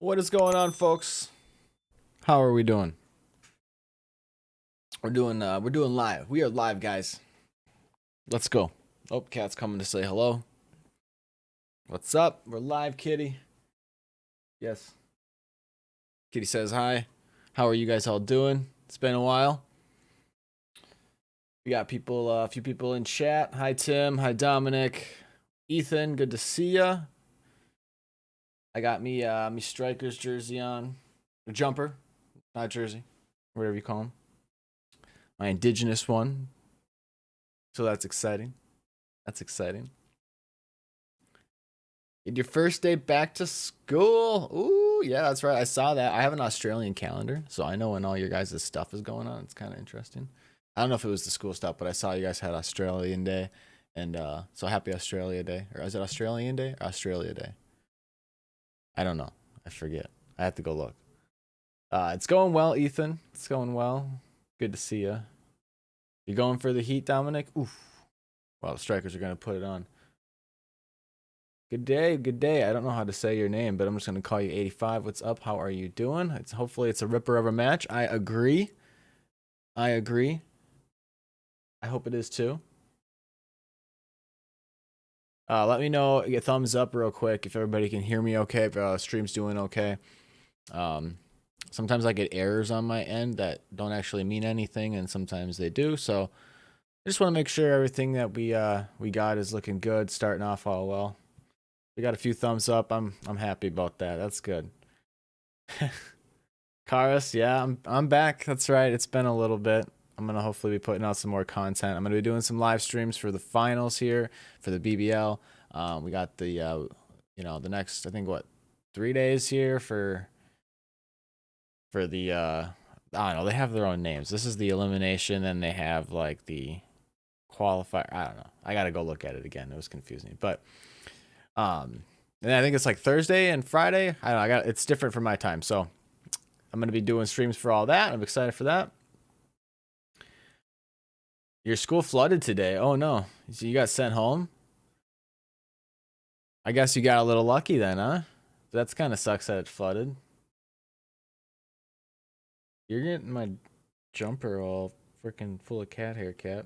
What is going on, folks? How are we doing? We're doing live. We are live, guys. Let's go. Oh, cat's coming to say hello. What's up? We're live, kitty. Yes. Kitty says hi. How are you guys all doing? It's been a while. We got people, a few people in chat. Hi, Tim. Hi, Dominic. Ethan, good to see ya. I got me Strikers jersey on, a jumper, not jersey, whatever you call them. My indigenous one. So that's exciting. That's exciting. Your first day back to school. Ooh, yeah, that's right. I saw that. I have an Australian calendar, so I know when all your guys' stuff is going on. It's kind of interesting. I don't know if it was the school stuff, but I saw you guys had Australian Day. And so happy Australia Day. Or is it Australian Day or Australia Day? I don't know. I forget. I have to go look. It's going well, Ethan. It's going well. Good to see you. You going for the heat, Dominic? Oof. Well, the Strikers are going to put it on. Good day, good day. I don't know how to say your name, but I'm just gonna call you 85. What's up? How are you doing? Hopefully it's a ripper of a match. I agree. I agree. I hope it is too. Let me know. Get thumbs up real quick if everybody can hear me okay. If stream's doing okay. Sometimes I get errors on my end that don't actually mean anything, and sometimes they do. So I just want to make sure everything that we got is looking good, starting off all well. We got a few thumbs up. I'm happy about that. That's good. Karis, yeah, I'm back. That's right. It's been a little bit. I'm gonna hopefully be putting out some more content. I'm gonna be doing some live streams for the finals here for the BBL. We got the the next, I think, what, 3 days here for the I don't know. They have their own names. This is the elimination, and they have like the qualifier. I don't know. I gotta go look at it again. It was confusing, but and I think it's like Thursday and Friday. I don't know. It's different for my time, so I'm gonna be doing streams for all that. I'm excited for that. Your school flooded today. Oh no, so you got sent home. I guess you got a little lucky then, huh? That's kind of sucks that it flooded. You're getting my jumper all freaking full of cat hair, cat.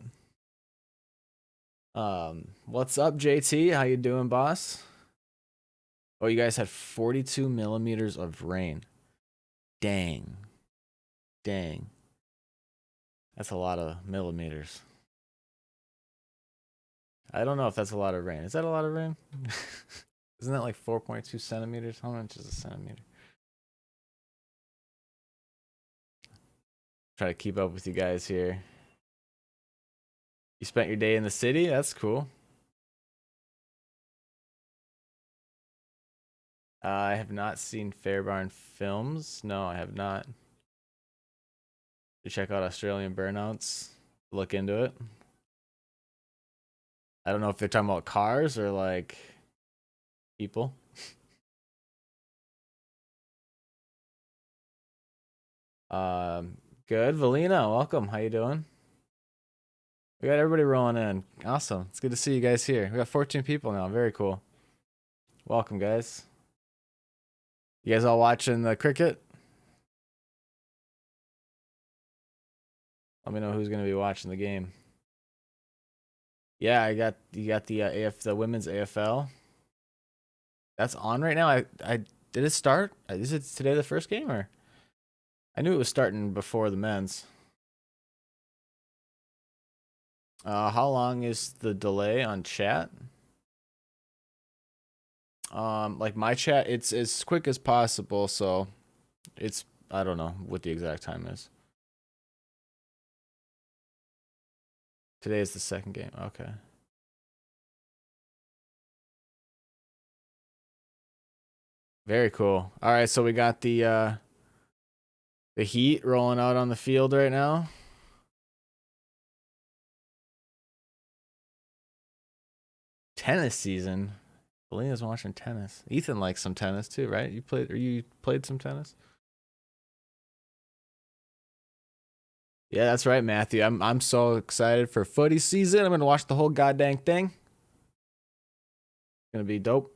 What's up, JT? How you doing, boss? Oh, you guys had 42 millimeters of rain. Dang. Dang. That's a lot of millimeters. I don't know if that's a lot of rain. Is that a lot of rain? Isn't that like 4.2 centimeters? How much is a centimeter? Try to keep up with you guys here. You spent your day in the city? That's cool. I have not seen Fairbarn films. No, I have not. You check out Australian Burnouts. Look into it. I don't know if they're talking about cars or like people. Good. Valina, welcome. How you doing? We got everybody rolling in. Awesome. It's good to see you guys here. We got 14 people now. Very cool. Welcome, guys. You guys all watching the cricket? Let me know who's gonna be watching the game. Yeah, you got the the women's AFL. That's on right now. I did it start? Is it today the first game, or I knew it was starting before the men's. How long is the delay on chat? Like my chat, it's as quick as possible, so it's, I don't know what the exact time is. Today is the second game. Okay. Very cool. All right, so we got the Heat rolling out on the field right now. Tennis season. Belina's watching tennis. Ethan likes some tennis too, right? You played some tennis? Yeah, that's right, Matthew. I'm so excited for footy season. I'm gonna watch the whole goddamn thing. It's gonna be dope.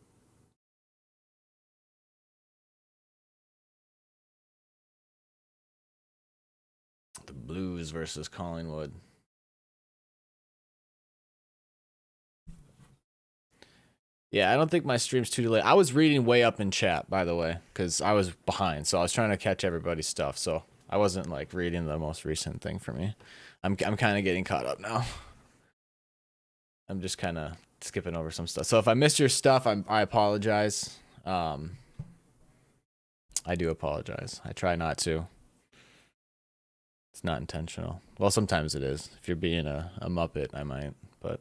Blues versus Collingwood. Yeah, I don't think my stream's too delayed. I was reading way up in chat, by the way, because I was behind, so I was trying to catch everybody's stuff. So I wasn't like reading the most recent thing for me. I'm kind of getting caught up now. I'm just kind of skipping over some stuff. So if I missed your stuff, I apologize. I do apologize. I try not to. It's not intentional. Well, sometimes it is. If you're being a muppet, I might, but.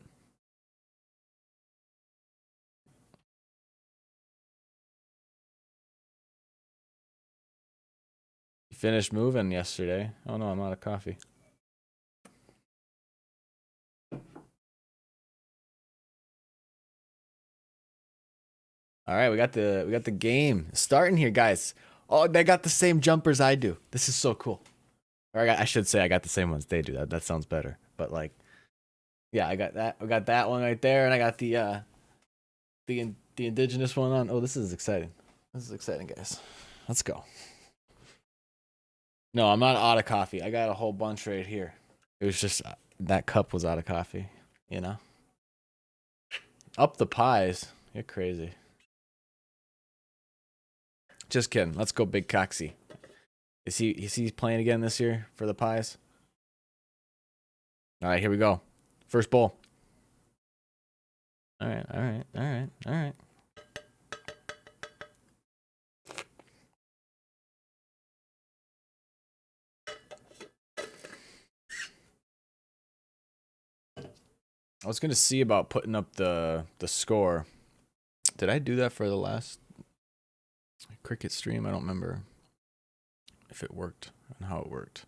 You finished moving yesterday. Oh no, I'm out of coffee. All right, we got the game starting here, guys. Oh, they got the same jumpers I do. This is so cool. Or I should say I got the same ones they do. That sounds better. But like, yeah, I got that. I got that one right there, and I got the indigenous one on. Oh, this is exciting. This is exciting, guys. Let's go. No, I'm not out of coffee. I got a whole bunch right here. It was just that cup was out of coffee. You know. Up the pies. You're crazy. Just kidding. Let's go, Big Coxie. Is he playing again this year for the Pies? All right, here we go. First bowl. All right, all right, all right, all right. I was gonna see about putting up the score. Did I do that for the last cricket stream? I don't remember if it worked and how it worked.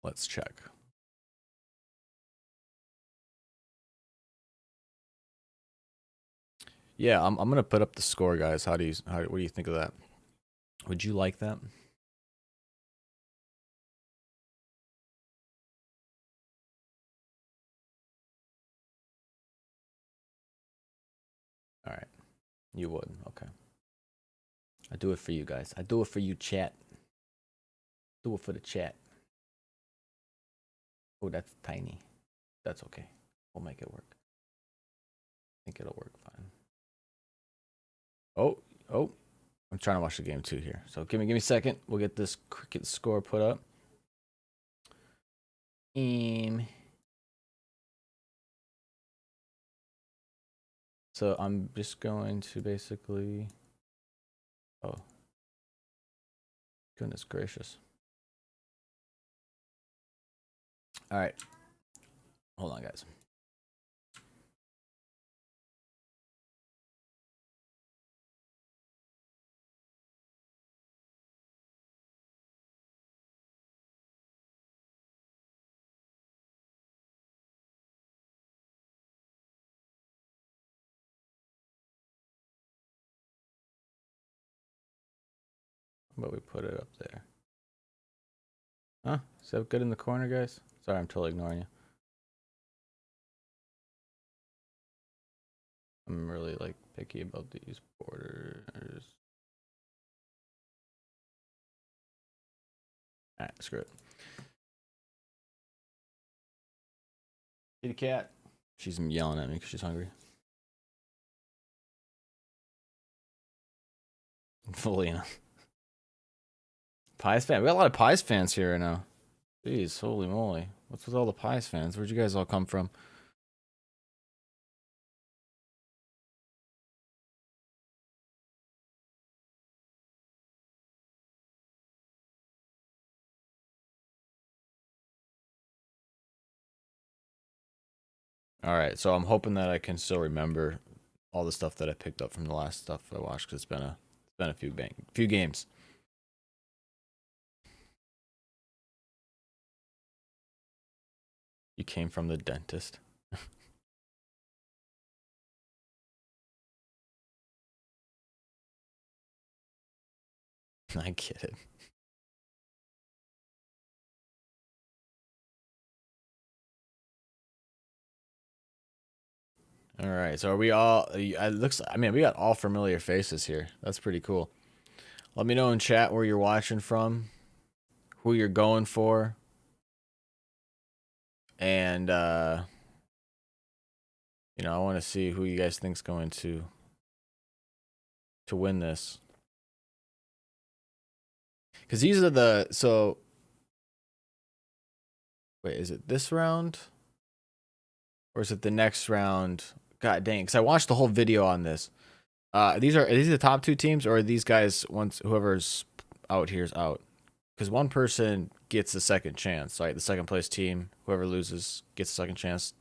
Let's check. Yeah, I'm gonna put up the score, guys. What do you think of that? Would you like that? All right, you would. Okay. I do it for you guys. I do it for you, chat. Do it for the chat. Oh, that's tiny. That's okay. We'll make it work. I think it'll work fine. Oh, I'm trying to watch the game too here. So give me a second. We'll get this cricket score put up. So I'm just going to basically. Oh, goodness gracious. All right. Hold on, guys. But we put it up there. Huh? Is that good in the corner, guys? Sorry, I'm totally ignoring you. I'm really like picky about these borders. All right, screw it. Kitty cat. She's yelling at me because she's hungry. Felina. Pies fan. We got a lot of Pies fans here right now. Jeez, holy moly. What's with all the Pies fans? Where'd you guys all come from? All right, so I'm hoping that I can still remember all the stuff that I picked up from the last stuff I watched because it's been a few games. You came from the dentist. I get it. All right, so are we all? It looks. I mean, we got all familiar faces here. That's pretty cool. Let me know in chat where you're watching from, who you're going for, and you know, I want to see who you guys think's going to win this. Because these are the so. Wait, is it this round? Or is it the next round? God dang, because I watched the whole video on this. Are these the top two teams, or are these guys once whoever's out here is out? Because one person gets the second chance, right? The second place team, whoever loses gets a second chance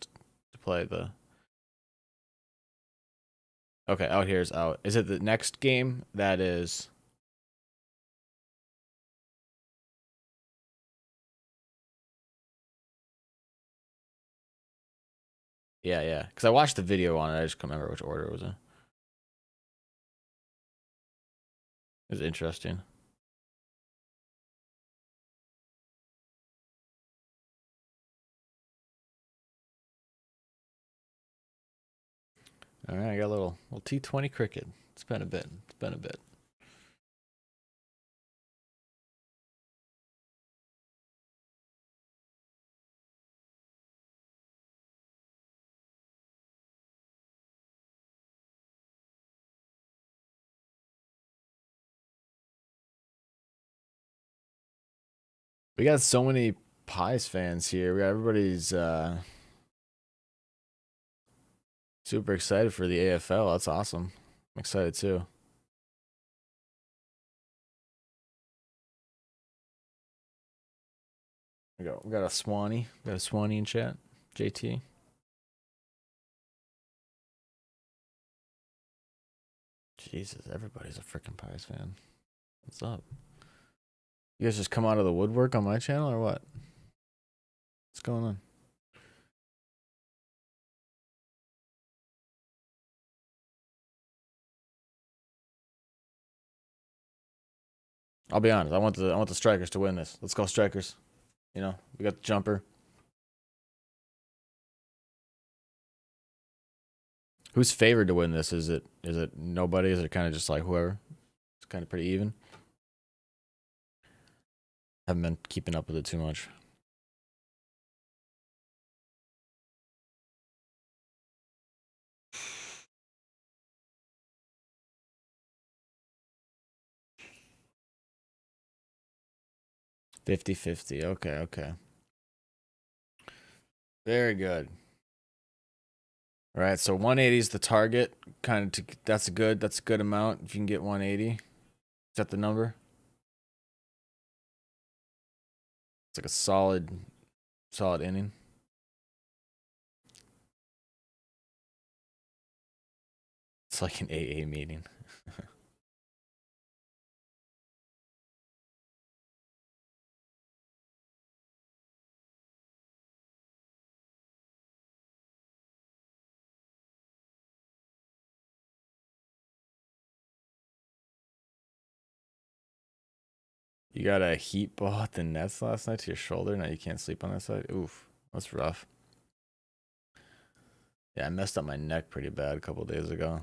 to play the. Okay, out here is out. Is it the next game that is? Yeah, yeah. Because I watched the video on it. I just can't remember which order it was in. It was interesting. All right, I got a little T20 cricket. It's been a bit. It's been a bit. We got so many Pies fans here. We got everybody's super excited for the AFL. That's awesome. I'm excited too. We got a Swanee. We got a Swanee in chat. JT. Jesus, everybody's a freaking Pies fan. What's up? You guys just come out of the woodwork on my channel or what? What's going on? I'll be honest. I want the Strikers to win this. Let's go Strikers. You know, we got the jumper. Who's favored to win this? Is it nobody? Is it kind of just like whoever? It's kind of pretty even. Haven't been keeping up with it too much. $50-50. Okay, okay. Very good. All right, so 180 is the target. Kind of that's a good amount if you can get 180. Is that the number? It's like a solid inning. It's like an AA meeting. You got a heat ball at the nets last night to your shoulder. Now you can't sleep on that side. Oof, that's rough. Yeah, I messed up my neck pretty bad a couple days ago.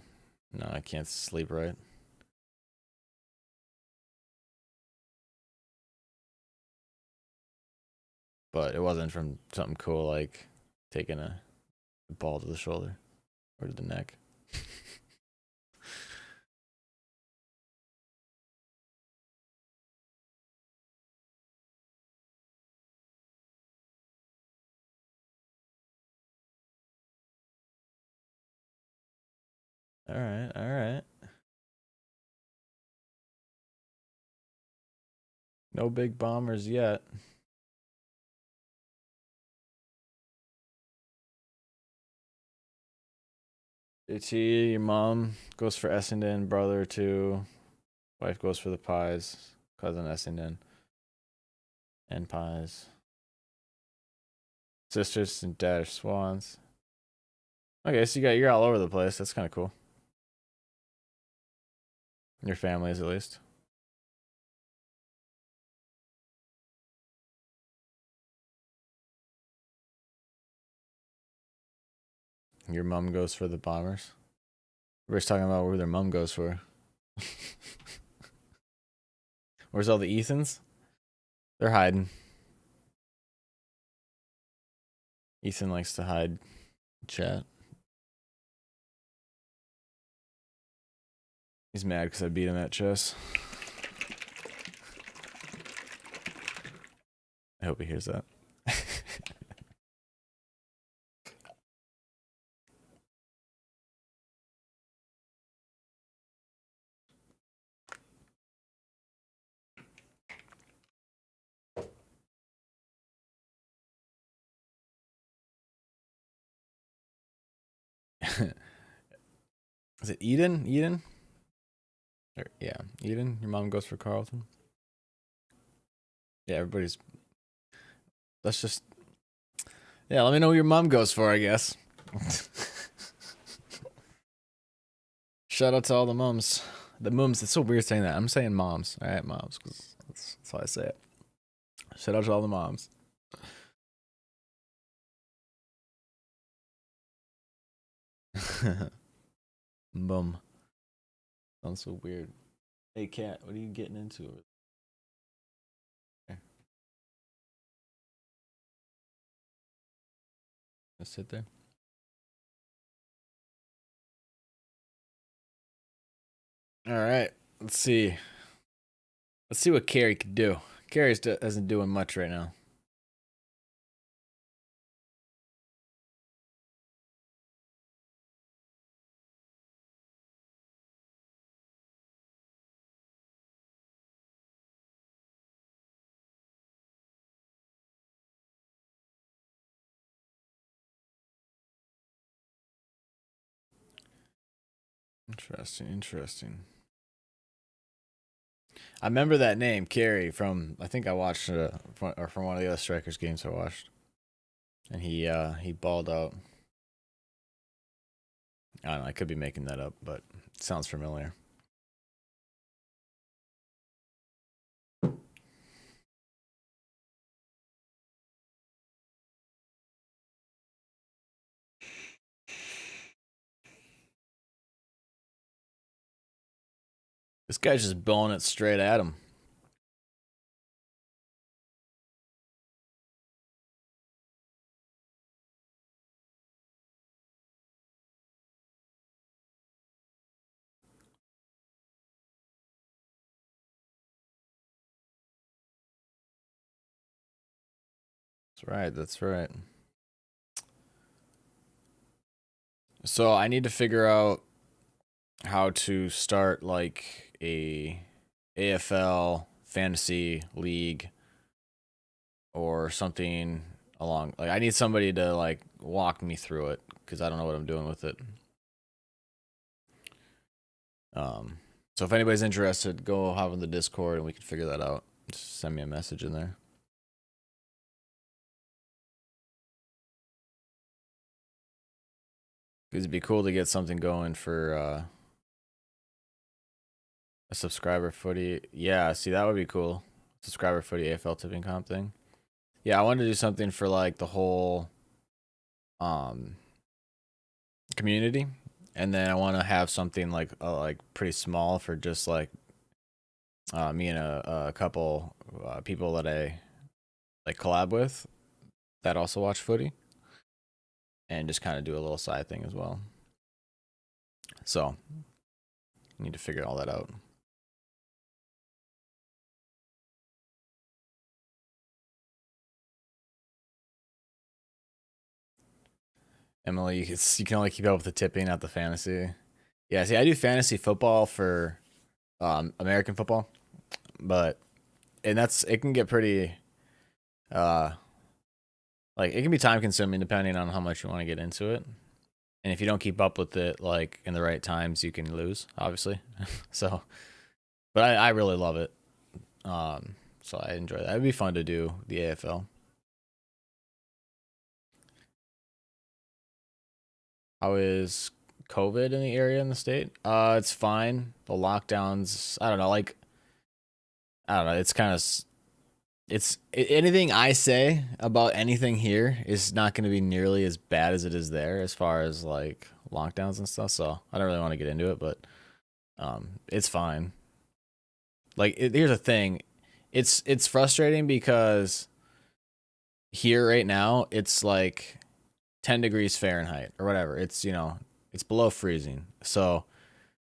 No, I can't sleep right. But it wasn't from something cool like taking a ball to the shoulder or to the neck. All right, all right. No big bombers yet. JT, your mom goes for Essendon, brother too. Wife goes for the Pies, cousin Essendon, and Pies. Sisters and dad are Swans. Okay, so you're all over the place. That's kind of cool. Your families, at least. Your mom goes for the Bombers. We're just talking about where their mom goes for. Where's all the Ethans? They're hiding. Ethan likes to hide chat. He's mad because I beat him at chess. I hope he hears that. Is it Eden? Eden? Yeah, Eden. Your mom goes for Carlton. Yeah, everybody's. Let's just. Yeah, let me know who your mom goes for, I guess. Shout out to all the mums. The mums. It's so weird saying that. I'm saying moms. All right, moms, because that's how I say it. Shout out to all the moms. Boom. Sounds so weird. Hey, cat, what are you getting into? Okay. Just sit there. All right. Let's see. Let's see what Carrie could do. Carrie isn't doing much right now. Interesting, interesting. I remember that name, Carey, from I think I watched from one of the other Strikers games I watched, and he balled out. I don't know. I could be making that up, but it sounds familiar. This guy's just bowling it straight at him. That's right. That's right. So I need to figure out how to start like a AFL fantasy league or something along. Like I need somebody to like walk me through it because I don't know what I'm doing with it. So if anybody's interested, go hop on the Discord and we can figure that out. Just send me a message in there. It'd be cool to get something going for a subscriber footy. Yeah, see that would be cool. Subscriber footy AFL tipping comp thing. Yeah, I wanted to do something for like the whole community, and then I want to have something like pretty small for just like me and a couple people that I like collab with that also watch footy, and just kind of do a little side thing as well. So, need to figure all that out. Emily, you can only keep up with the tipping, not the fantasy. Yeah, see, I do fantasy football for American football, but it can get pretty like it can be time consuming depending on how much you want to get into it. And if you don't keep up with it like in the right times, you can lose, obviously. So, but I really love it. So I enjoy that. It'd be fun to do the AFL. How is COVID in the area in the state? It's fine. The lockdowns, I don't know, like I don't know, it's kind of anything I say about anything here is not going to be nearly as bad as it is there as far as like lockdowns and stuff. So I don't really want to get into it, but it's fine. Like, here's the thing, it's frustrating because here right now it's like 10 degrees Fahrenheit or whatever. It's, you know, it's below freezing. So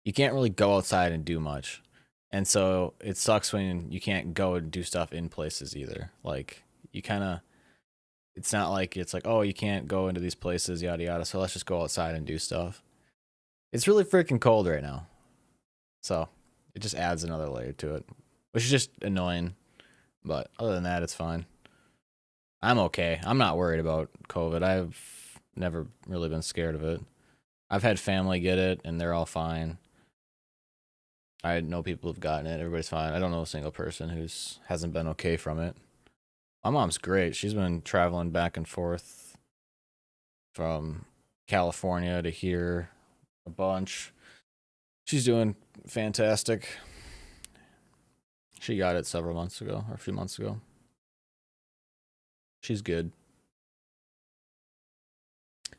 you can't really go outside and do much. And so it sucks when you can't go and do stuff in places either. Like, you kind of, it's not like it's like, oh, you can't go into these places, yada yada. So let's just go outside and do stuff. It's really freaking cold right now. So it just adds another layer to it, which is just annoying. But other than that, it's fine. I'm okay. I'm not worried about COVID. I've never really been scared of it. I've had family get it, and they're all fine. I know people who've gotten it. Everybody's fine. I don't know a single person who's hasn't been okay from it. My mom's great. She's been traveling back and forth from California to here a bunch. She's doing fantastic. She got it several months ago, or a few months ago. She's good.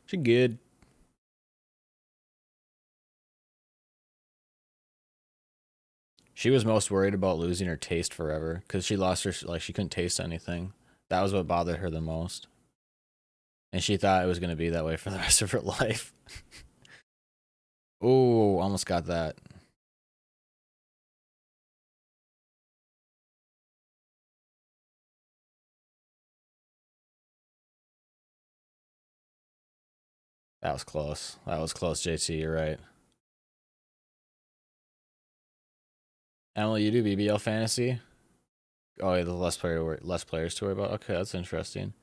She good. She was most worried about losing her taste forever because she lost her, like, she couldn't taste anything. That was what bothered her the most. And she thought it was going to be that way for the rest of her life. Oh, almost got that. That was close. That was close, JT. You're right. Emily, you do BBL fantasy? Oh, yeah, the less players to worry about. Okay, that's interesting.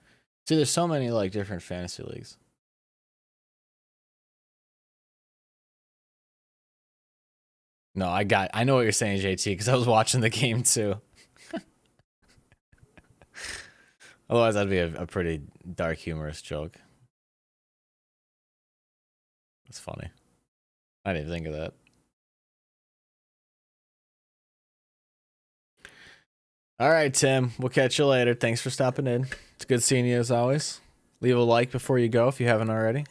See, there's so many like different fantasy leagues. No, I know what you're saying, JT, because I was watching the game too. Otherwise, that'd be a pretty dark, humorous joke. That's funny. I didn't even think of that. All right, Tim. We'll catch you later. Thanks for stopping in. It's good seeing you as always. Leave a like before you go if you haven't already.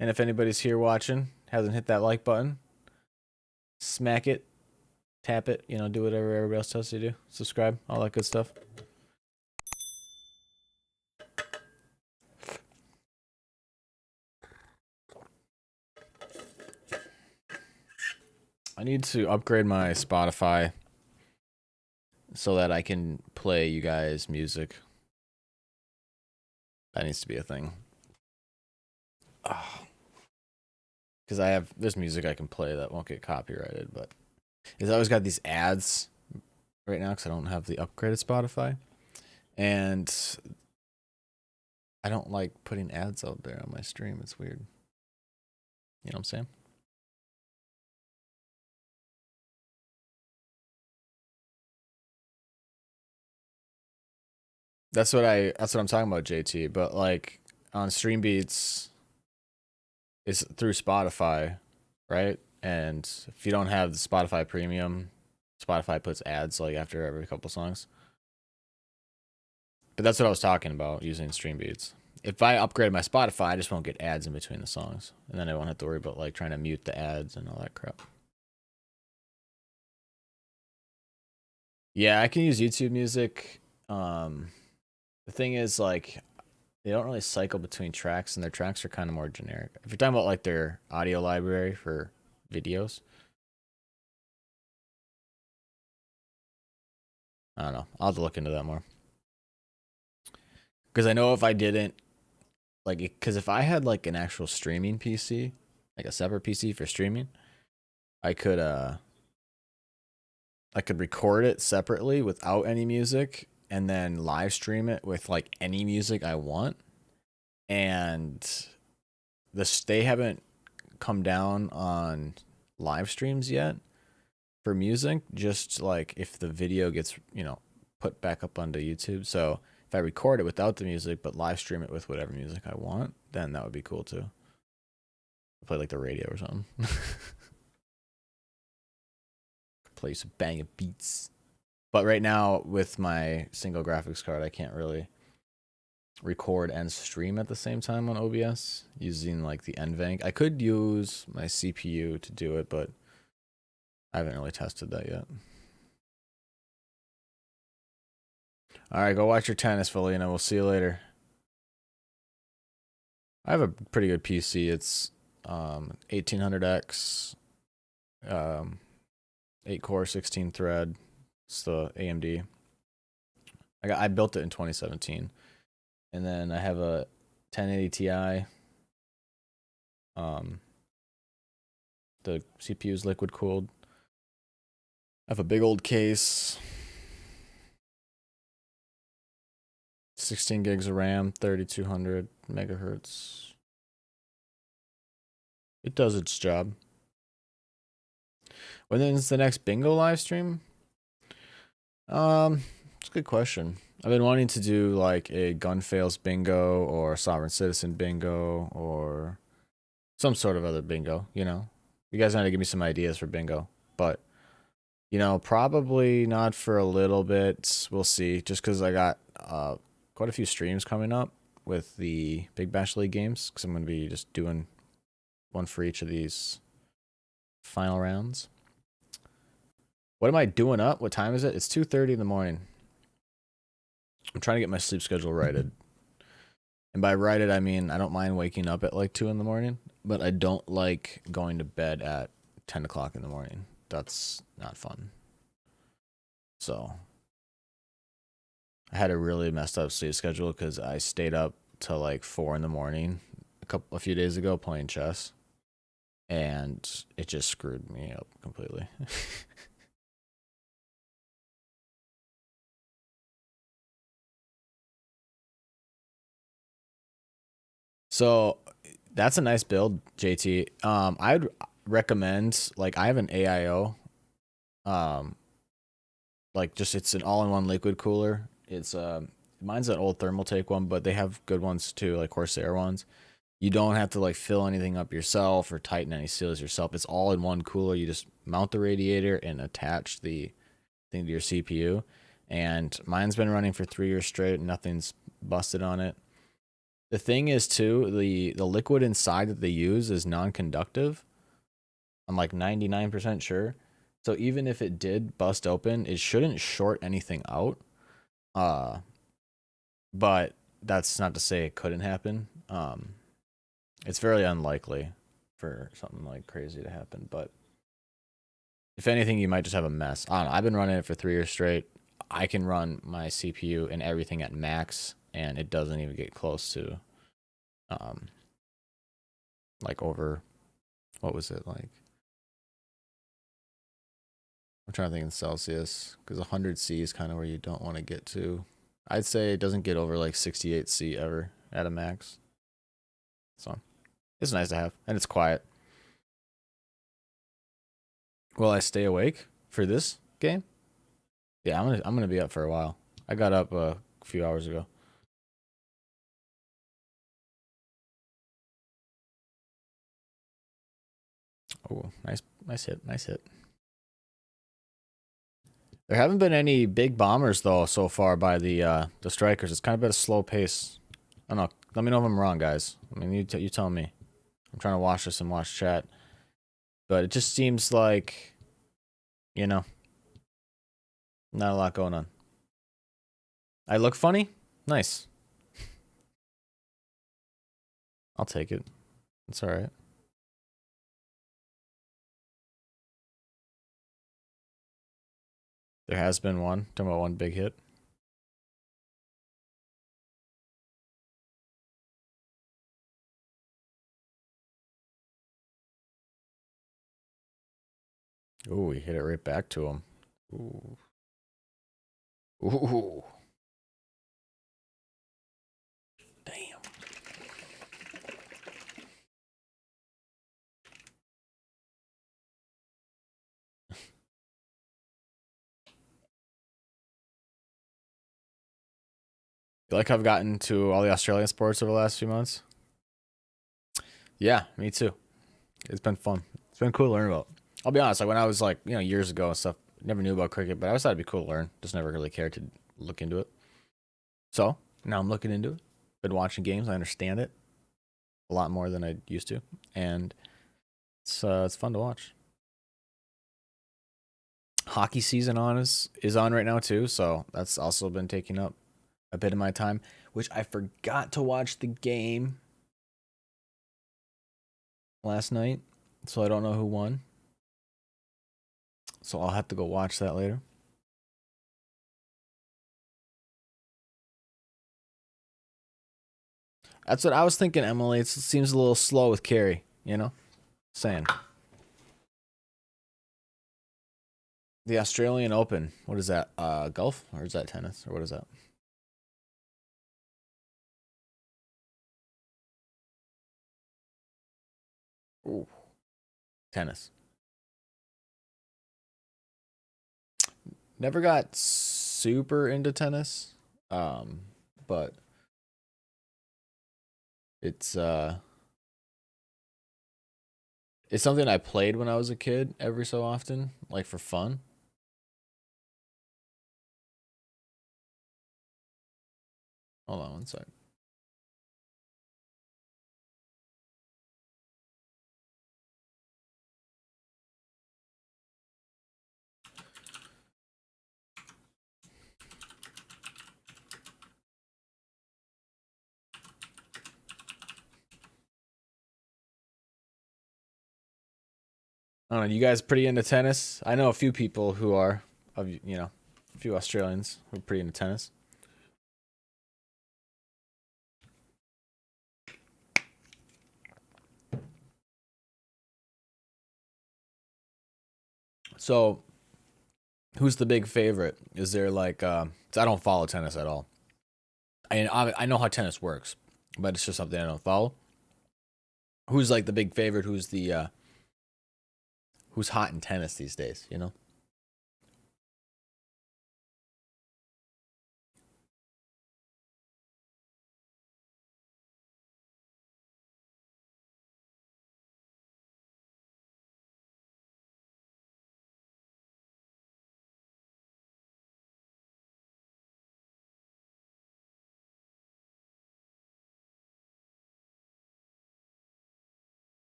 And if anybody's here watching, hasn't hit that like button, smack it, tap it, you know, do whatever everybody else tells you to do. Subscribe, all that good stuff. I need to upgrade my Spotify so that I can play you guys music. That needs to be a thing. Because there's music I can play that won't get copyrighted, but I always got these ads right now because I don't have the upgraded Spotify. And I don't like putting ads out there on my stream. It's weird. You know what I'm saying? That's what I'm talking about, JT. But like on Stream Beats, it's through Spotify, right? And if you don't have the Spotify Premium, Spotify puts ads like after every couple songs. But that's what I was talking about using Stream Beats. If I upgrade my Spotify, I just won't get ads in between the songs, and then I won't have to worry about like trying to mute the ads and all that crap. Yeah, I can use YouTube Music. The thing is, like, they don't really cycle between tracks, and their tracks are kind of more generic. If you're talking about like their audio library for videos, I don't know. I'll have to look into that more. Because I know if I didn't, like, because if I had like an actual streaming PC, like a separate PC for streaming, I could record it separately without any music and then live stream it with like any music I want. And they haven't come down on live streams yet for music, just like if the video gets, you know, put back up onto YouTube. So if I record it without the music but live stream it with whatever music I want, then that would be cool too. Play like the radio or something. Play some banging beats. But right now with my single graphics card, I can't really record and stream at the same time on OBS using like the NVENC. I could use my CPU to do it, but I haven't really tested that yet. All right, go watch your tennis, Felina. We'll see you later. I have a pretty good PC. It's 1800X, um, 8 core, 16 thread. It's the AMD. I built it in 2017, and then I have a 1080 Ti. The CPU is liquid cooled. I have a big old case. 16 gigs of RAM, 3200 megahertz. It does its job. When is the next bingo live stream? It's a good question. I've been wanting to do like a gun fails bingo or sovereign citizen bingo or some sort of other bingo, you know. You guys need to give me some ideas for bingo, but you know, probably not for a little bit. We'll see. Just because I got quite a few streams coming up with the Big Bash League games, because I'm going to be just doing one for each of these final rounds. What am I doing up? What time is it? It's 2:30 in the morning. I'm trying to get my sleep schedule righted. And by righted, I mean I don't mind waking up at like 2 in the morning, but I don't like going to bed at 10 o'clock in the morning. That's not fun. So I had a really messed up sleep schedule because I stayed up till like 4 in the morning a few days ago playing chess, and it just screwed me up completely. So that's a nice build, JT. I'd recommend, like, I have an AIO. Um, like just it's an all-in-one liquid cooler. It's mine's an old Thermaltake one, but they have good ones too, like Corsair ones. You don't have to like fill anything up yourself or tighten any seals yourself. It's all in one cooler. You just mount the radiator and attach the thing to your CPU. And mine's been running for 3 years straight. Nothing's busted on it. The thing is too, the liquid inside that they use is non-conductive. I'm like 99% sure. So even if it did bust open, it shouldn't short anything out. But that's not to say it couldn't happen. It's very unlikely for something like crazy to happen. But if anything, you might just have a mess. I don't know. I've been running it for 3 years straight. I can run my CPU and everything at max, and it doesn't even get close to, like over, what was it like? I'm trying to think in Celsius, because 100C is kind of where you don't want to get to. I'd say it doesn't get over like 68C ever at a max. So it's nice to have, and it's quiet. Will I stay awake for this game? Yeah, I'm gonna be up for a while. I got up a few hours ago. Oh, nice hit, nice hit. There haven't been any big bombers though so far by the strikers. It's kind of been a slow pace. I don't know. Let me know if I'm wrong, guys. I mean, you tell me. I'm trying to watch this and watch chat, but it just seems like, you know, not a lot going on. I look funny? Nice. I'll take it. It's all right. There has been one. Talking about one big hit. Ooh, he hit it right back to him. Ooh. Ooh. Damn. You like how I've gotten to all the Australian sports over the last few months? Yeah, me too. It's been fun. It's been cool to learn about. I'll be honest, like when I was like, years ago and stuff, never knew about cricket, but I always thought it'd be cool to learn. Just never really cared to look into it. So now I'm looking into it. Been watching games. I understand it a lot more than I used to, and it's fun to watch. Hockey season is on right now too, so that's also been taking up a bit of my time, which I forgot to watch the game last night, so I don't know who won. So I'll have to go watch that later. That's what I was thinking, Emily. It seems a little slow with Carrie, you know? Saying. The Australian Open. What is that? Golf? Or is that tennis? Or what is that? Ooh. Tennis. Never got super into tennis. Um, but it's it's something I played when I was a kid every so often, like for fun. Hold on one sec. I don't know. You guys pretty into tennis? I know a few people who are of a few Australians who are pretty into tennis. So, who's the big favorite? Is there like 'cause I don't follow tennis at all. I know how tennis works, but it's just something I don't follow. Who's like the big favorite? Who's hot in tennis these days, you know?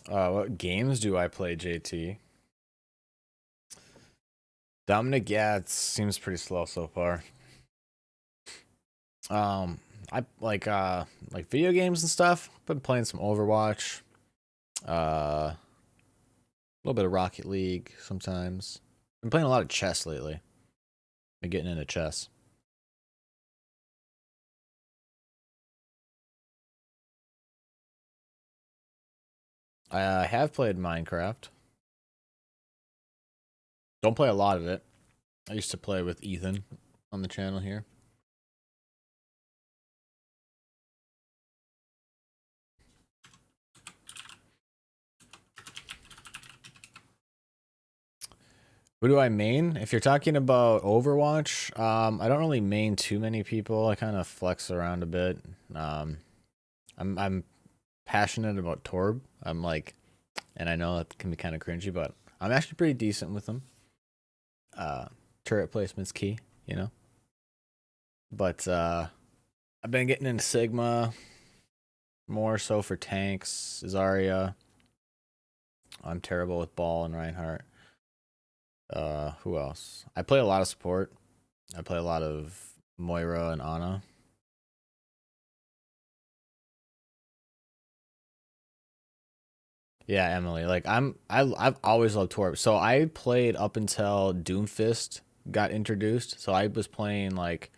What games do I play, JT? Dominic, yeah, it seems pretty slow so far. I like video games and stuff. Been playing some Overwatch. A little bit of Rocket League sometimes. Been playing a lot of chess lately. Been getting into chess. I have played Minecraft. Don't play a lot of it. I used to play with Ethan on the channel here. Who do I main? If you're talking about Overwatch, I don't really main too many people. I kind of flex around a bit. Um, I'm passionate about Torb. I'm like, and I know that can be kind of cringy, but I'm actually pretty decent with them. Uh, Turret placement's key, you know. But I've been getting into Sigma more so for tanks, Zarya. I'm terrible with Ball and Reinhardt. Who else? I play a lot of support. I play a lot of Moira and Ana. Yeah, Emily. I've always loved Torb. So I played up until Doomfist got introduced. So I was playing like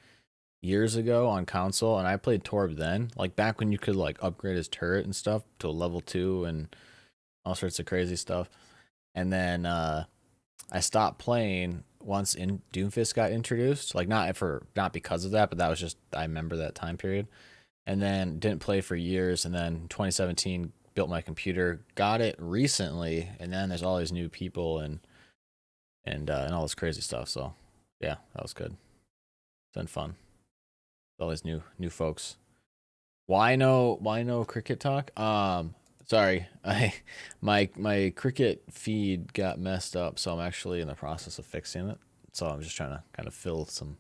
years ago on console, and I played Torb then. Like back when you could like upgrade his turret and stuff to a level 2 and all sorts of crazy stuff. And then I stopped playing once in Doomfist got introduced. Like not because of that, but that was just I remember that time period. And then didn't play for years. And then 2017 built my computer, got it recently, and then there's all these new people and all this crazy stuff. So yeah, that was good. It's been fun. All these new folks. Why no cricket talk? Sorry, my cricket feed got messed up, so I'm actually in the process of fixing it. So I'm just trying to kind of fill some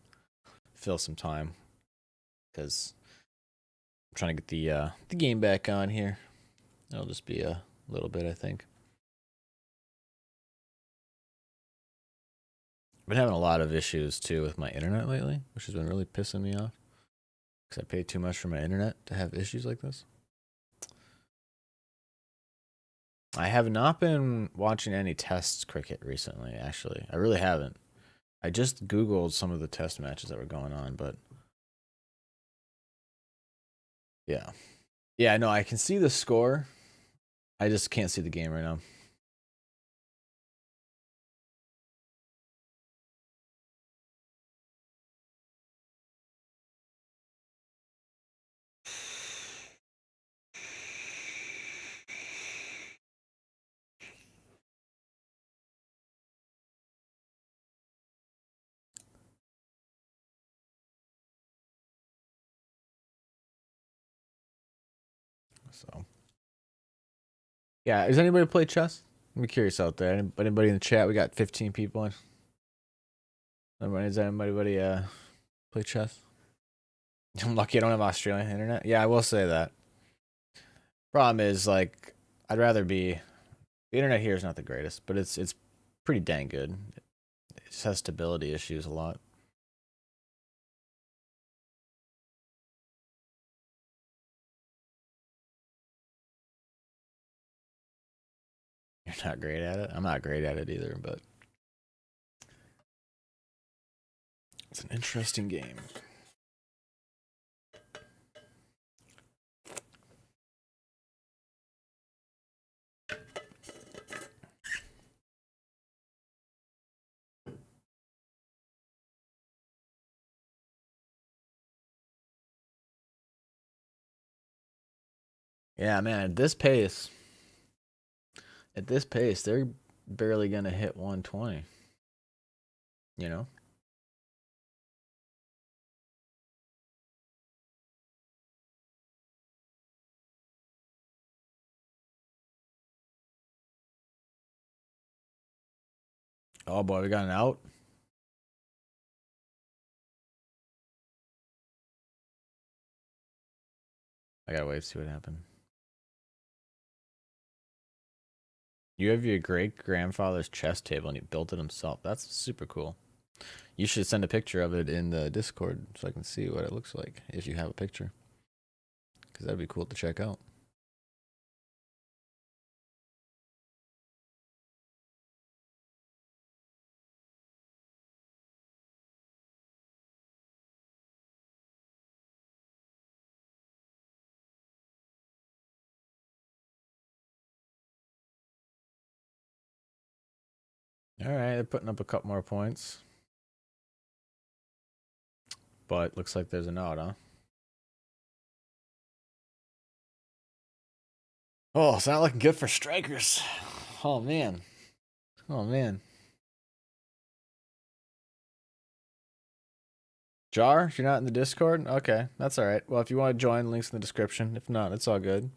time because I'm trying to get the game back on here. It'll just be a little bit, I think. I've been having a lot of issues too with my internet lately, which has been really pissing me off because I pay too much for my internet to have issues like this. I have not been watching any test cricket recently, actually. I really haven't. I just Googled some of the test matches that were going on, but yeah. Yeah, no, I can see the score. I just can't see the game right now. So, yeah, does anybody play chess? I'm curious out there. Anybody in the chat? We got 15 people in. Does anybody play chess? I'm lucky I don't have Australian internet. Yeah, I will say that. Problem is, like, I'd rather be. The internet here is not the greatest, but it's pretty dang good. It just has stability issues a lot. You're not great at it. I'm not great at it either, but it's an interesting game. Yeah, man, at this pace, they're barely gonna hit 120. You know? Oh boy, we got an out. I gotta wait to see what happened. You have your great grandfather's chess table and he built it himself. That's super cool. You should send a picture of it in the Discord so I can see what it looks like if you have a picture. Because that'd be cool to check out. All right, they're putting up a couple more points. But looks like there's an out, huh? Oh, it's not looking good for strikers. Oh, man. Oh, man. Jar, you're not in the Discord? Okay, that's all right. Well, if you want to join, links in the description. If not, it's all good.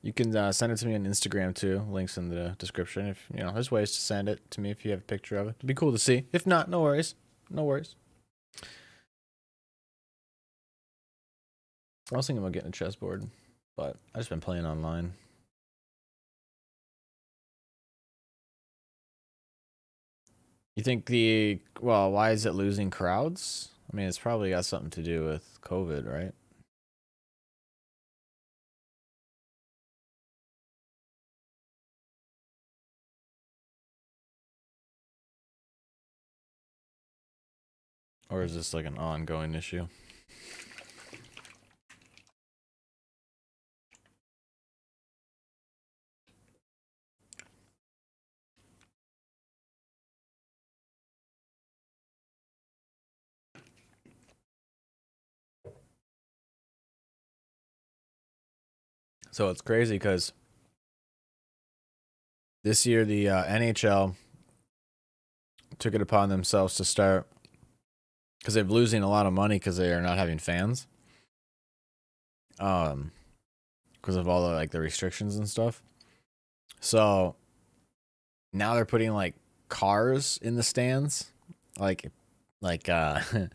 You can send it to me on Instagram too. Links in the description. If you know, there's ways to send it to me if you have a picture of it. It'd be cool to see. If not, no worries. No worries. I was thinking about getting a chessboard, but I've just been playing online. You think why is it losing crowds? I mean, it's probably got something to do with COVID, right? Or is this like an ongoing issue? So it's crazy because this year the NHL took it upon themselves to start because they're losing a lot of money because they are not having fans. Um, because of all the like the restrictions and stuff. So now they're putting like cars in the stands, like I don't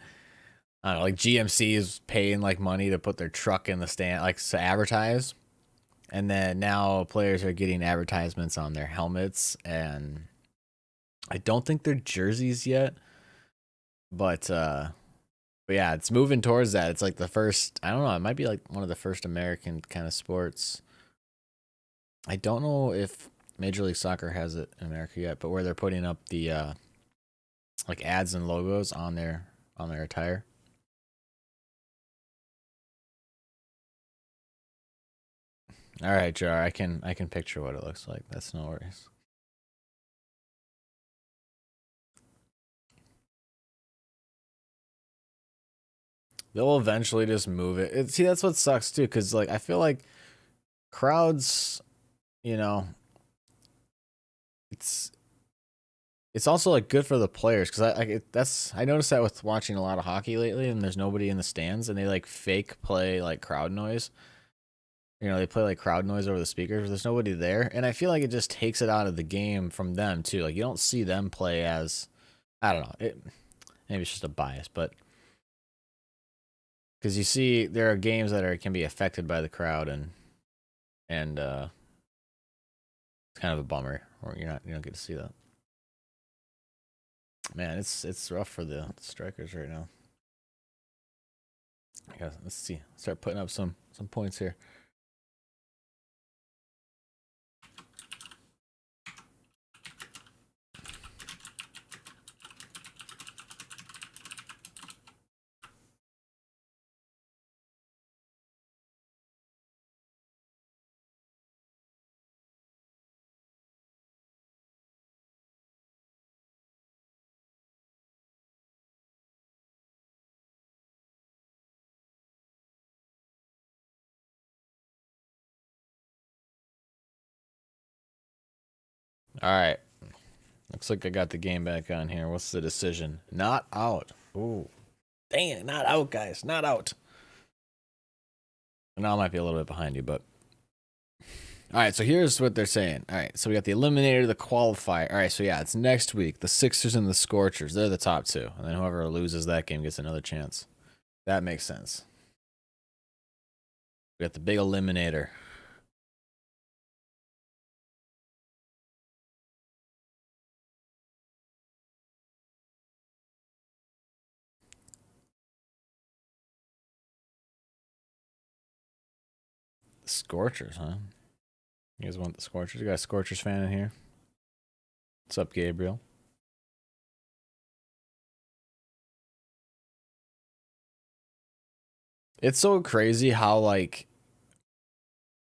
know, like GMC is paying like money to put their truck in the stand, like to advertise. And then now players are getting advertisements on their helmets, and I don't think they're jerseys yet, but yeah, it's moving towards that. It's like the first, I don't know, it might be like one of the first American kind of sports. I don't know if Major League Soccer has it in America yet, but where they're putting up the like ads and logos on their attire. All right, Jar, I can picture what it looks like. That's no worries. They'll eventually just move it. See, that's what sucks too, because like I feel like crowds, you know, it's it's also like good for the players because I noticed that with watching a lot of hockey lately, and there's nobody in the stands, and they like fake play like crowd noise. You know, they play like crowd noise over the speakers. There's nobody there, and I feel like it just takes it out of the game from them too. Like you don't see them play as, I don't know. Maybe it's just a bias, but because you see there are games that can be affected by the crowd, and it's kind of a bummer, or you don't get to see that. Man, it's rough for the strikers right now. Let's see. Start putting up some points here. All right. Looks like I got the game back on here. What's the decision? Not out. Ooh. Dang, not out, guys. Not out. Now I might be a little bit behind you, but. All right, so here's what they're saying. All right, so we got the eliminator, the qualifier. All right, so yeah, it's next week. The Sixers and the Scorchers. They're the top two. And then whoever loses that game gets another chance. That makes sense. We got the big eliminator. The Scorchers, huh? You guys want the Scorchers? You got a Scorchers fan in here? What's up, Gabriel? It's so crazy how like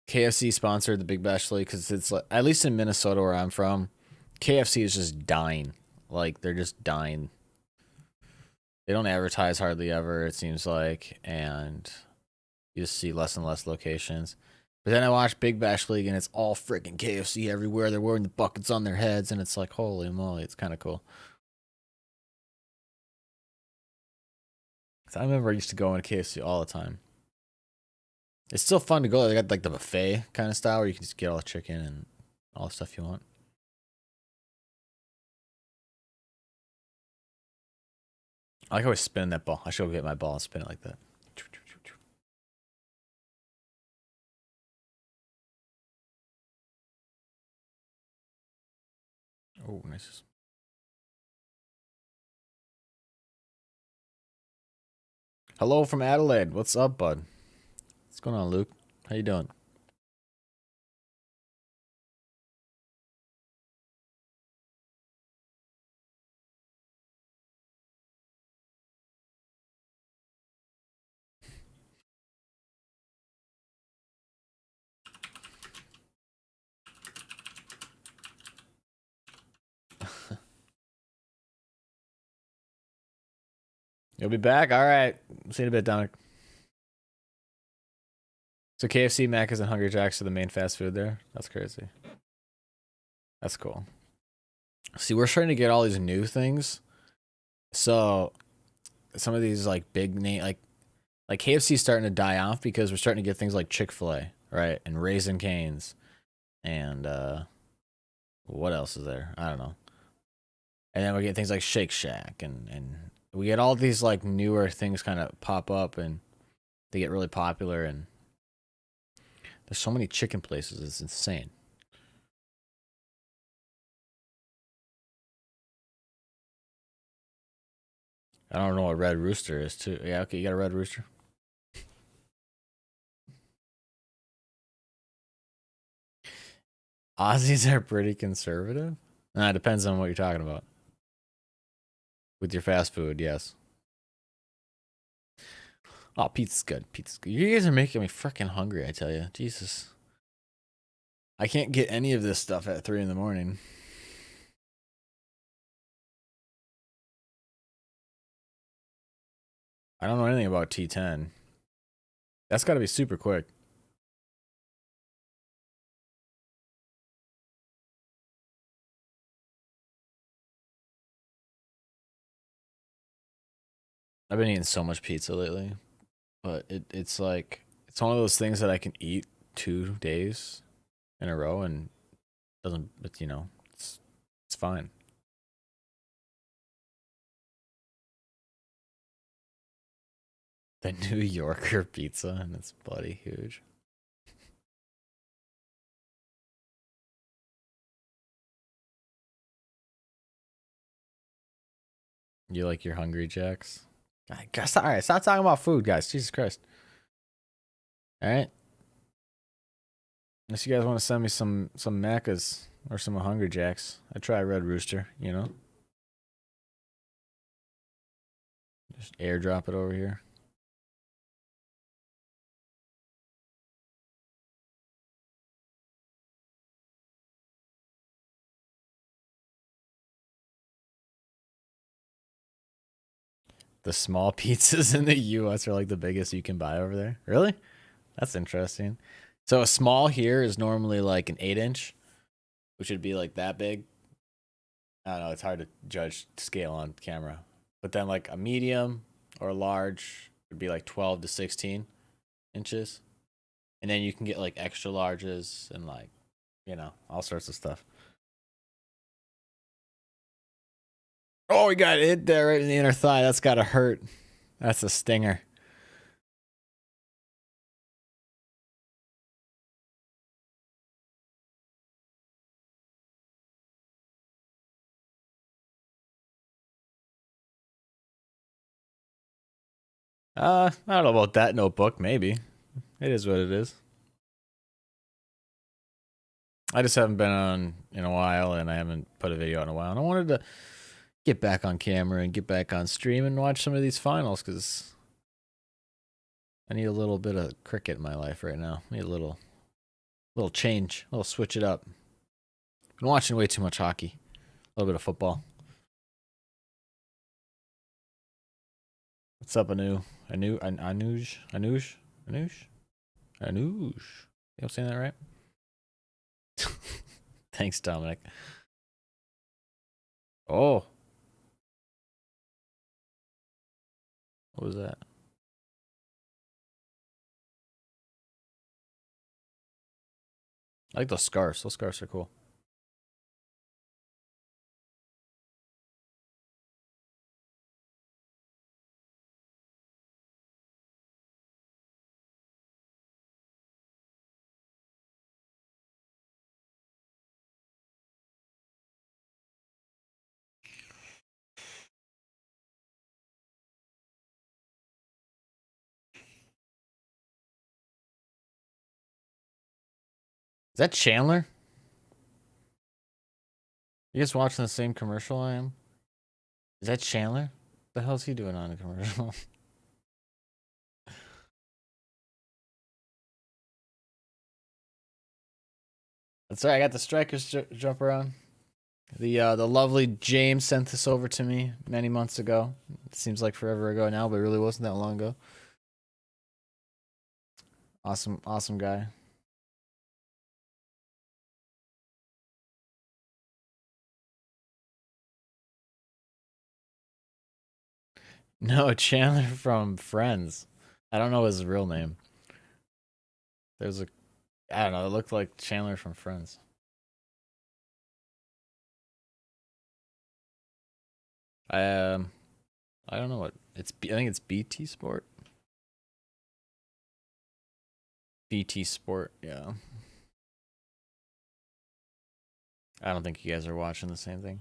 KFC sponsored the Big Bash League because it's like, at least in Minnesota where I'm from, KFC is just dying. Like they're just dying. They don't advertise hardly ever, it seems like, and you just see less and less locations. But then I watch Big Bash League and it's all freaking KFC everywhere. They're wearing the buckets on their heads and it's like, holy moly, it's kind of cool. I remember I used to go into KFC all the time. It's still fun to go there. They got like the buffet kind of style where you can just get all the chicken and all the stuff you want. I like always spin that ball. I should go get my ball and spin it like that. Oh, nice. Hello from Adelaide. What's up, bud? What's going on, Luke? How you doing? You'll be back? All right. See you in a bit, Dominic. So KFC, Macca's, and Hungry Jack's are the main fast food there? That's crazy. That's cool. See, we're trying to get all these new things. So some of these like big name like KFC starting to die off because we're starting to get things like Chick-fil-A, right? And Raisin Canes, and what else is there? I don't know. And then we get things like Shake Shack, and we get all these like newer things kind of pop up, and they get really popular. And there's so many chicken places, it's insane. I don't know what Red Rooster is too. Yeah, okay, you got a Red Rooster. Aussies are pretty conservative. It depends on what you're talking about. With your fast food, yes. Oh, pizza's good. Pizza's good. You guys are making me freaking hungry, I tell you. Jesus. I can't get any of this stuff at 3 in the morning. I don't know anything about T10. That's got to be super quick. I've been eating so much pizza lately, but it's like it's one of those things that I can eat 2 days in a row and doesn't. But it's fine. The New Yorker pizza, and it's bloody huge. You like your Hungry Jacks? I guess, all right, stop talking about food, guys. Jesus Christ. All right. Unless you guys want to send me some Maccas or some Hungry Jacks, I try Red Rooster. Just airdrop it over here. The small pizzas in the U.S. are like the biggest you can buy over there. Really? That's interesting. So a small here is normally like an 8-inch, which would be like that big. I don't know. It's hard to judge scale on camera. But then like a medium or a large would be like 12 to 16 inches. And then you can get like extra larges and like, all sorts of stuff. Oh, we got hit there right in the inner thigh. That's got to hurt. That's a stinger. I don't know about that notebook. Maybe it is what it is. I just haven't been on in a while, and I haven't put a video out in a while. And I wanted to get back on camera and get back on stream and watch some of these finals because I need a little bit of cricket in my life right now. I need a little change, a little switch it up. Been watching way too much hockey, a little bit of football. What's up, Anuj? You know, saying that right? Thanks, Dominic. Oh, what was that? I like those scarves. Those scarves are cool. Is that Chandler? You guys watching the same commercial I am? Is that Chandler? What the hell's he doing on a commercial? That's right. I got the strikers jumper on. The lovely James sent this over to me many months ago. It seems like forever ago now, but it really wasn't that long ago. Awesome guy. No, Chandler from Friends. I don't know his real name. There's a I don't know. It looked like Chandler from Friends. Um, I don't know what it's. I think it's BT Sport. BT Sport. Yeah. I don't think you guys are watching the same thing.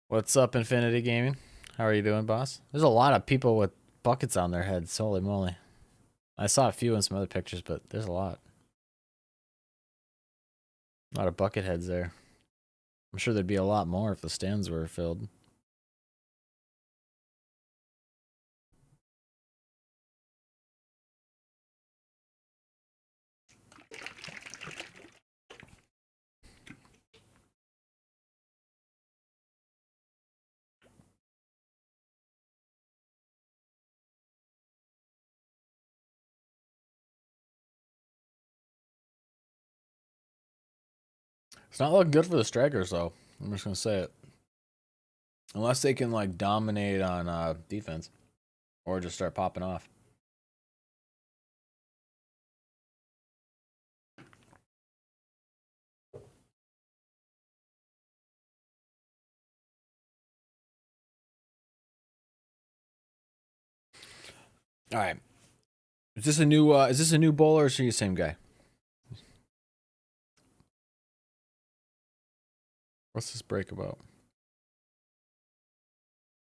What's up, Infinity Gaming? How are you doing, boss? There's a lot of people with buckets on their heads. Holy moly! I saw a few in some other pictures, but there's a lot. A lot of bucket heads there. I'm sure there'd be a lot more if the stands were filled. It's not looking good for the strikers, though. I'm just gonna say it. Unless they can like dominate on defense, or just start popping off. All right. Is this a new? Is this a new bowler or is he the same guy? What's this break about?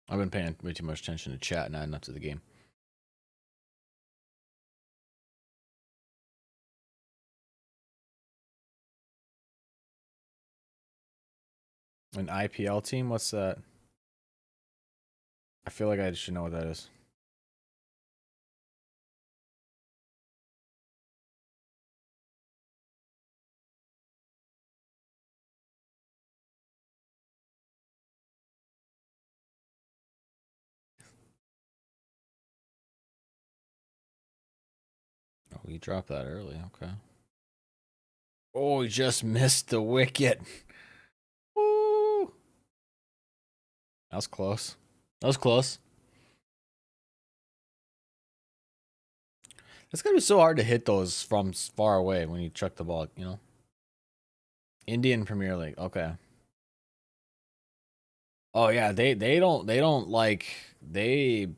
I've been paying way too much attention to chat, not enough to the game. An IPL team? What's that? I feel like I should know what that is. Oh, he dropped that early. Okay. Oh, he just missed the wicket. Woo! That was close. That was close. It's gonna be so hard to hit those from far away when you chuck the ball. You know. Indian Premier League. Okay. Oh yeah, they don't like they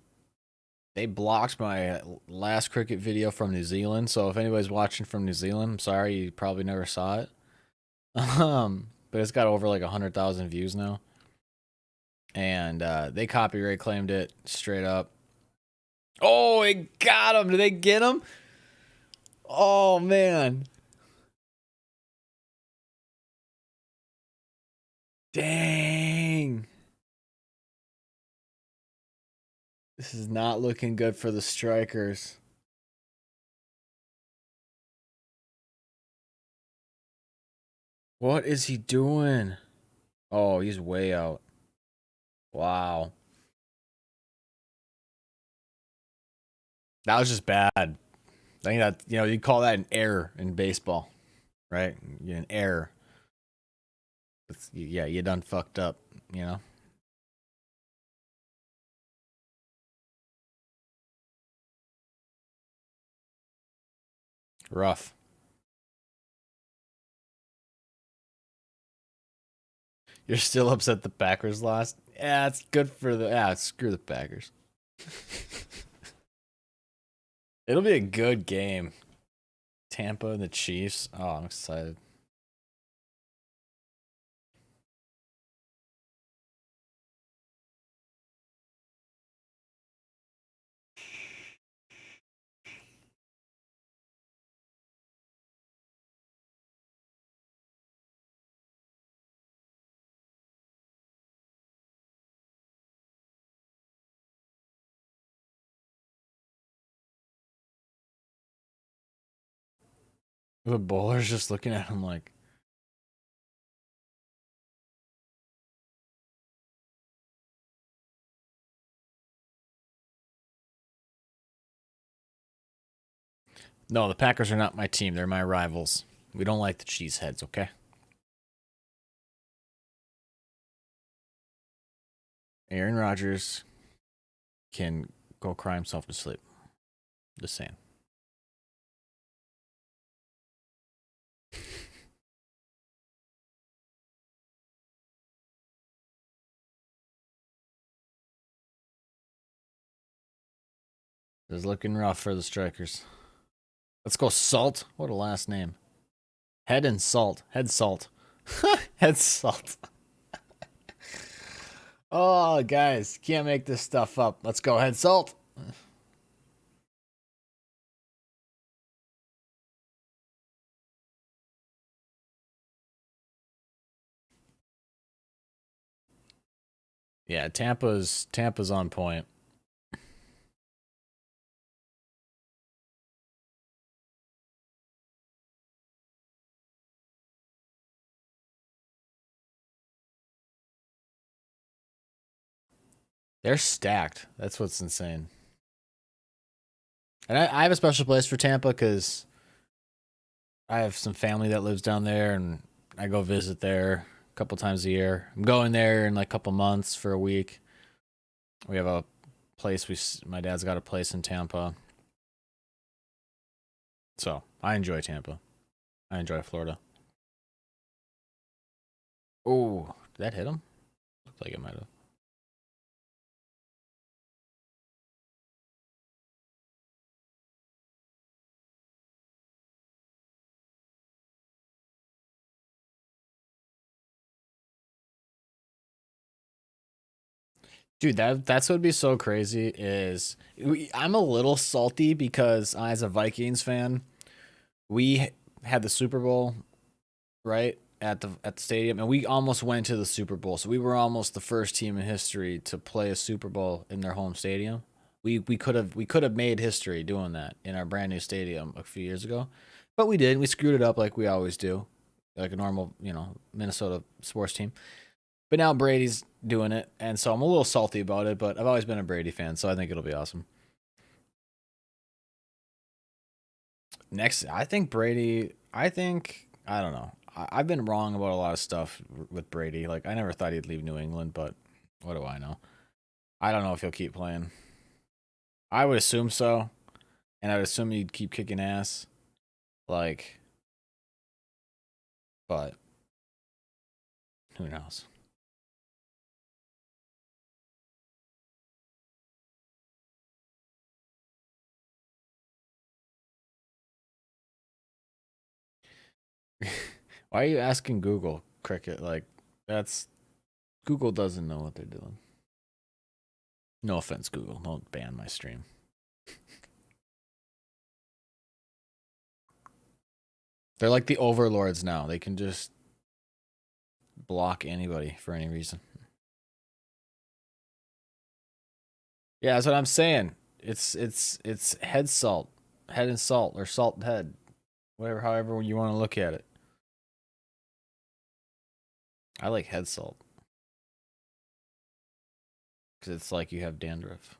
blocked my last cricket video from New Zealand. So if anybody's watching from New Zealand, I'm sorry, you probably never saw it. But it's got over like 100,000 views now, and they copyright claimed it straight up. Oh, it got him! Did they get him? Oh man, dang! This is not looking good for the strikers. What is he doing? Oh, he's way out. Wow. That was just bad. I think that, you call that an error in baseball, right? An error. Yeah, you done fucked up, you know? Rough. You're still upset the Packers lost? Yeah, it's good for the. Yeah, screw the Packers. It'll be a good game. Tampa and the Chiefs. Oh, I'm excited. The bowler's just looking at him like, no, the Packers are not my team. They're my rivals. We don't like the cheeseheads, okay? Aaron Rodgers can go cry himself to sleep. Just saying. It's looking rough for the strikers. Let's go Salt. What a last name. Head and Salt. Head Salt. Head Salt. Oh, guys, can't make this stuff up. Let's go Head Salt. Yeah, Tampa's on point. They're stacked. That's what's insane. And I have a special place for Tampa because I have some family that lives down there, and I go visit there a couple times a year. I'm going there in like a couple months for a week. We have a place. My dad's got a place in Tampa, so I enjoy Tampa. I enjoy Florida. Oh, did that hit him? Looked like it might have. Dude, that's what would be so crazy is I'm a little salty because as a Vikings fan, we had the Super Bowl right at the stadium, and we almost went to the Super Bowl. So we were almost the first team in history to play a Super Bowl in their home stadium. We could have made history doing that in our brand new stadium a few years ago, but we did. We screwed it up like we always do, like a normal Minnesota sports team. But now Brady's doing it, and so I'm a little salty about it. But I've always been a Brady fan, so I think it'll be awesome. Next, I think Brady. I don't know. I've been wrong about a lot of stuff with Brady. Like I never thought he'd leave New England, but what do I know? I don't know if he'll keep playing. I would assume so, and I'd assume he'd keep kicking ass. Like, but who knows? Why are you asking Google Cricket? Like, that's Google doesn't know what they're doing. No offense, Google. Don't ban my stream. They're like the overlords now. They can just block anybody for any reason. Yeah, that's what I'm saying. It's head salt, head and salt, or salt head, whatever. However you want to look at it. I like head salt because it's like you have dandruff.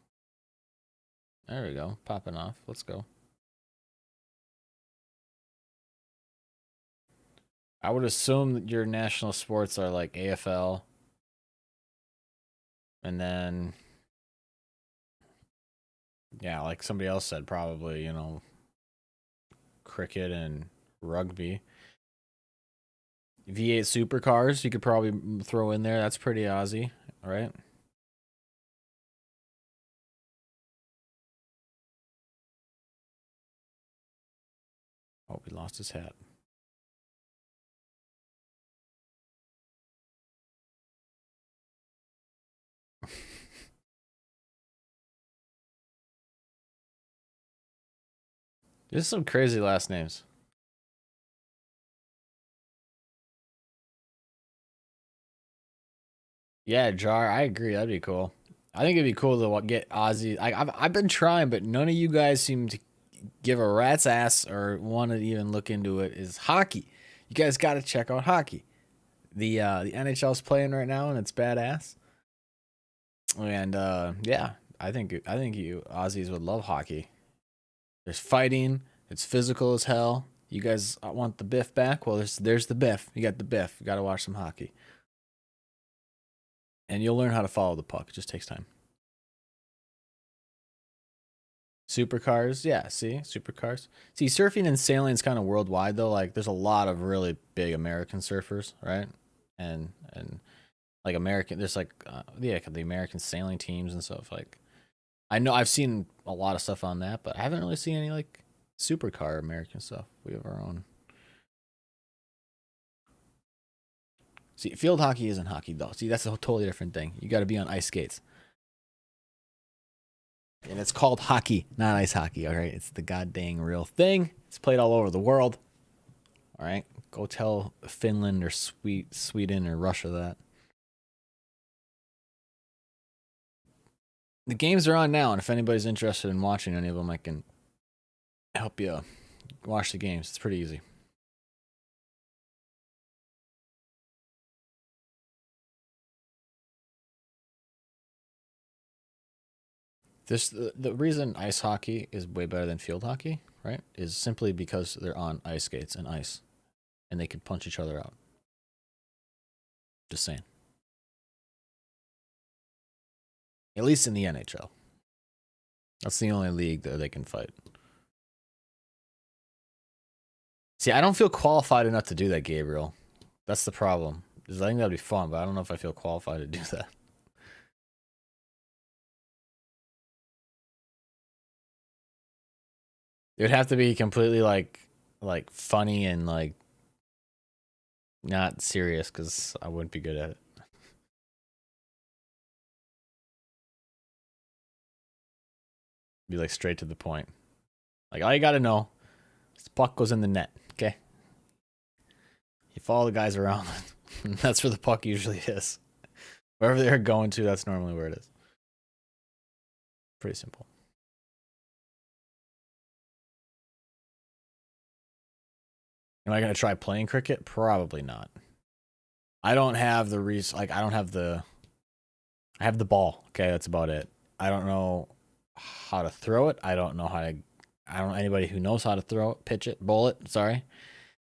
There we go, popping off. Let's go. I would assume that your national sports are like AFL, and then yeah, like somebody else said, probably cricket and rugby. V8 supercars, you could probably throw in there. That's pretty Aussie, right? Oh, we lost his hat. There's some crazy last names. Yeah, Jar. I agree. That'd be cool. I think it'd be cool to get Ozzy. I've been trying, but none of you guys seem to give a rat's ass or want to even look into it. Is hockey? You guys got to check out hockey. The NHL's playing right now, and it's badass. And yeah, I think you Aussies would love hockey. There's fighting. It's physical as hell. You guys want the Biff back? Well, there's the Biff. You got the Biff. You got to watch some hockey, and you'll learn how to follow the puck. It just takes time. Supercars, yeah. See, supercars. See, surfing and sailing is kind of worldwide though. Like, there's a lot of really big American surfers, right? And like American, there's like yeah, the American sailing teams and stuff. Like, I know I've seen a lot of stuff on that, but I haven't really seen any like supercar American stuff. We have our own. See, field hockey isn't hockey though. See, that's a totally different thing. You got to be on ice skates. And it's called hockey, not ice hockey, all right? It's the goddamn real thing. It's played all over the world. All right? Go tell Finland or Sweden or Russia that. The games are on now, and if anybody's interested in watching any of them, I can help you watch the games. It's pretty easy. The reason ice hockey is way better than field hockey, right, is simply because they're on ice skates and ice, and they can punch each other out. Just saying. At least in the NHL. That's the only league that they can fight. See, I don't feel qualified enough to do that, Gabriel. That's the problem. I think that'd be fun, but I don't know if I feel qualified to do that. It would have to be completely like funny and like not serious because I wouldn't be good at it. Be like straight to the point. Like all you gotta know is the puck goes in the net, okay? You follow the guys around. That's where the puck usually is. Wherever they're going to, that's normally where it is. Pretty simple. Am I gonna try playing cricket? Probably not. I don't have the reason. Like I don't have the. I have the ball. Okay, that's about it. I don't know how to throw it. I don't know how to. I don't know anybody who knows how to throw it, pitch it, bowl it. Sorry,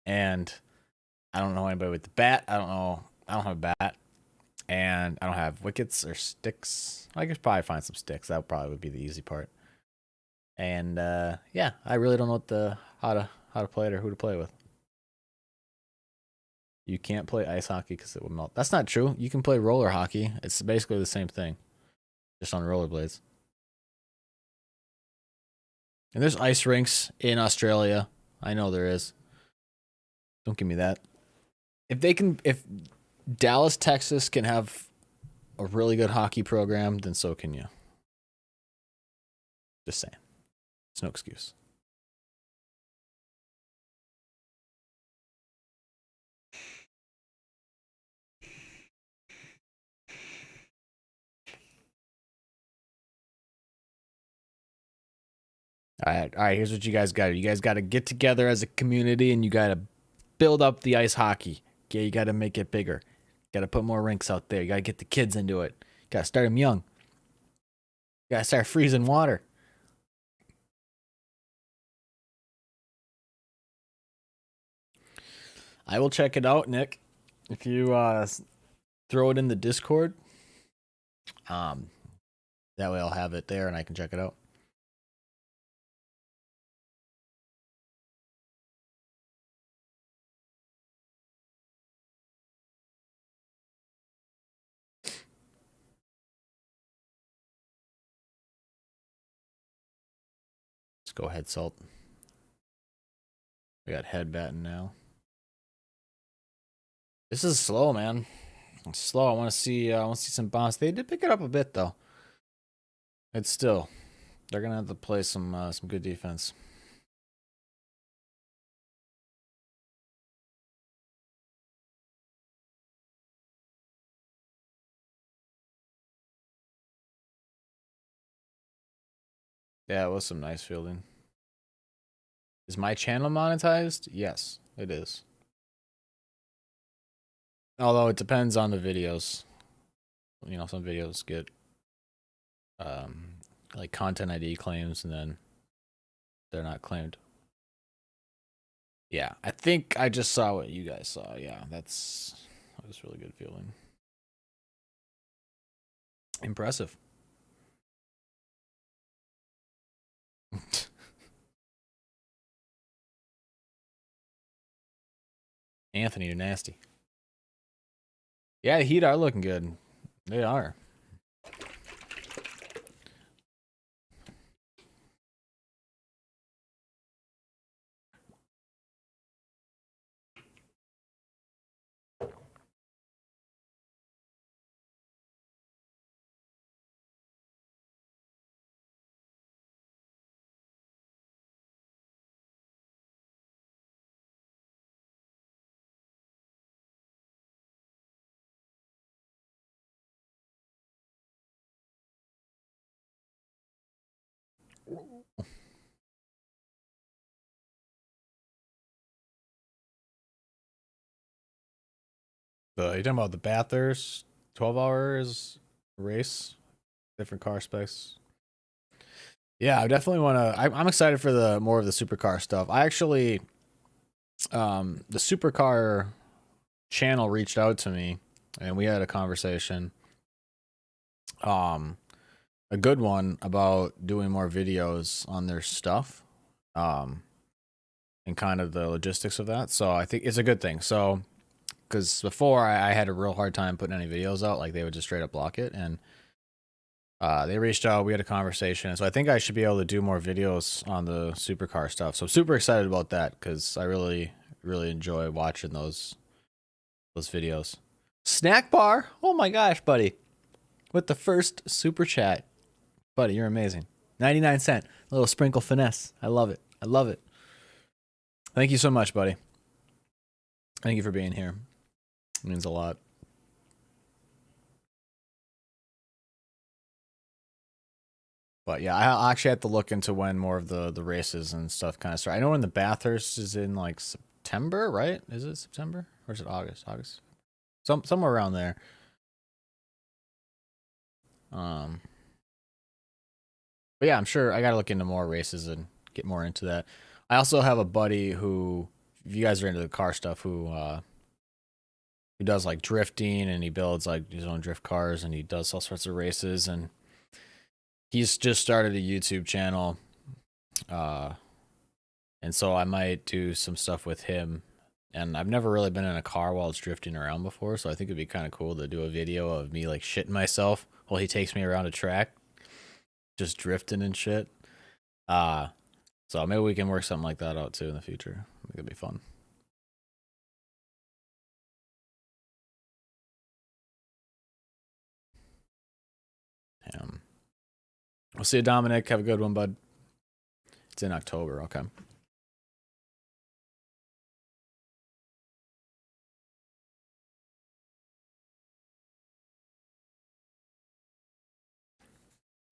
and I don't know anybody with the bat. I don't know. I don't have a bat, and I don't have wickets or sticks. I could probably find some sticks. That probably would be the easy part. And yeah, I really don't know what the how to play it or who to play with. You can't play ice hockey because it would melt. That's not true. You can play roller hockey. It's basically the same thing, just on rollerblades. And there's ice rinks in Australia. I know there is. Don't give me that. If Dallas, Texas can have a really good hockey program, then so can you. Just saying. It's no excuse. All right. Here's what you guys got to do. You guys got to get together as a community, and you got to build up the ice hockey. Okay, you got to make it bigger. Got to put more rinks out there. You got to get the kids into it. Got to start them young. You got to start freezing water. I will check it out, Nick. If you throw it in the Discord, that way I'll have it there and I can check it out. Let's go ahead, Salt. We got head batting now. This is slow, man. It's slow. I want to see some bounce. They did pick it up a bit though. It's still. They're gonna have to play some good defense. Yeah, it was some nice fielding. Is my channel monetized? Yes, it is. Although it depends on the videos. You know, some videos get like content ID claims and then they're not claimed. Yeah, I think I just saw what you guys saw. Yeah, that was really good feeling. Impressive. Anthony, you're nasty. Yeah, the Heat are looking good. They are. You talking about the Bathurst 12 hours race, different car specs? Yeah, I definitely want to. I'm excited for the more of the supercar stuff. I actually, the supercar channel reached out to me, and we had a conversation. Um, a good one about doing more videos on their stuff, um, and kind of the logistics of that. So I think it's a good thing. So, because before I had a real hard time putting any videos out, like they would just straight up block it, and they reached out. We had a conversation, so I think I should be able to do more videos on the supercar stuff. So I'm super excited about that because I really, really enjoy watching those videos. Snack bar, oh my gosh, buddy, with the first super chat, buddy, you're amazing. 99 cent, a little sprinkle finesse. I love it. I love it. Thank you so much, buddy. Thank you for being here. It means a lot. But yeah, I actually have to look into when more of the races and stuff kind of start. I know when the Bathurst is in like September, right? Is it September or is it August? August, somewhere around there. Um, but yeah, I'm sure I got to look into more races and get more into that. I also have a buddy who, if you guys are into the car stuff, who does like drifting and he builds like his own drift cars and he does all sorts of races and he's just started a YouTube channel. Uh, and so I might do some stuff with him. And I've never really been in a car while it's drifting around before, so I think it'd be kind of cool to do a video of me like shitting myself while he takes me around a track, just drifting and shit. Uh, so maybe we can work something like that out too in the future. I think it'd be fun. We'll see you, Dominic. Have a good one, bud. It's in October. Okay.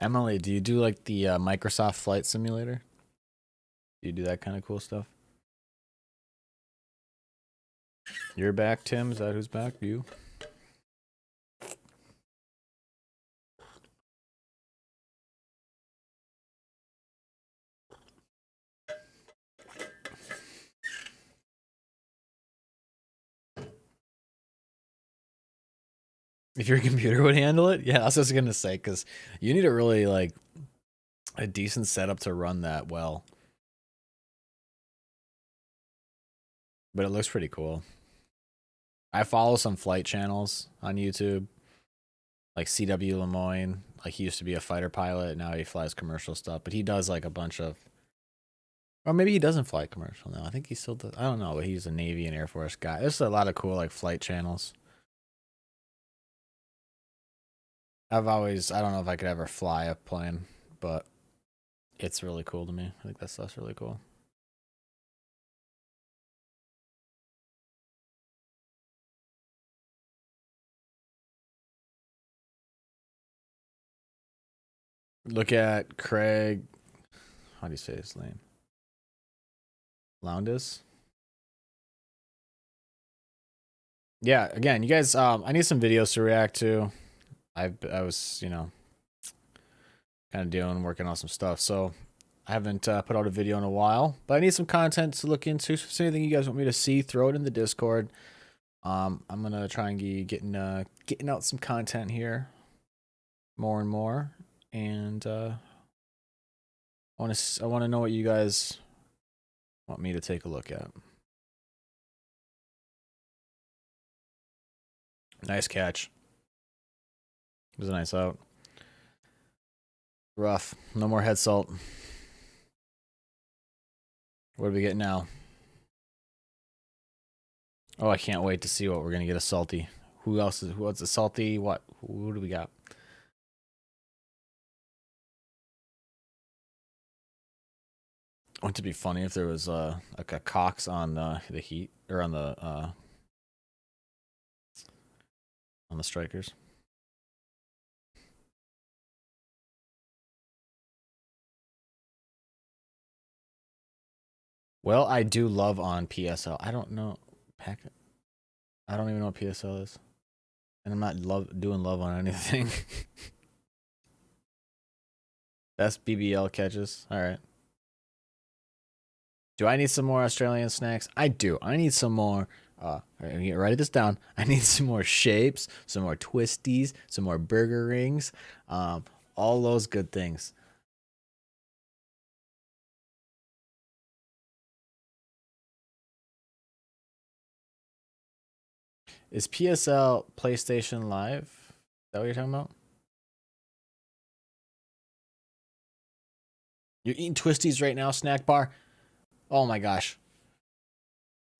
Emily, do you do like the Microsoft Flight Simulator? Do you do that kind of cool stuff? You're back, Tim. Is that who's back? You? If your computer would handle it? Yeah, I was just gonna say, because you need a really like a decent setup to run that well. But it looks pretty cool. I follow some flight channels on YouTube, like CW Lemoyne. Like he used to be a fighter pilot, now he flies commercial stuff. But he does like a bunch of, or maybe he doesn't fly commercial now. I think he still does. I don't know, but he's a Navy and Air Force guy. There's a lot of cool like flight channels. I don't know if I could ever fly a plane, but it's really cool to me. I think that stuff's really cool. Look at Craig. How do you say his name? Loundis. Yeah, again, you guys, I need some videos to react to. I was, kind of working on some stuff, so I haven't put out a video in a while, but I need some content to look into. If there's anything you guys want me to see, throw it in the Discord. I'm gonna try and be getting out some content here, more and more, and I want to know what you guys want me to take a look at. Nice catch. It was a nice out. Rough. No more head salt. What do we get now? Oh, I can't wait to see what we're gonna get a salty. What's a salty? What? Who do we got? Wouldn't it be funny if there was like a Cox on the Heat or on the Strikers? Well, I do love on PSL. I don't know. Pack. I don't even know what PSL is, and I'm not doing love on anything. Best BBL catches. All right. Do I need some more Australian snacks? I do. I need some more. Write this down. I need some more shapes, some more twisties, some more burger rings, all those good things. Is PSL PlayStation Live? Is that what you're talking about? You're eating twisties right now, snack bar. Oh my gosh.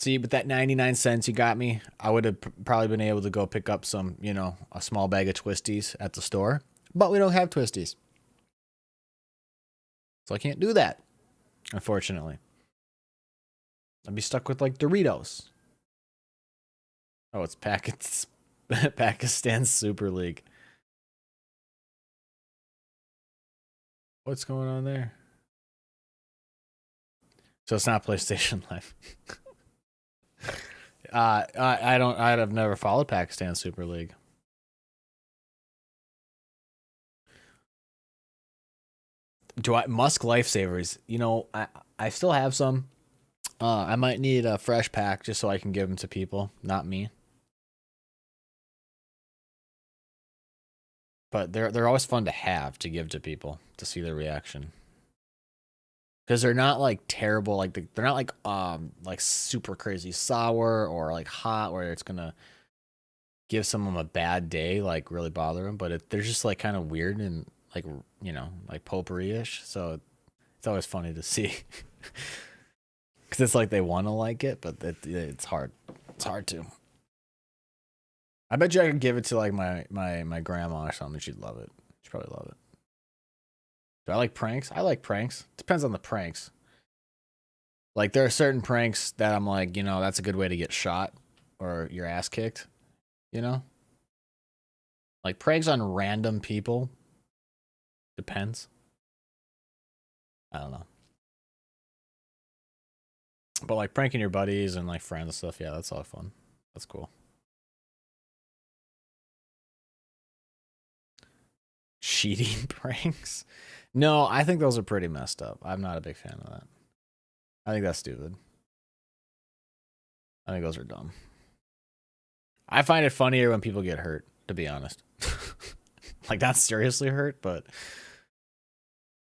See, with that 99 cents you got me, I would have probably been able to go pick up some, a small bag of twisties at the store. But we don't have twisties. So I can't do that, unfortunately. I'd be stuck with like Doritos. Oh, it's Pakistan Super League. What's going on there? So it's not PlayStation Live. I don't. I've never followed Pakistan Super League. Do I Musk Lifesavers? I still have some. I might need a fresh pack just so I can give them to people, not me. But they're always fun to have to give to people to see their reaction. Because they're not like terrible, like they're not like super crazy sour or like hot where it's gonna give someone a bad day, like really bother them. But they're just like kind of weird and like like potpourri ish. So it's always funny to see because it's like they want to like it, but it's hard. It's hard to. I bet you I could give it to like my grandma or something. She'd love it. She'd probably love it. Do I like pranks? I like pranks. Depends on the pranks. Like there are certain pranks that I'm like, that's a good way to get shot or your ass kicked. You know, like pranks on random people. Depends. I don't know. But like pranking your buddies and like friends and stuff, yeah, that's all fun. That's cool. Cheating pranks? No, I think those are pretty messed up. I'm not a big fan of that. I think that's stupid. I think those are dumb. I find it funnier when people get hurt, to be honest. Like not seriously hurt, but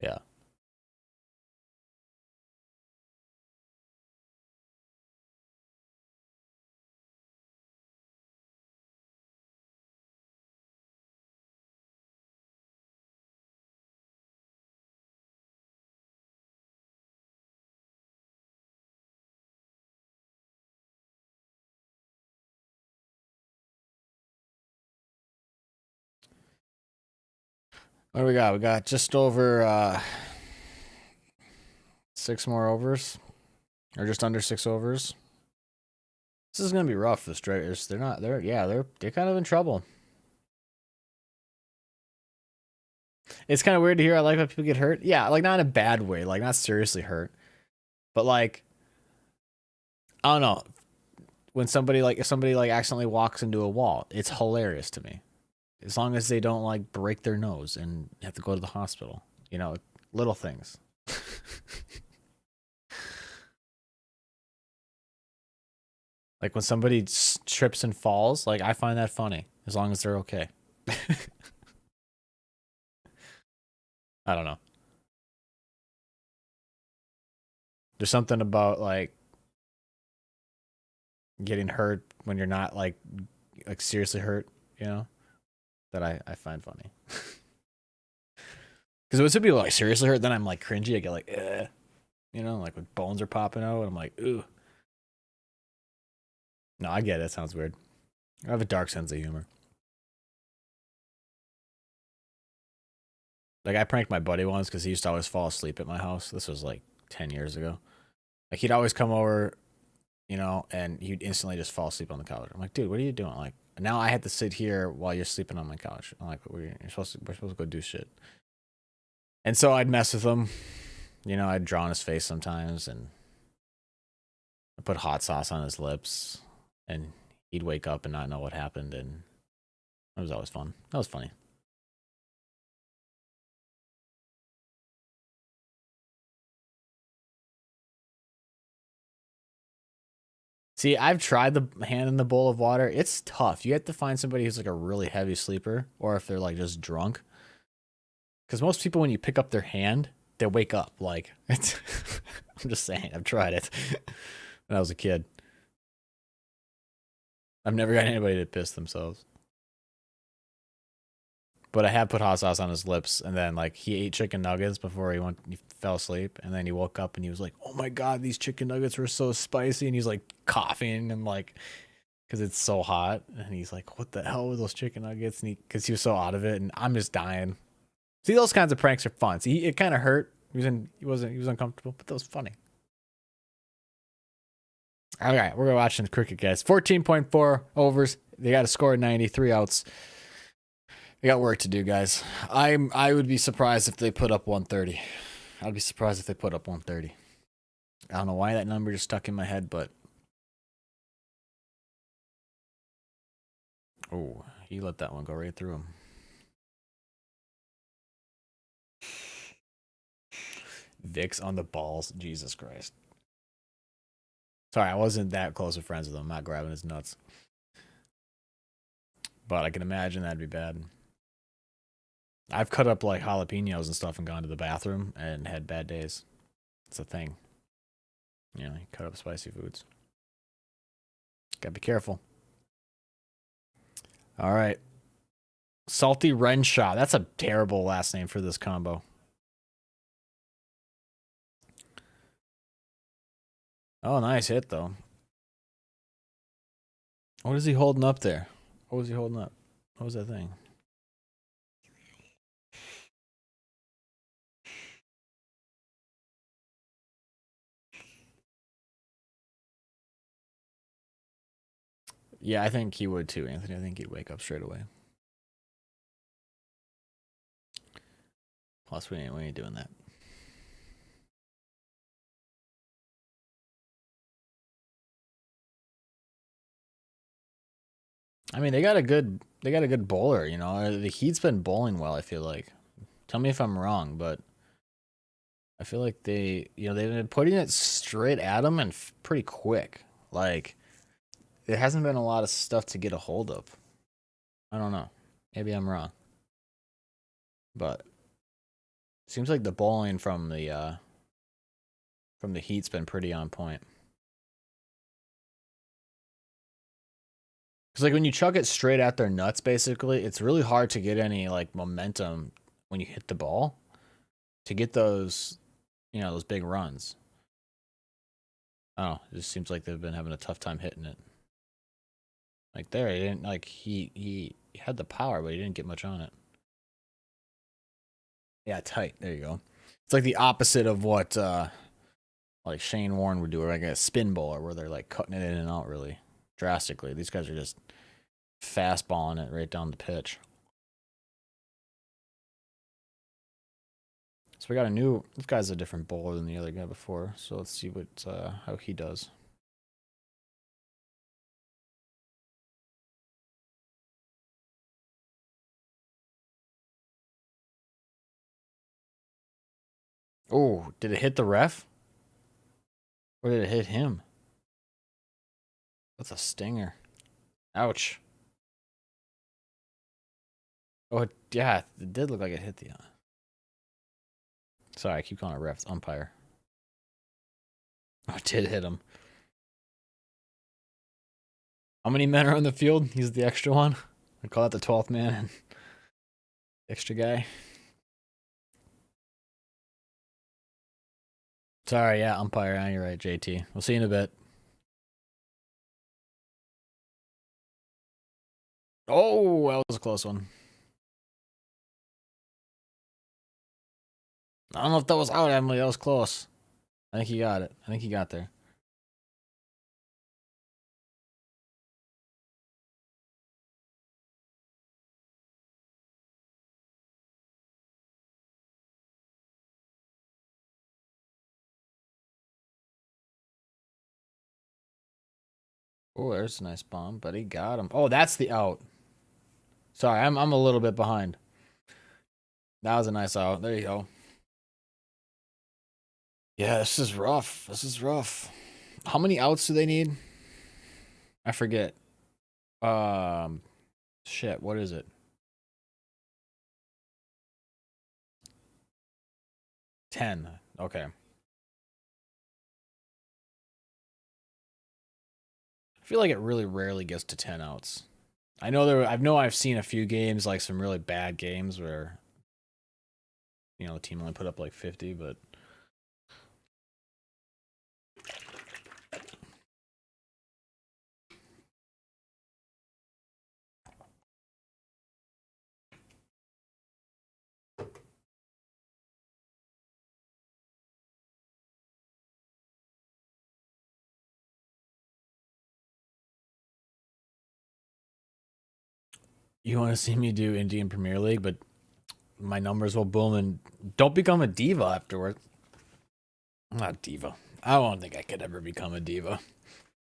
yeah. What do we got? We got just over 6 more overs. Or just under 6 overs. This is gonna be rough for the Strikers. They're not they're kind of in trouble. It's kind of weird to hear I like when people get hurt. Yeah, like not in a bad way, like not seriously hurt. But like I don't know. When somebody like if somebody like accidentally walks into a wall, it's hilarious to me. As long as they don't like break their nose and have to go to the hospital. Little things. Like when somebody trips and falls, like I find that funny as long as they're okay. I don't know. There's something about like getting hurt when you're not like seriously hurt, that I find funny. Because when some people like seriously hurt, then I'm like cringy. I get like, like when bones are popping out, and I'm like, ooh. No, I get it. It sounds weird. I have a dark sense of humor. Like I pranked my buddy once because he used to always fall asleep at my house. This was like 10 years ago. Like he'd always come over, and he'd instantly just fall asleep on the couch. I'm like, dude, what are you doing? Like now I had to sit here while you're sleeping on my couch. I'm like, we're supposed to go do shit. And so I'd mess with him. I'd draw on his face sometimes, and I put hot sauce on his lips, and he'd wake up and not know what happened, and it was always fun. That was funny. See, I've tried the hand in the bowl of water. It's tough. You have to find somebody who's like a really heavy sleeper, or if they're like just drunk. Because most people, when you pick up their hand, they wake up. Like, it's I'm just saying, I've tried it when I was a kid. I've never got anybody to piss themselves. But I have put hot sauce on his lips, and then like he ate chicken nuggets before he fell asleep, and then he woke up and he was like, "Oh my god, these chicken nuggets were so spicy," and he's like coughing and like because it's so hot, and he's like, "What the hell were those chicken nuggets?" And because he was so out of it, and I'm just dying. See, those kinds of pranks are fun. See, it kind of hurt. He was uncomfortable, but that was funny. All right, we're watching cricket, guys. 14.4 overs. They got to score 93 outs. They got work to do, guys. I would be surprised if they put up 130. I'd be surprised if they put up 130. I don't know why that number just stuck in my head, but oh, he let that one go right through him. Vicks on the balls. Jesus Christ. Sorry, I wasn't that close of friends with him. I'm not grabbing his nuts. But I can imagine that'd be bad. I've cut up like jalapenos and stuff and gone to the bathroom and had bad days. It's a thing. You know, you cut up spicy foods. Gotta be careful. All right. Salty Renshaw. That's a terrible last name for this combo. Oh, nice hit, though. What is he holding up there? What was he holding up? What was that thing? Yeah, I think he would too, Anthony. I think he'd wake up straight away. Plus, we ain't doing that. I mean, they got a good bowler. You know, the Heat's been bowling well. I feel like. Tell me if I'm wrong, but I feel like they've been putting it straight at him and pretty quick. Like, there hasn't been a lot of stuff to get a hold of. I don't know. Maybe I'm wrong, but it seems like the bowling from the Heat's been pretty on point. Because like when you chuck it straight at their nuts, basically, it's really hard to get any like momentum when you hit the ball to get those, those big runs. Oh, it just seems like they've been having a tough time hitting it. Like there, he didn't like he had the power, but he didn't get much on it. Yeah, tight. There you go. It's like the opposite of what like Shane Warne would do, or like a spin bowler, where they're like cutting it in and out really drastically. These guys are just fastballing it right down the pitch. So we got this guy's a different bowler than the other guy before. So let's see how he does. Oh, did it hit the ref? Or did it hit him? That's a stinger. Ouch. Oh, yeah, it did look like it hit the. Sorry, I keep calling it ref. It's umpire. Oh, it did hit him. How many men are on the field? He's the extra one. I call it the 12th man. Extra guy. Sorry, yeah, umpire. You're right, JT. We'll see you in a bit. Oh, that was a close one. I don't know if that was out, Emily. That was close. I think he got it. I think he got there. Oh, there's a nice bomb, but he got him. Oh, that's the out. Sorry, I'm a little bit behind. That was a nice out. There you go. Yeah, this is rough. This is rough. How many outs do they need? I forget. Um, shit. What is it? 10. Okay. I feel like it really rarely gets to 10 outs. I've seen a few games, like some really bad games where the team only put up like 50, but you want to see me do Indian Premier League, but my numbers will boom and don't become a diva afterward. I'm not a diva. I don't think I could ever become a diva.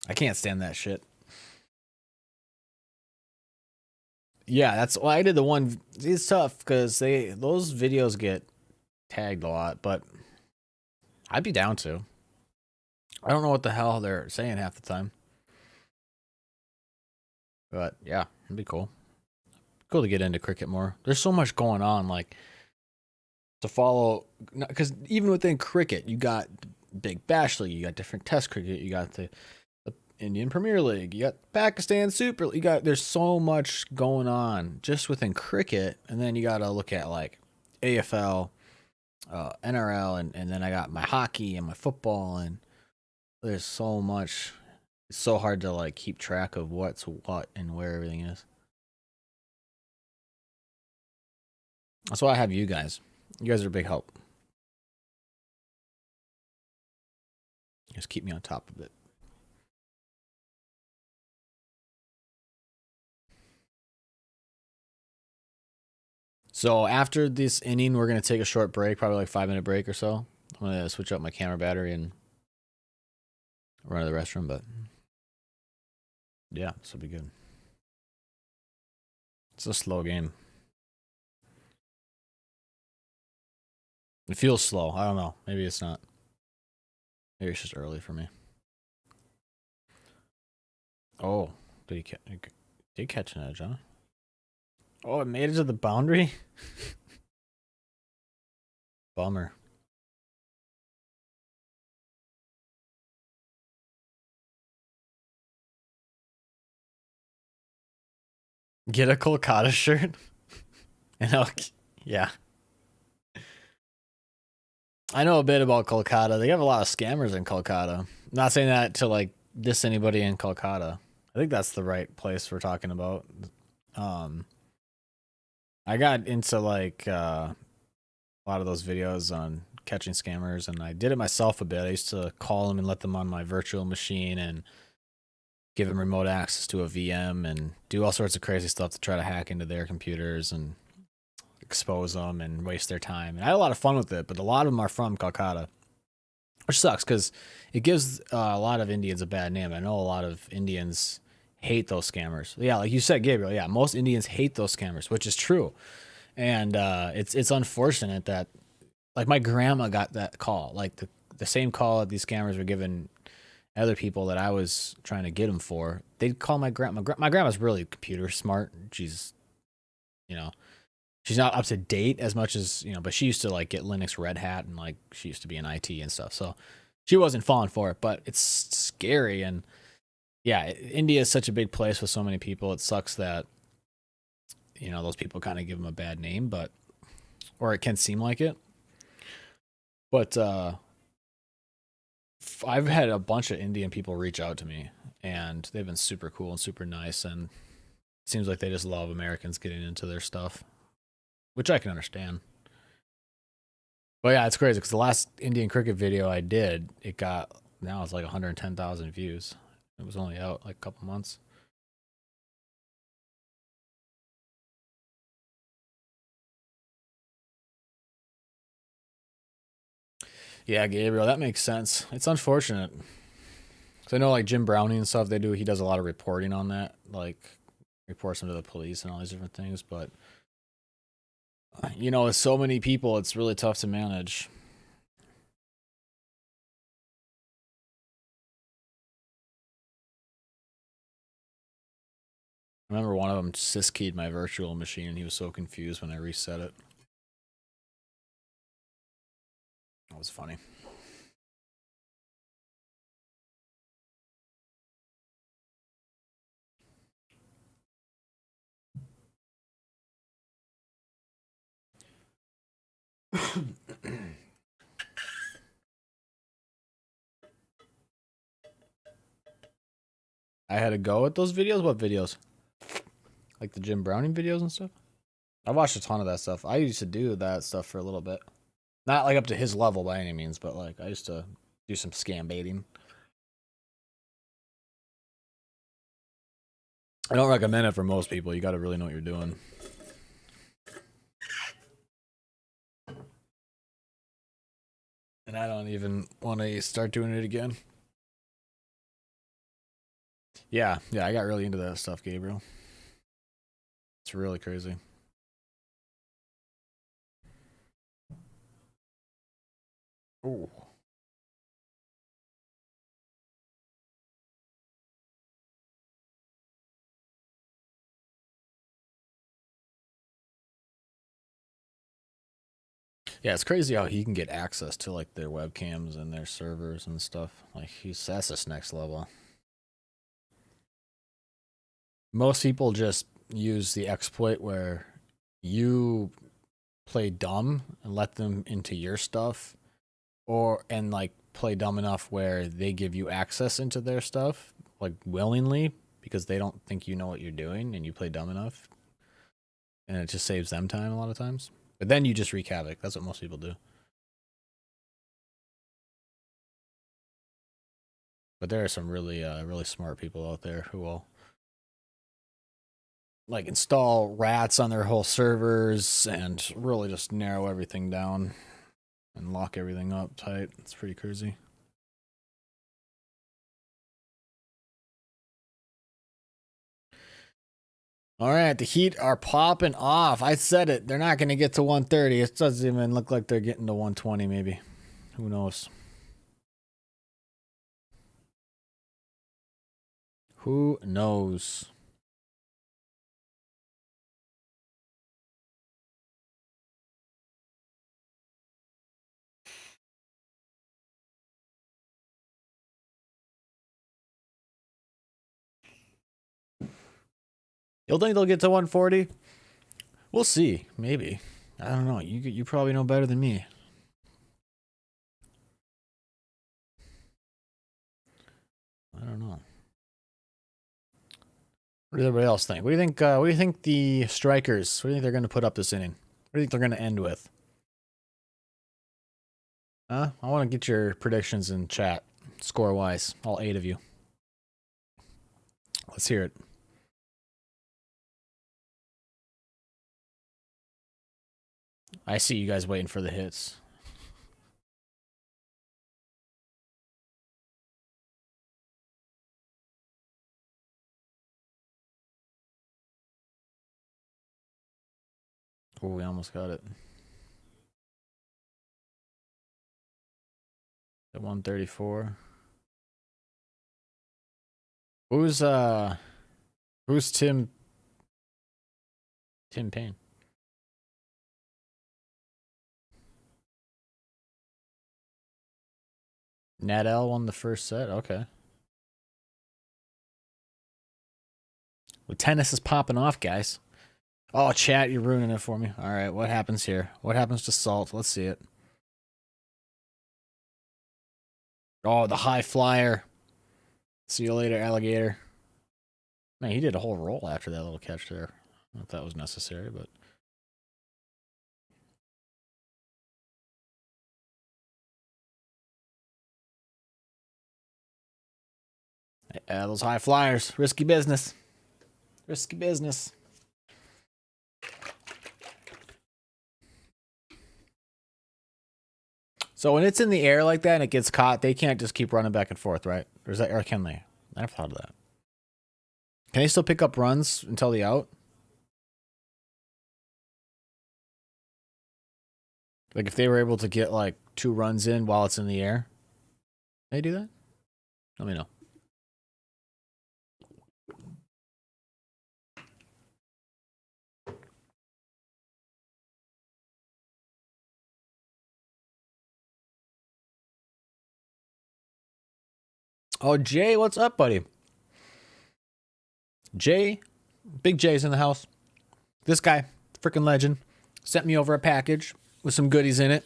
I can't stand that shit. Yeah, that's why I did the one. It's tough because those videos get tagged a lot, but I'd be down to. I don't know what the hell they're saying half the time, but yeah, it'd be cool. Cool to get into cricket more. There's so much going on, like to follow, because even within cricket, you got Big Bash League, you got different Test cricket, you got the Indian Premier League, you got Pakistan Super League. There's so much going on just within cricket, and then you got to look at like AFL, NRL, and then I got my hockey and my football, and there's so much. It's so hard to like keep track of what's what and where everything is. That's why I have you guys. You guys are a big help. Just keep me on top of it. So after this inning, we're gonna take a short break, probably like 5 minute break or so. I'm gonna switch up my camera battery and run to the restroom, but yeah, this will be good. It's a slow game. It feels slow. I don't know. Maybe it's not. Maybe it's just early for me. Oh, did he catch an edge, huh? Oh, it made it to the boundary? Bummer. Get a Kolkata shirt? And yeah. I know a bit about Kolkata. They have a lot of scammers in Kolkata. Not saying that to like diss anybody in Kolkata. I think that's the right place we're talking about. Um, I got into like a lot of those videos on catching scammers, and I did it myself a bit. I used to call them and let them on my virtual machine and give them remote access to a VM and do all sorts of crazy stuff to try to hack into their computers and expose them and waste their time. And I had a lot of fun with it, but a lot of them are from Calcutta, which sucks because it gives a lot of Indians a bad name. I know a lot of Indians hate those scammers. Yeah, like you said, Gabriel. Yeah, most Indians hate those scammers, which is true. And it's unfortunate that like my grandma got that call, like the same call that these scammers were giving other people that I was trying to get them for. They'd call my grandma. My grandma's really computer smart. She's you know she's not up to date as much as but she used to like get Linux Red Hat and like she used to be in IT and stuff. So she wasn't falling for it, but it's scary. And yeah, India is such a big place with so many people. It sucks that those people kind of give them a bad name, but or it can seem like it. But I've had a bunch of Indian people reach out to me, and they've been super cool and super nice, and it seems like they just love Americans getting into their stuff, which I can understand. But yeah, it's crazy because the last Indian cricket video I did, it got now it's like 110,000 views. It was only out like a couple months. Yeah, Gabriel, that makes sense. It's unfortunate So I know like Jim Browning and stuff. He does a lot of reporting on that, like reports them to the police and all these different things. But you know, with so many people, it's really tough to manage. I remember one of them syskeyed my virtual machine, and he was so confused when I reset it. That was funny. I had to go at those videos. What videos? Like the Jim Browning videos and stuff? I watched a ton of that stuff. I used to do that stuff for a little bit. Not like up to his level by any means, but like I used to do some scam baiting. I don't recommend it for most people. You got to really know what you're doing. And I don't even want to start doing it again. Yeah, I got really into that stuff, Gabriel. It's really crazy. Ooh. Yeah, it's crazy how he can get access to like their webcams and their servers and stuff. Like that's just next level. Most people just use the exploit where you play dumb and let them into your stuff, and like play dumb enough where they give you access into their stuff like willingly because they don't think you know what you're doing, and you play dumb enough, and it just saves them time a lot of times. But then you just wreak havoc. That's what most people do. But there are some really smart people out there who will like install rats on their whole servers and really just narrow everything down and lock everything up tight. It's pretty crazy. All right, the Heat are popping off. I said it. They're not going to get to 130. It doesn't even look like they're getting to 120 maybe. Who knows? Who knows? You'll think they'll get to 140? We'll see. Maybe. I don't know. You probably know better than me. I don't know. What does everybody else think? What do you think? What do you think the strikers? What do you think they're going to put up this inning? What do you think they're going to end with? I want to get your predictions in chat, score wise, all 8 of you. Let's hear it. I see you guys waiting for the hits. Oh, we almost got it. At 134. Who's Tim Payne? Nadal won the first set. Okay. Well, tennis is popping off, guys. Oh, chat, you're ruining it for me. All right, what happens here? What happens to Salt? Let's see it. Oh, the high flyer. See you later, alligator. Man, he did a whole roll after that little catch there. I don't know if that was necessary, but. Those high flyers. Risky business. Risky business. So when it's in the air like that and it gets caught, they can't just keep running back and forth, right? Or can they? I never thought of that. Can they still pick up runs until the out? Like if they were able to get like 2 runs in while it's in the air, they do that? Let me know. Oh, Jay, what's up, buddy? Jay, Big J's in the house. This guy, freaking legend, sent me over a package with some goodies in it.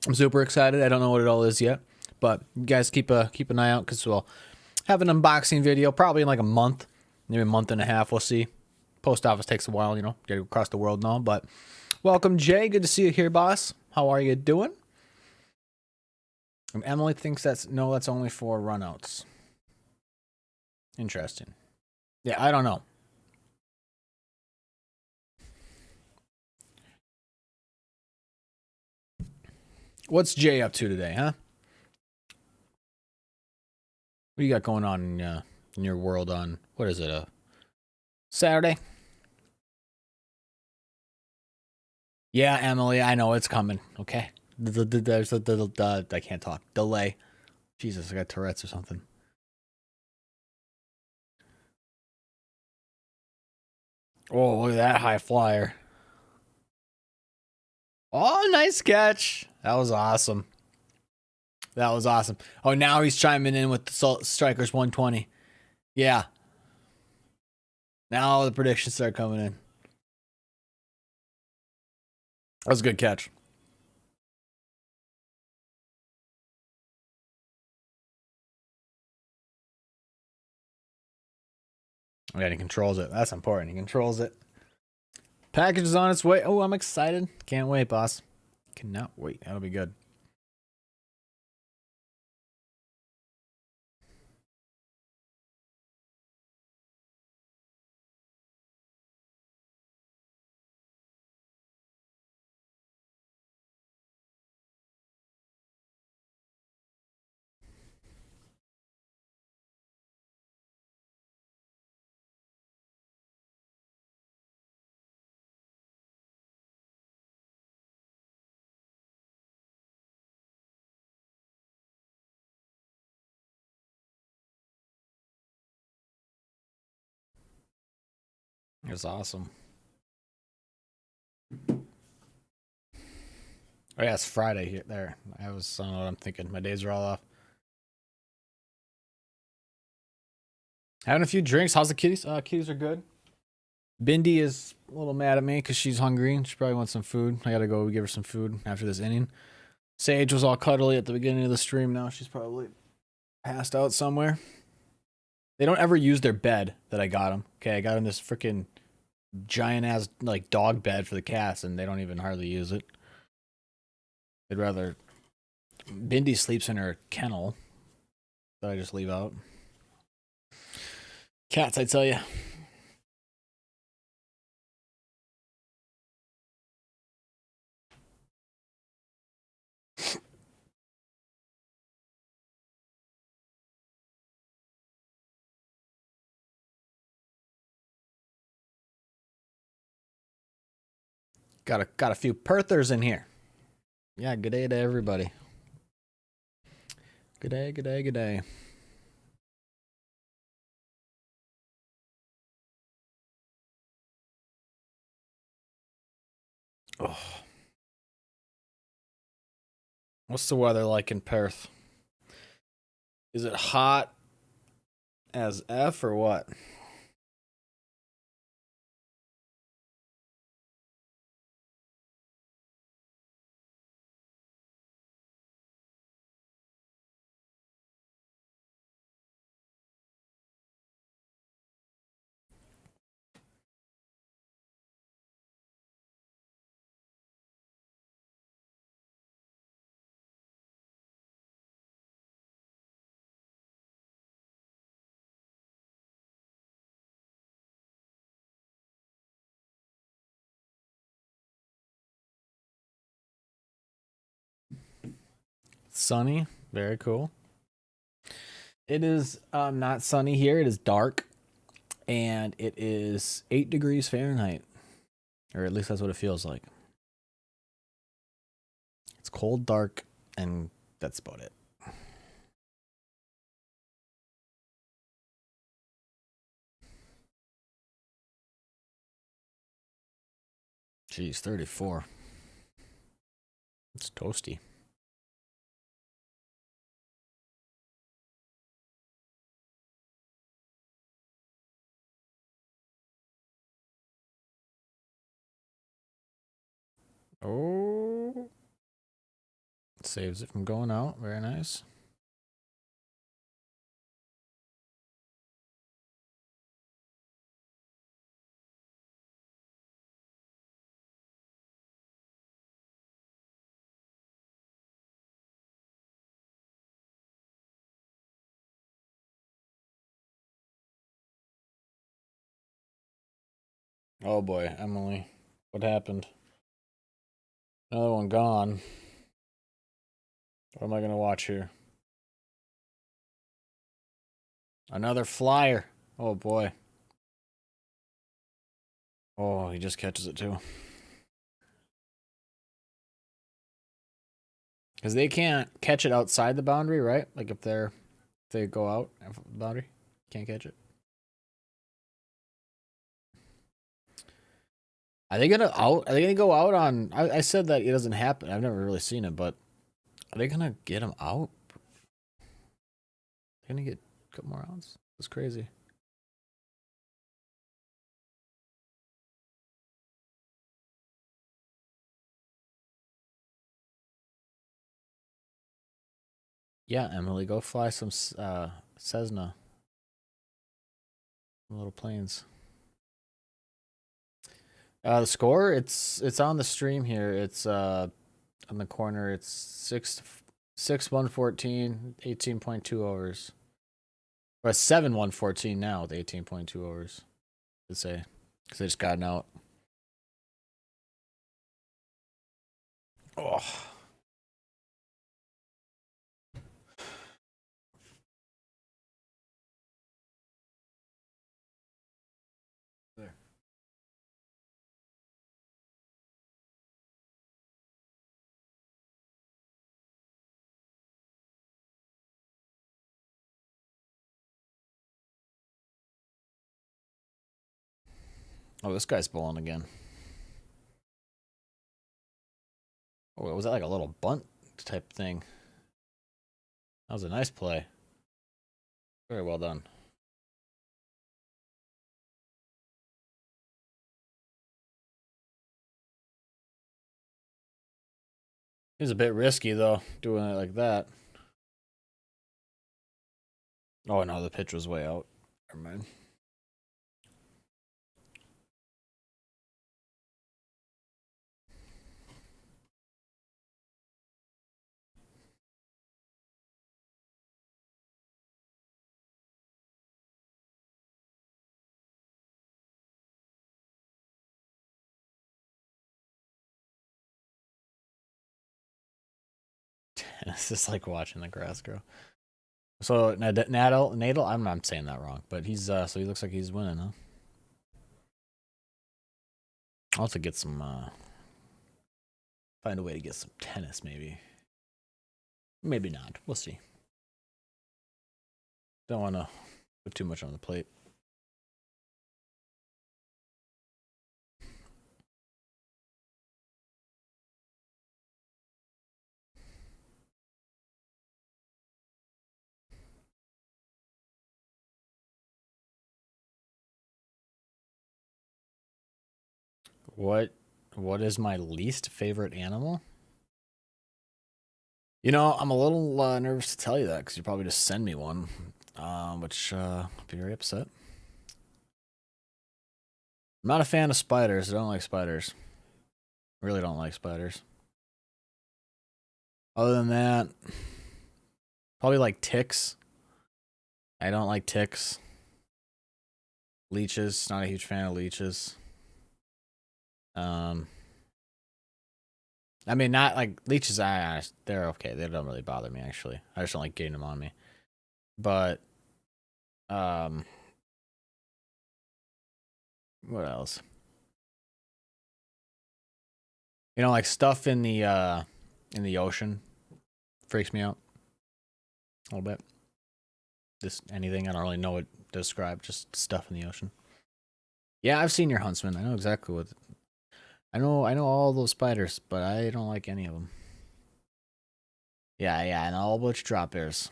I'm super excited. I don't know what it all is yet, but you guys keep an eye out because we'll have an unboxing video probably in like a month, maybe a month and a half. We'll see. Post office takes a while, you know, get across the world and all. But welcome, Jay. Good to see you here, boss. How are you doing? And Emily thinks that's only for runouts. Interesting. Yeah, I don't know. What's Jay up to today, huh? What do you got going on in your world on, what is it, Saturday? Yeah, Emily, I know it's coming, okay? There's I can't talk. Delay. Jesus, I got Tourette's or something. Oh, look at that high flyer. Oh, nice catch. That was awesome. That was awesome. Oh, now he's chiming in with the Strikers 120. Yeah. Now the predictions start coming in. That was a good catch. Oh, yeah, he controls it. That's important. He controls it. Package is on its way. Oh, I'm excited. Can't wait, boss. Cannot wait. That'll be good. It was awesome. Oh yeah, it's Friday here. There, I don't know what I'm thinking. My days are all off. Having a few drinks. How's the kitties? Kitties are good. Bindi is a little mad at me because she's hungry. She probably wants some food. I gotta go give her some food after this inning. Sage was all cuddly at the beginning of the stream. Now she's probably passed out somewhere. They don't ever use their bed that I got them. Okay, I got them this freaking giant ass like dog bed for the cats, and they don't even hardly use it. They'd rather. Bindi sleeps in her kennel that I just leave out. Cats, I tell you. Got a few Perthers in here. Yeah, good day to everybody. Good day, good day, good day. Oh. What's the weather like in Perth? Is it hot as F or what? Sunny. Very cool. It is not sunny here. It is dark. And it is 8 degrees Fahrenheit. Or at least that's what it feels like. It's cold, dark, and that's about it. Jeez, 34. It's toasty. Oh. Saves it from going out. Very nice. Oh boy, Emily. What happened? Another one gone. What am I going to watch here? Another flyer. Oh boy. Oh, he just catches it too. Because they can't catch it outside the boundary, right? Like if they go out of the boundary, can't catch it. Are they gonna out? Are they gonna go out on? I said that it doesn't happen. I've never really seen it, but are they gonna get him out? They're gonna get a couple more rounds. That's crazy. Yeah, Emily, go fly some Cessna, little planes. The score, it's on the stream here. It's on the corner. It's 6-1-14, 18.2 overs. Or 7-1-14 now with 18.2 overs. I'd say because they just gotten out. Oh. There. Oh, this guy's bowling again. Oh, was that like a little bunt type thing? That was a nice play. Very well done. It was a bit risky though, doing it like that. Oh no, the pitch was way out. Never mind. It's just like watching the grass grow. So Nadal, I'm not saying that wrong, but he's so he looks like he's winning, huh? I'll have to get some find a way to get some tennis maybe. Maybe not. We'll see. Don't want to put too much on the plate. What is my least favorite animal? You know, I'm a little nervous to tell you that because you probably just send me one, which I'll be very upset. I'm not a fan of spiders. I don't like spiders. Really don't like spiders. Other than that, probably like ticks. I don't like ticks. Leeches. Not a huge fan of leeches. I mean, not like leeches. They're okay. They don't really bother me actually. I just don't like getting them on me. But um, what else? You know, like stuff in the ocean freaks me out a little bit. Just anything I don't really know what to describe. Just stuff in the ocean. Yeah, I've seen your huntsman. I know exactly what. I know all those spiders, but I don't like any of them. Yeah, yeah, and all but drop bears.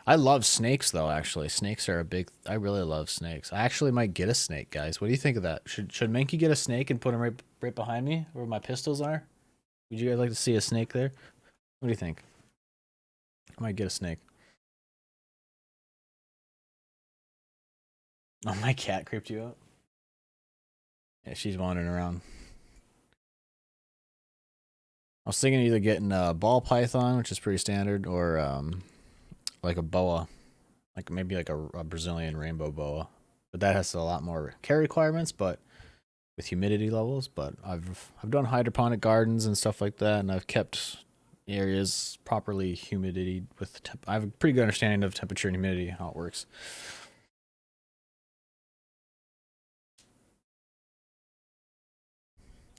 I love snakes though. Actually, snakes are a big. I really love snakes. I actually might get a snake, guys. What do you think of that? Should Menke get a snake and put him right behind me where my pistols are? Would you guys like to see a snake there? What do you think? I might get a snake. Oh, my cat creeped you out. Yeah, she's wandering around. I was thinking either getting a ball python, which is pretty standard, or like a boa, like maybe like a Brazilian rainbow boa. But that has a lot more care requirements, but with humidity levels. But I've done hydroponic gardens and stuff like that, and I've kept areas properly humidity with. I have a pretty good understanding of temperature and humidity, how it works.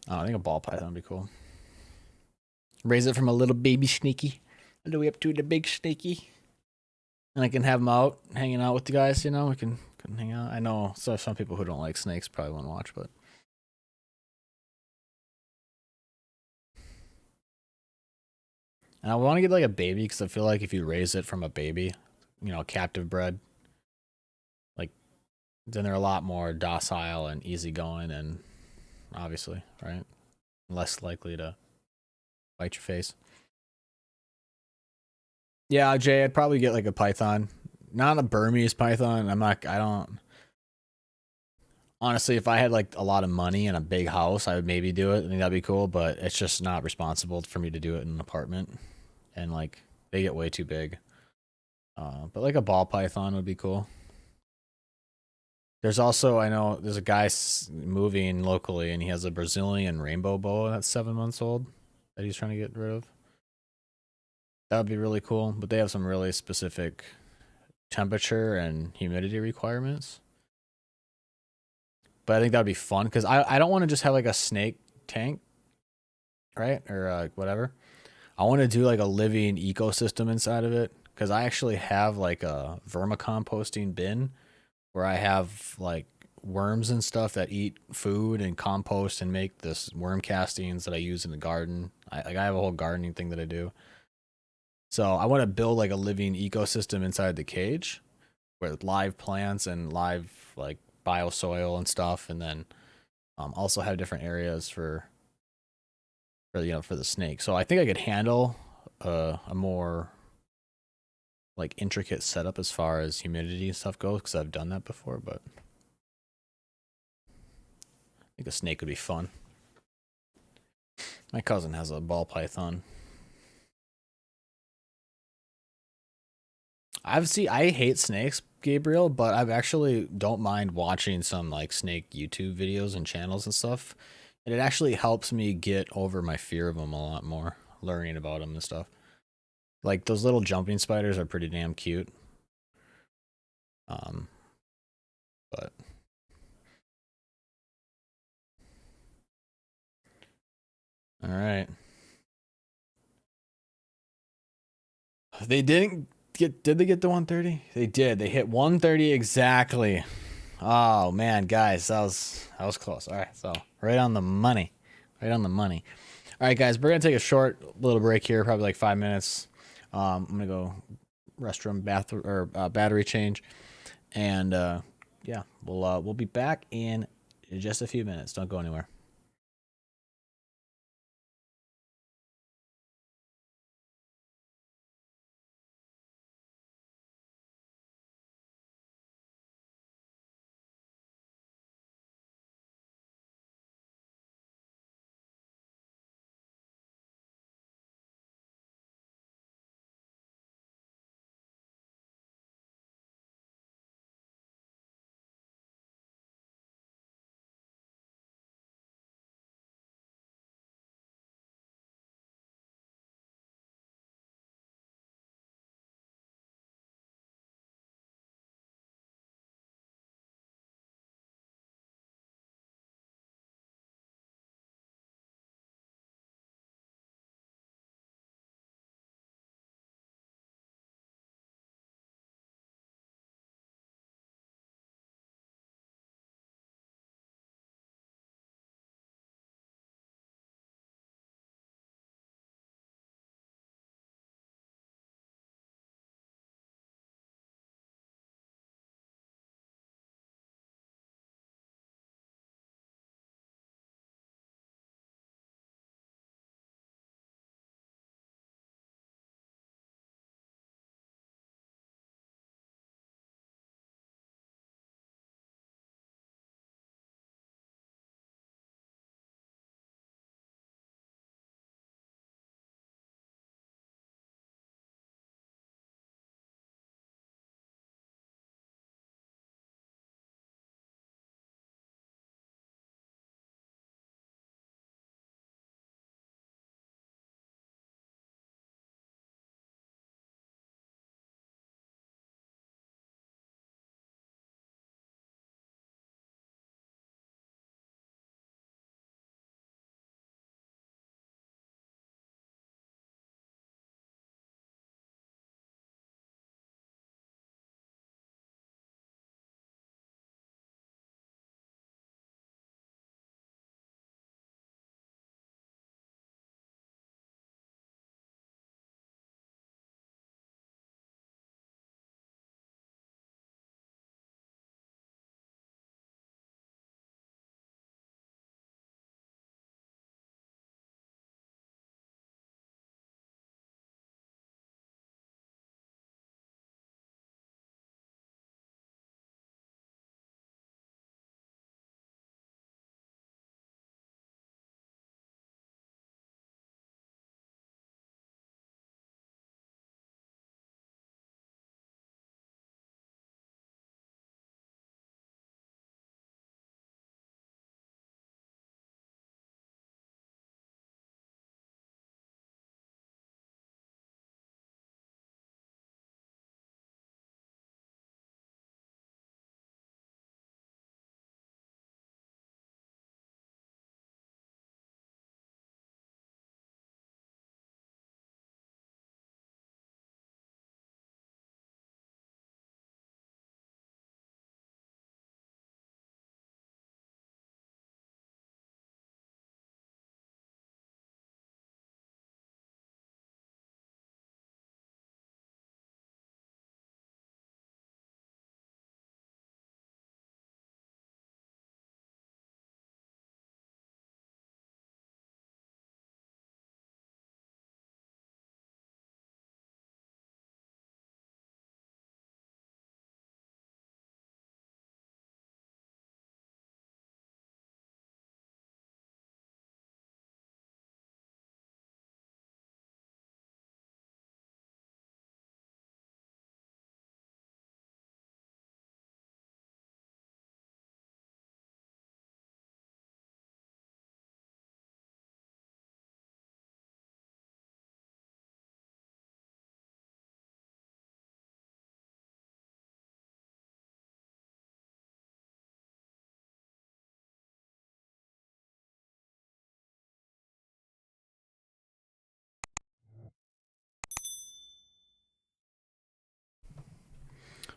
Oh, I think a ball python would be cool. Raise it from a little baby sneaky all the way up to the big sneaky, and I can have them out hanging out with the guys. You know, we can hang out. I know so some people who don't like snakes probably won't watch, but and I want to get like a baby because I feel like if you raise it from a baby, you know, captive bred, like then they're a lot more docile and easygoing, and obviously, right, less likely to bite your face. Yeah, Jay, I'd probably get like a python, not a Burmese python. I'm not. I don't. Honestly, if I had like a lot of money and a big house, I would maybe do it. I think that'd be cool, but it's just not responsible for me to do it in an apartment, and like they get way too big. But like a ball python would be cool. There's also I know there's a guy moving locally, and he has a Brazilian rainbow boa that's 7 months old that he's trying to get rid of. That would be really cool, but they have some really specific temperature and humidity requirements. But I think that'd be fun because I don't want to just have like a snake tank, right? Or whatever. I want to do like a living ecosystem inside of it because I actually have like a vermicomposting bin where I have like worms and stuff that eat food and compost and make this worm castings that I use in the garden. I have a whole gardening thing that I do. So I want to build like a living ecosystem inside the cage with live plants and live like biosoil and stuff, and then also have different areas for you know for the snake. So I think I could handle a more like intricate setup as far as humidity and stuff goes because I've done that before. But I think a snake would be fun. My cousin has a ball python. I hate snakes, Gabriel, but I've actually don't mind watching some like snake YouTube videos and channels and stuff. And it actually helps me get over my fear of them a lot more, learning about them and stuff. Like those little jumping spiders are pretty damn cute. Um, but all right. They didn't get did they get to 130? They did. They hit 130 exactly. Oh man, guys, that was close. All right, so right on the money. Right on the money. All right, guys, we're gonna take a short little break here, probably like 5 minutes. I'm gonna go restroom, bath, or battery change, and yeah, we'll be back in just a few minutes. Don't go anywhere.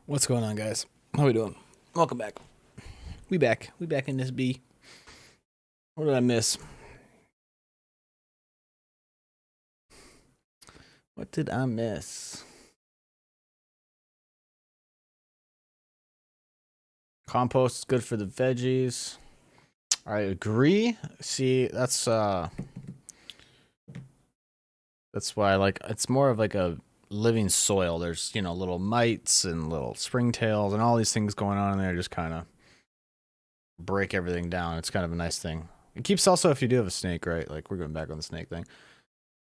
What's going on, guys? How we doing? Welcome back. We back. We back in this B. What did I miss? What did I miss? Compost is good for the veggies. I agree. See, that's why I like. It's more of like a living soil. There's little mites and little springtails and all these things going on in there. Just kind of break everything down. It's kind of a nice thing. It keeps also if you do have a snake, right? Like we're going back on the snake thing.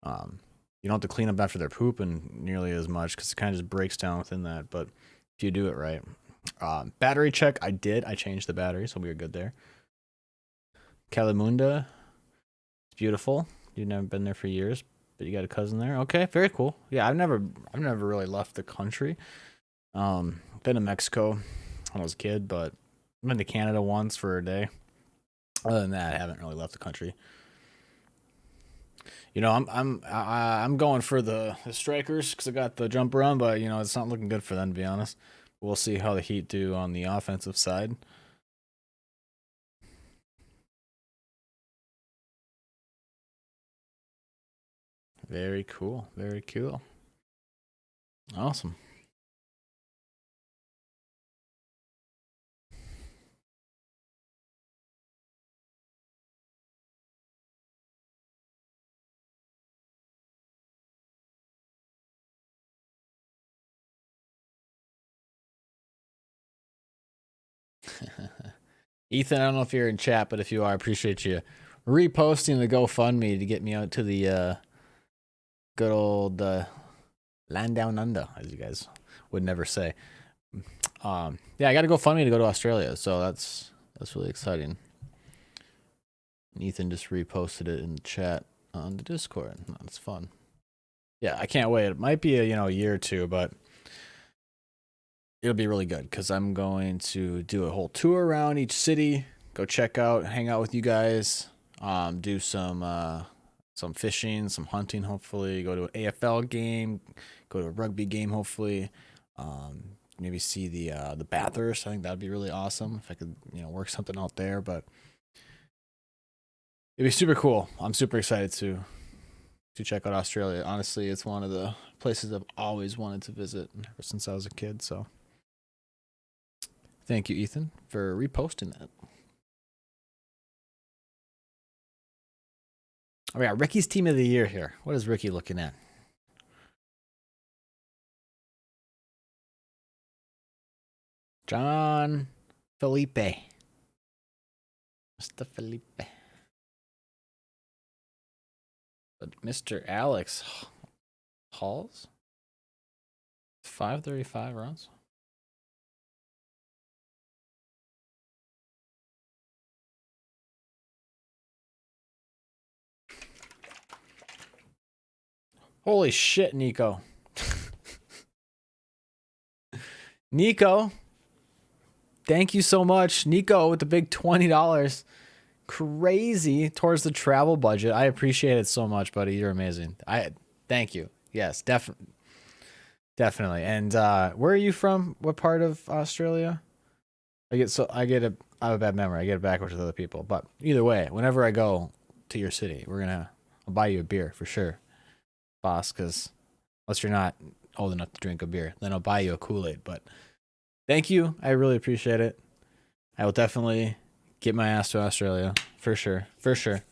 You don't have to clean up after their poop and nearly as much because it kind of just breaks down within that. But if you do it right, battery check, I did. I changed the battery, so we were good there. Calamunda, it's beautiful. You've never been there for years, but you got a cousin there. Okay, very cool. Yeah, I've never really left the country. Been to Mexico when I was a kid, but I've been to Canada once for a day. Other than that, I haven't really left the country. I'm going for the strikers because I got the jump around, but it's not looking good for them, to be honest. We'll see how the Heat do on the offensive side. Very cool. Very cool. Awesome. Ethan, I don't know if you're in chat, but if you are, I appreciate you reposting the GoFundMe to get me out to the good old land down under, as you guys would never say. Yeah, I got to GoFundMe to go to Australia, so that's really exciting. And Ethan just reposted it in the chat on the Discord. That's fun. Yeah, I can't wait. It might be a year or two, but it'll be really good because I'm going to do a whole tour around each city, go check out, hang out with you guys, do some fishing, some hunting, hopefully, go to an AFL game, go to a rugby game, hopefully, maybe see the Bathurst. I think that'd be really awesome if I could work something out there, but it'd be super cool. I'm super excited to check out Australia. Honestly, it's one of the places I've always wanted to visit ever since I was a kid, so thank you, Ethan, for reposting that. Oh yeah, Ricky's team of the year here. What is Ricky looking at? John Felipe. Mr. Felipe. But Mr. Alex Halls? 535 runs. Holy shit, Nico. Nico. Thank you so much. Nico with the big $20. Crazy towards the travel budget. I appreciate it so much, buddy. You're amazing. Thank you. Yes, definitely. And where are you from? What part of Australia? I have a bad memory. I get it backwards with other people. But either way, whenever I go to your city, I'll buy you a beer for sure, boss. Because unless you're not old enough to drink a beer, then I'll buy you a Kool-Aid. But thank you. I really appreciate it. I will definitely get my ass to Australia for sure. For sure.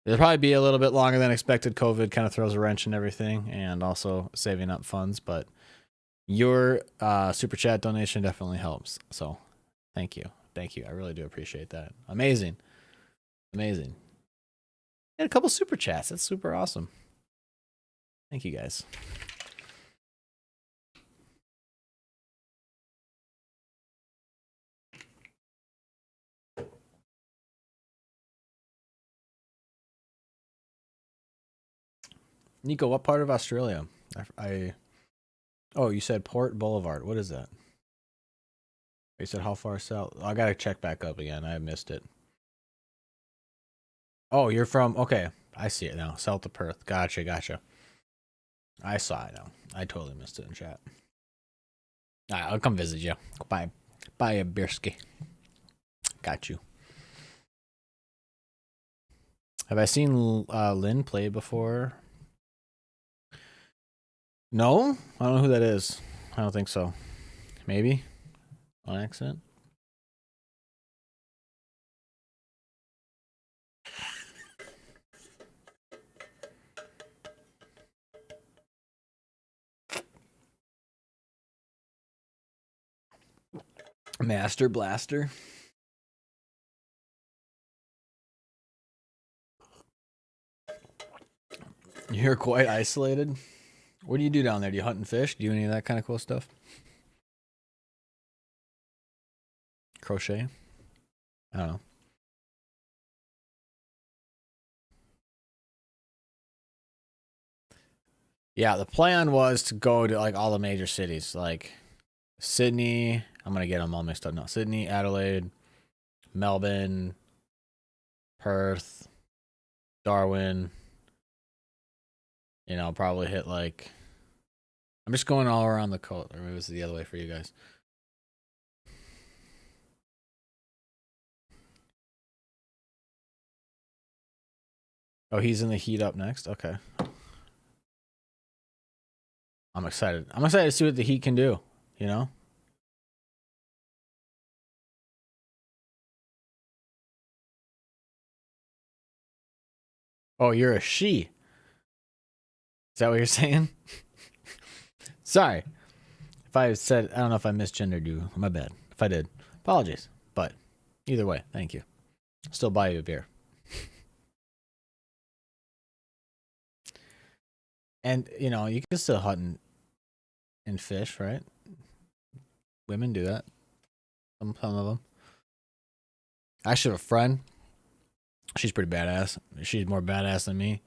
It'll probably be a little bit longer than expected. COVID kind of throws a wrench in everything, and also saving up funds. But your super chat donation definitely helps. So thank you. I really do appreciate that. Amazing. And a couple super chats. That's super awesome. Thank you guys. Nico, what part of Australia? Oh, you said Port Boulevard. What is that? You said how far south? I gotta check back up again. I missed it. Oh, you're from... Okay, I see it now. South of Perth. Gotcha. I saw it now. I totally missed it in chat. All right, I'll come visit you. Buy a beerski. Got you. Have I seen Lynn play before? No, I don't know who that is. I don't think so. Maybe on accident. Master Blaster. You're quite isolated. What do you do down there? Do you hunt and fish? Do you do any of that kind of cool stuff? Crochet? I don't know. Yeah, the plan was to go to like all the major cities, like Sydney. I'm gonna get them all mixed up now. Sydney, Adelaide, Melbourne, Perth, Darwin. You know, probably hit like. I'm just going all around the coast, or maybe it's the other way for you guys. Oh, he's in the heat up next. Okay, I'm excited. I'm excited to see what the heat can do. You know. Oh, you're a she. Is that what you're saying? Sorry. If I said, I don't know if I misgendered you. My bad. If I did, apologies. But either way, thank you. Still buy you a beer. And, you know, you can still hunt and fish, right? Women do that. Some of them. I actually have a friend. She's pretty badass. She's more badass than me.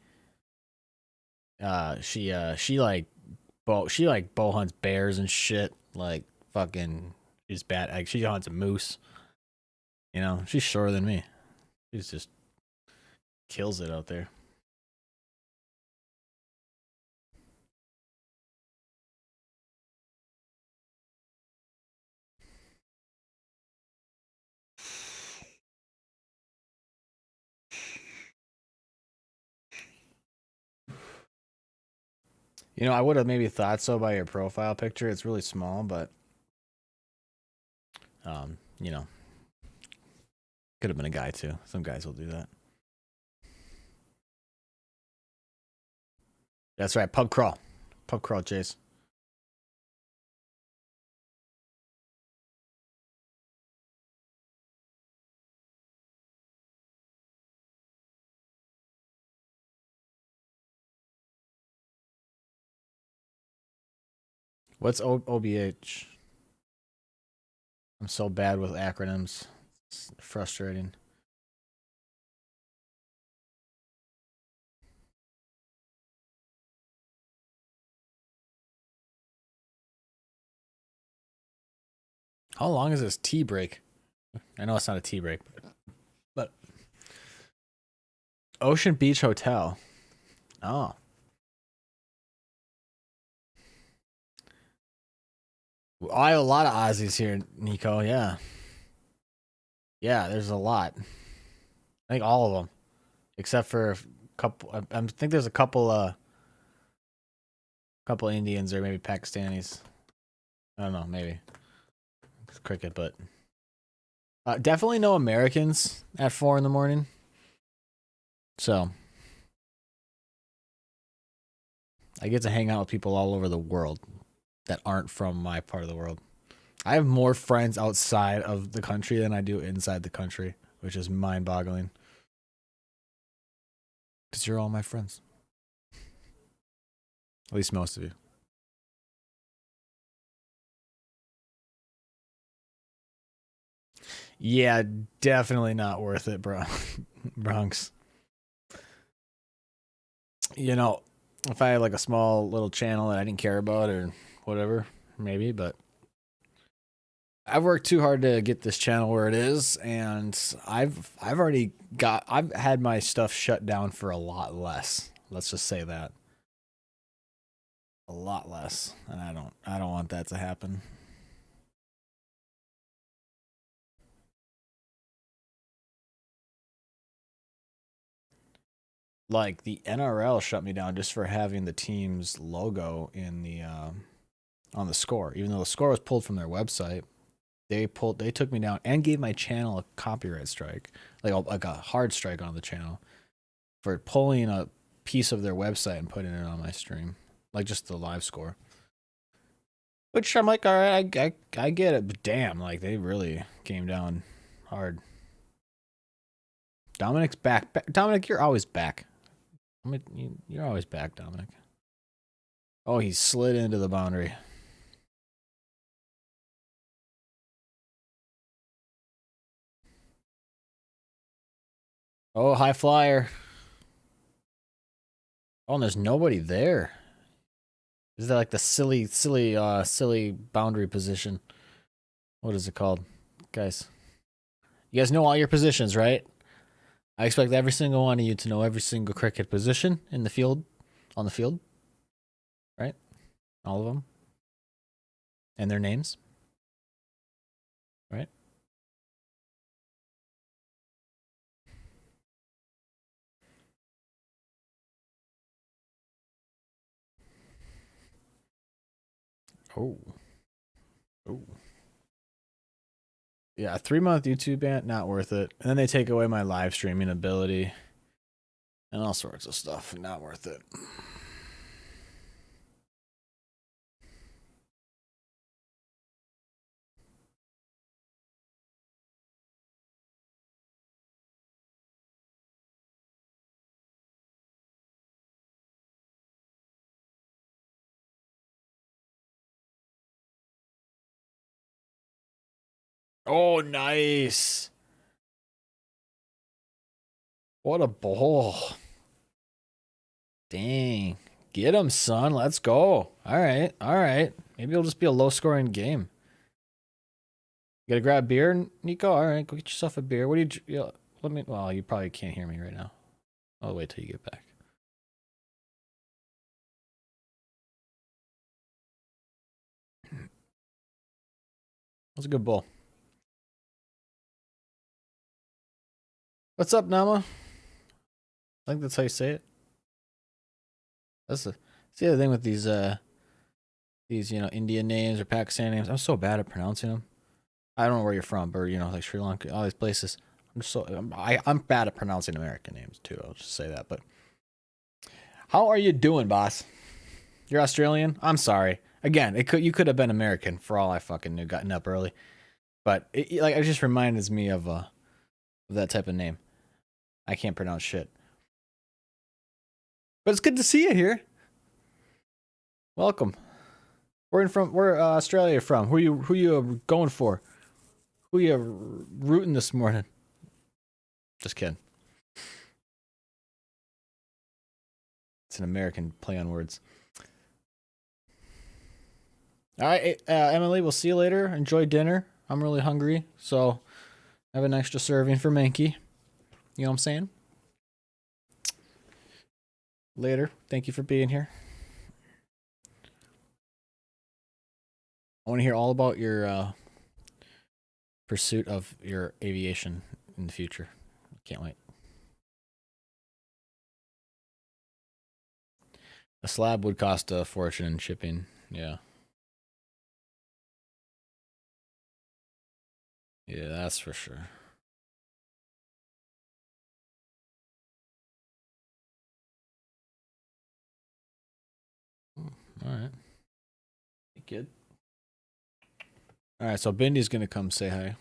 She like bow hunts bears and shit. Like fucking, she's bad. Like she hunts a moose. You know, she's shorter than me. She's just kills it out there. You know, I would have maybe thought so by your profile picture. It's really small, but you know, could have been a guy too. Some guys will do that. That's right. Pub crawl, Chase. What's OBH? I'm so bad with acronyms. It's frustrating. How long is this tea break? I know it's not a tea break, but Ocean Beach Hotel. Oh, I have a lot of Aussies here, Nico. Yeah, yeah. There's a lot. I think all of them, except for a couple. I think there's a couple Indians or maybe Pakistanis. I don't know, maybe it's cricket, but definitely no Americans at 4 in the morning. So I get to hang out with people all over the world that aren't from my part of the world. I have more friends outside of the country than I do inside the country, which is mind-boggling. Because you're all my friends, at least most of you. Yeah, definitely not worth it, bro. Bronx. You know, if I had like a small little channel that I didn't care about or whatever, maybe, but I've worked too hard to get this channel where it is, and I've had my stuff shut down for a lot less. Let's just say that. A lot less. And I don't want that to happen. like the NRL shut me down just for having the team's logo in the on the score, even though the score was pulled from their website. They took me down and gave my channel a copyright strike, like a hard strike on the channel for pulling a piece of their website and putting it on my stream, like just the live score. Which I'm like, all right, I get it, but damn, like they really came down hard. Dominic's back. Dominic, you're always back. You're always back, Dominic. Oh, he slid into the boundary. Oh, high flyer. Oh, and there's nobody there. Is that like the silly boundary position? What is it called? Guys. You guys know all your positions, right? I expect every single one of you to know every single cricket position in the field, on the field. Right? All of them. And their names. Right? Oh. Oh. Yeah, a 3-month YouTube ban, not worth it. And then they take away my live streaming ability and all sorts of stuff. Not worth it. Oh, nice. What a ball. Dang. Get him, son. Let's go. All right. All right. Maybe it'll just be a low scoring game. You gotta grab beer, Nico? All right. Go get yourself a beer. What do you, let me, well, you probably can't hear me right now. I'll wait till you get back. That's a good bowl. What's up, Nama? I think that's how you say it. That's the other thing with these Indian names or Pakistani names. I'm so bad at pronouncing them. I don't know where you're from, but like Sri Lanka, all these places. I'm bad at pronouncing American names too. I'll just say that. But how are you doing, boss? You're Australian. I'm sorry. Again, you could have been American for all I fucking knew. Gotten up early, but it just reminds me of that type of name. I can't pronounce shit. But it's good to see you here. Welcome. Where Australia from? Who you going for? Who you rooting this morning? Just kidding. It's an American play on words. All right, Emily, we'll see you later. Enjoy dinner. I'm really hungry, so have an extra serving for Menke. You know what I'm saying? Later. Thank you for being here. I want to hear all about your pursuit of your aviation in the future. Can't wait. A slab would cost a fortune in shipping. Yeah. Yeah, that's for sure. All right. Hey, kid. All right, so Bindy's gonna come say hi.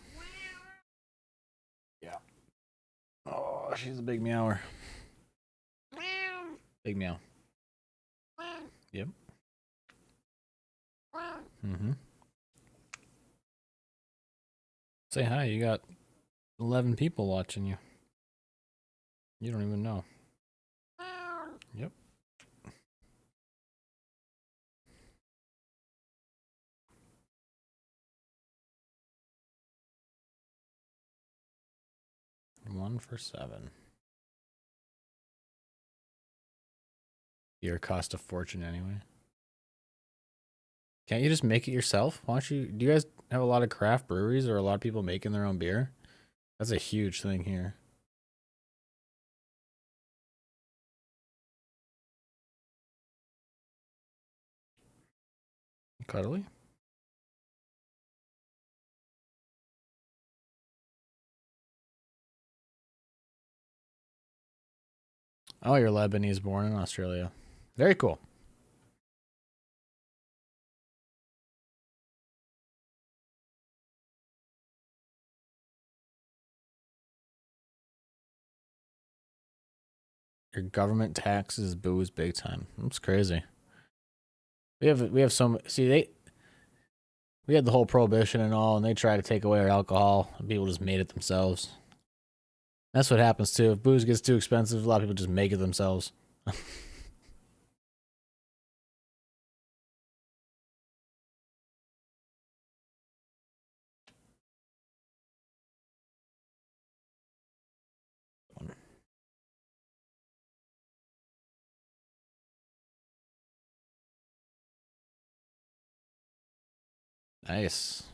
Yeah. Oh, she's a big meower. Big meow. Yep. Mm-hmm. Say hi. You got 11 people watching you. You don't even know. Yep. One for 7. Beer cost a fortune anyway. Can't you just make it yourself? Why don't you? Do you guys have a lot of craft breweries or a lot of people making their own beer? That's a huge thing here. Cuddly. Oh, you're Lebanese born in Australia. Very cool. Your government taxes booze big time. That's crazy. We have some see they we had the whole prohibition and all, and they try to take away our alcohol, and people just made it themselves. That's what happens too. If booze gets too expensive, a lot of people just make it themselves. Nice.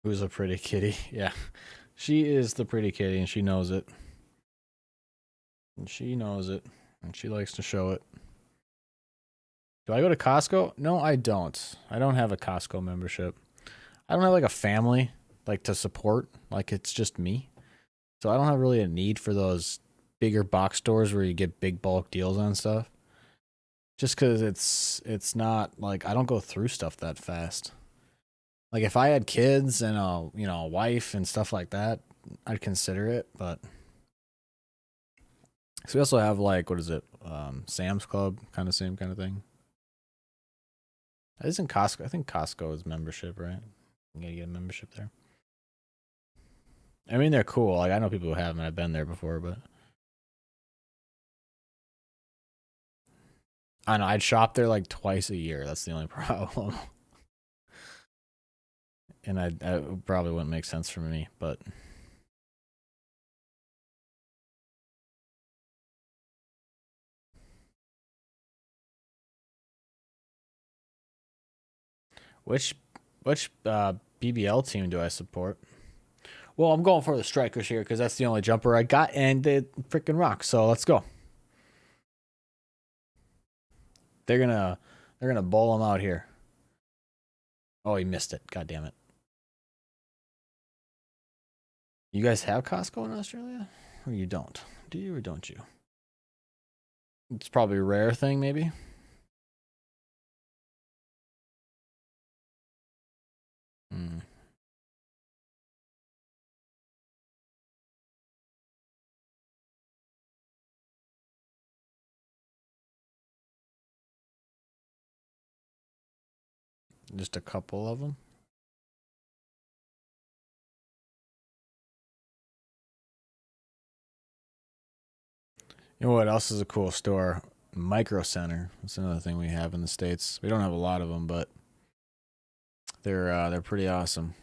Who's a pretty kitty? Yeah. She is the pretty kitty and she knows it. And she knows it. And she likes to show it. Do I go to Costco? No, I don't. I don't have a Costco membership. I don't have like a family like to support. Like it's just me. So I don't have really a need for those bigger box stores where you get big bulk deals on stuff. Just cuz it's not like I don't go through stuff that fast. Like if I had kids and a wife and stuff like that, I'd consider it, but so we also have like what is it? Sam's Club, kind of same kind of thing. Isn't Costco? I think Costco is membership, right? You gotta get a membership there. I mean, they're cool. Like I know people who have them. I've been there before, but I know I'd shop there like twice a year. That's the only problem, and I it probably wouldn't make sense for me. But which which BBL team do I support? Well, I'm going for the Strikers here because that's the only jumper I got, and they freaking rock. So let's go. They're gonna bowl them out here. Oh, he missed it. God damn it. You guys have Costco in Australia, or you don't? Do you or don't you? It's probably a rare thing, maybe. Hmm. Just a couple of them. You know what else is a cool store? Micro Center. That's another thing we have in the states. We don't have a lot of them, but they're pretty awesome.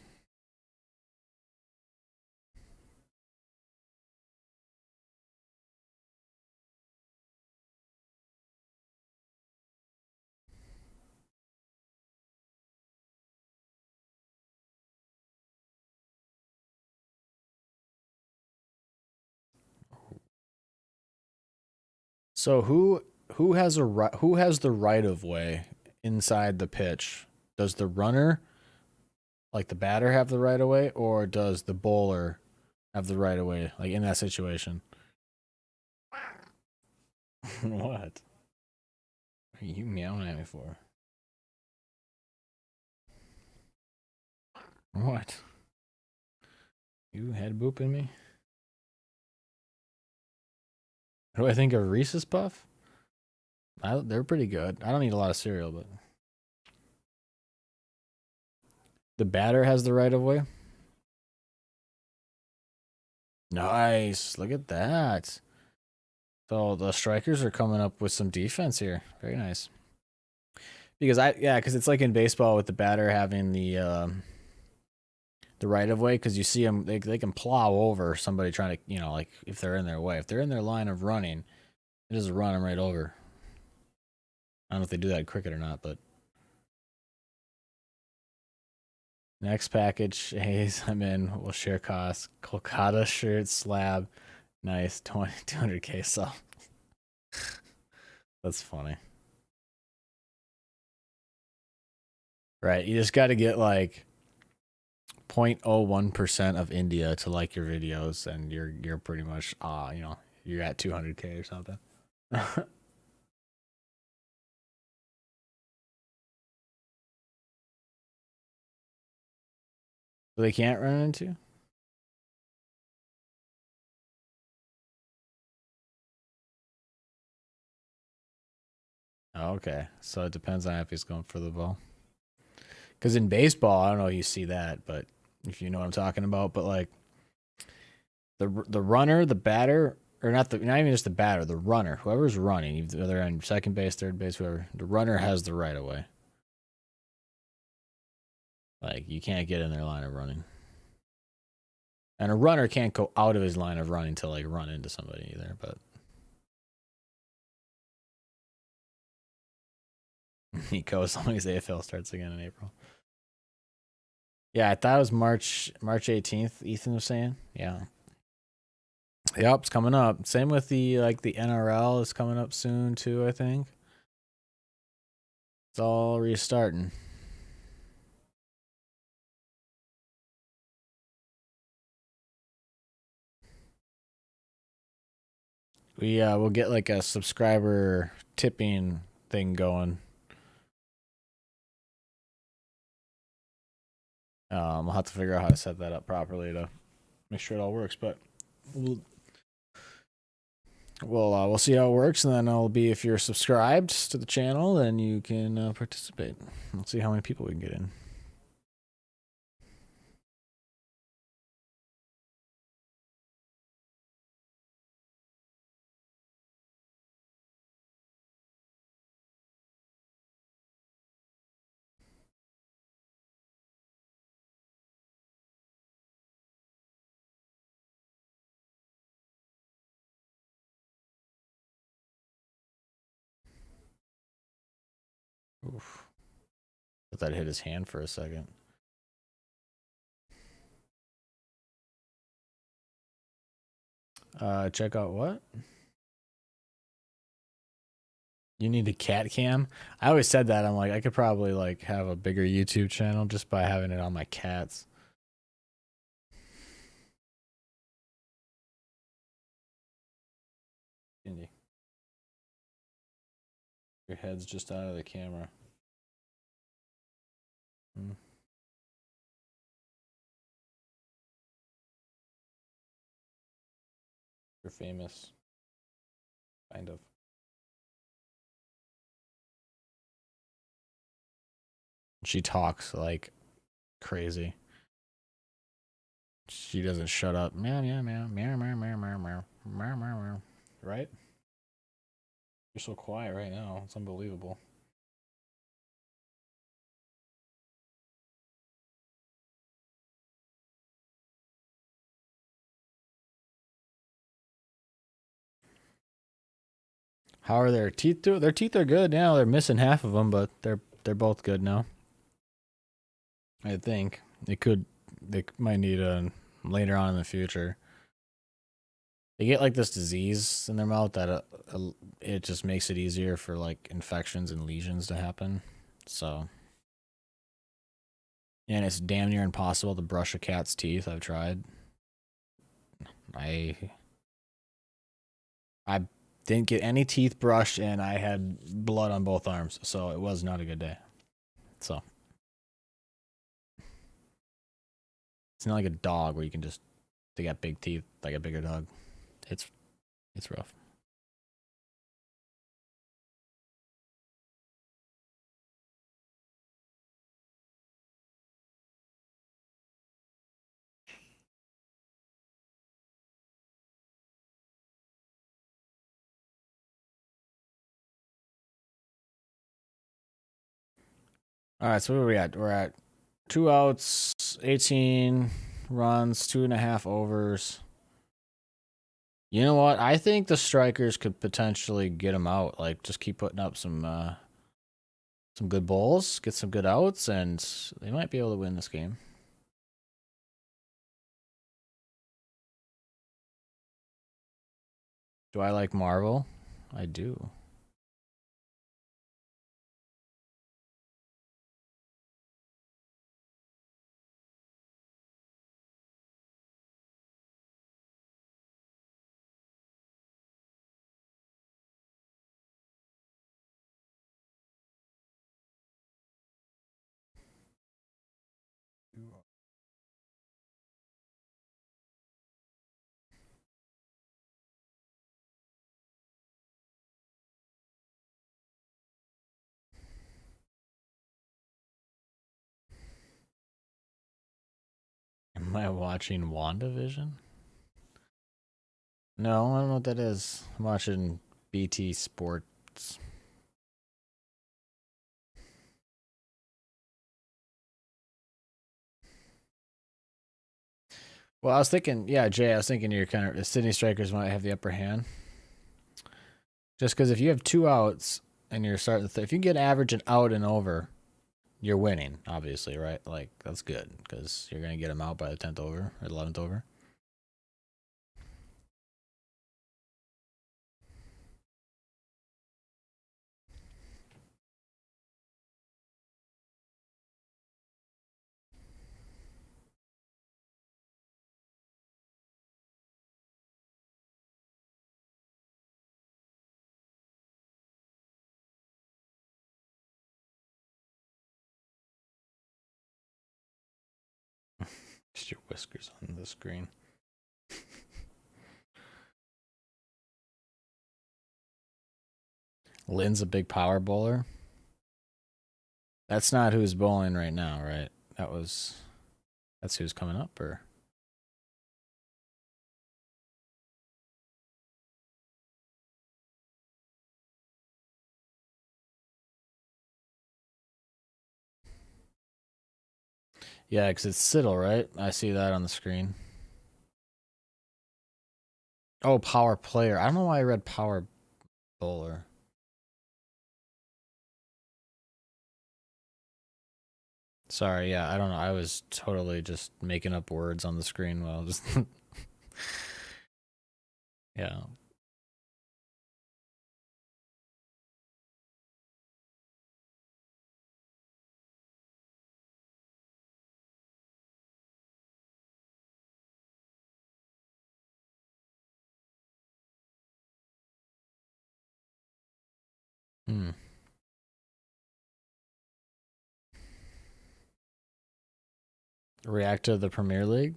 So who has the right of way inside the pitch? Does the runner, like the batter, have the right of way, or does the bowler have the right of way? Like in that situation. What? What are you meowing at me for? What? You head booping me? What do I think of Reese's Puff? They're pretty good. I don't eat a lot of cereal, but the batter has the right of way. Nice. Look at that. So the strikers are coming up with some defense here. Very nice. Because it's like in baseball with the batter having the right of way because you see them they can plow over somebody trying to like if they're in their way. If they're in their line of running, it just run them right over. I don't know if they do that in cricket or not, but Next package, Hayes, I'm in. We'll share costs. Kolkata shirt, slab. Nice. 200K sub. That's funny. Right. You just got to get like 0.01% of India to like your videos, and you're pretty much, you're at 200K or something. So they can't run into? Oh, okay. So it depends on if he's going for the ball. Because in baseball, I don't know if you see that, but if you know what I'm talking about, but like the runner, the batter, or not even just the batter, the runner, whoever's running, whether on second base, third base, whoever, the runner has the right of way. Like you can't get in their line of running. And a runner can't go out of his line of running to like run into somebody either, but Nico, as long as AFL starts again in April. Yeah, I thought it was March 18th, Ethan was saying. Yeah. Yep, it's coming up. Same with the NRL is coming up soon too, I think. It's all restarting. We'll get like a subscriber tipping thing going. We'll have to figure out how to set that up properly to make sure it all works, but we'll see how it works, and then it'll be if you're subscribed to the channel, then you can participate. We'll see how many people we can get in. Oof. Thought that hit his hand for a second. Check out what? You need a cat cam? I always said that. I'm like, I could probably like have a bigger YouTube channel just by having it on my cats. Indy. Your head's just out of the camera. You're famous. Kind of. She talks like crazy. She doesn't shut up. Meow meow meow meow meow meow meow meow meow meow. Right? You're so quiet right now. It's unbelievable. How are their teeth doing? Their teeth are good now. They're missing half of them, but they're both good now. I think they might need a later on in the future. They get like this disease in their mouth that it just makes it easier for like infections and lesions to happen. So, and it's damn near impossible to brush a cat's teeth. I've tried. I didn't get any teeth brushed, and I had blood on both arms, so it was not a good day. So it's not like a dog where you can just they got big teeth like a bigger dog. It's rough. All right, so where are we at? We're at 2 outs, 18 runs, 2.5 overs. You know what? I think the strikers could potentially get them out. Like, just keep putting up some good balls, get some good outs, and they might be able to win this game. Do I like Marvel? I do. Am I watching WandaVision? No, I don't know what that is. I'm watching BT Sports. Well, I was thinking, yeah, Jay, I was thinking you're kind of the Sydney Strikers might have the upper hand. Just because if you have two outs and you're starting to, if you can get average and out and over, you're winning, obviously, right? Like, that's good because you're going to get them out by the 10th over or 11th over. Just your whiskers on the screen. Lynn's a big power bowler. That's not who's bowling right now, right? That's who's coming up, or yeah, because it's Siddle, right? I see that on the screen. Oh, power player. I don't know why I read power bowler. Sorry, yeah, I don't know. I was totally just making up words on the screen while just yeah. Hmm. React to the Premier League.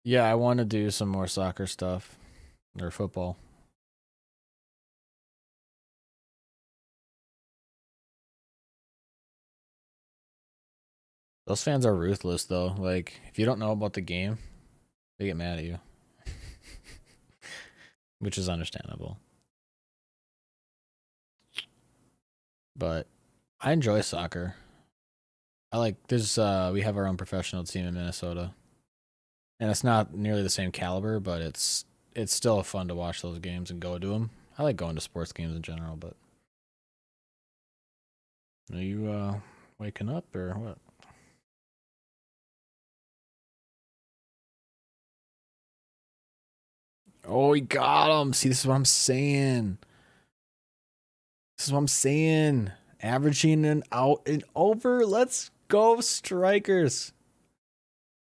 Yeah, I want to do some more soccer stuff or football. Those fans are ruthless, though. Like, if you don't know about the game, they get mad at you, which is understandable. But I enjoy soccer. I like there's we have our own professional team in Minnesota, and it's not nearly the same caliber, but it's still fun to watch those games and go to them. I like going to sports games in general, but are you waking up or what? Oh, he got him. See, this is what I'm saying. This is what I'm saying. Averaging an out and over. Let's go, strikers.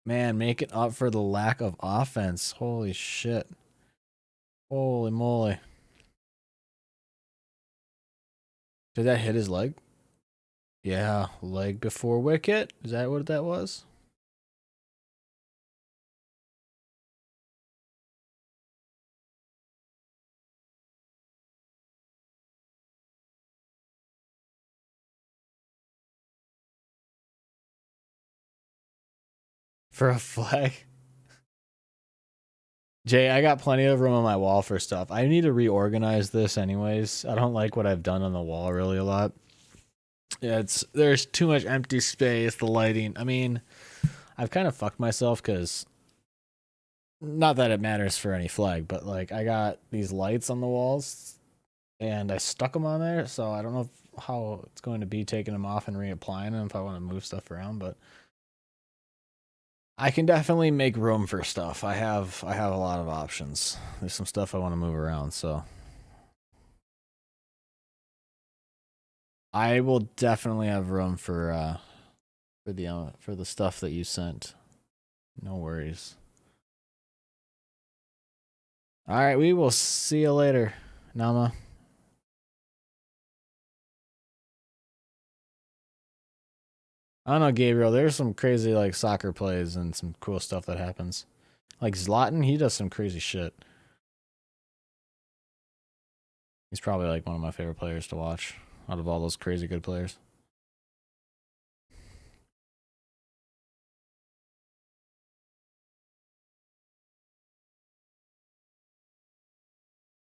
Man, making up for the lack of offense. Holy shit. Holy moly. Did that hit his leg? Yeah, leg before wicket. Is that what that was? For a flag? Jay, I got plenty of room on my wall for stuff. I need to reorganize this anyways. I don't like what I've done on the wall really a lot. Yeah, there's too much empty space, the lighting. I mean, I've kind of fucked myself because not that it matters for any flag, but like I got these lights on the walls and I stuck them on there, so I don't know how it's going to be taking them off and reapplying them if I want to move stuff around, but I can definitely make room for stuff. I have a lot of options. There's some stuff I want to move around, so I will definitely have room for the stuff that you sent. No worries. All right, we will see you later, Nama. I don't know, Gabriel. There's some crazy like soccer plays and some cool stuff that happens. Like Zlatan, he does some crazy shit. He's probably like one of my favorite players to watch out of all those crazy good players.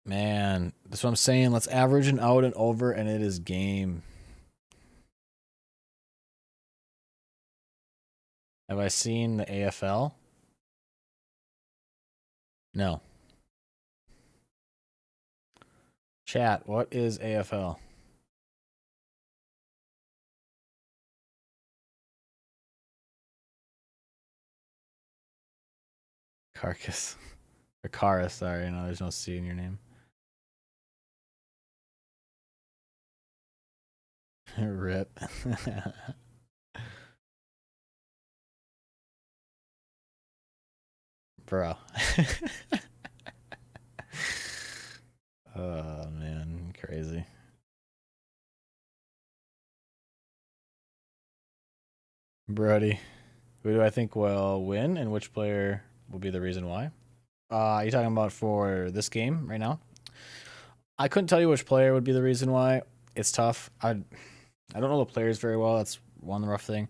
Man, that's what I'm saying. Let's average an out and over, and it is game. Have I seen the AFL? No. Chat, what is AFL? Carcass. Or Cara, sorry. No, there's no C in your name. Rip. Bro. Oh, man. Crazy. Brody. Who do I think will win and which player will be the reason why? You talking about for this game right now? I couldn't tell you which player would be the reason why. It's tough. I don't know the players very well. That's one rough thing.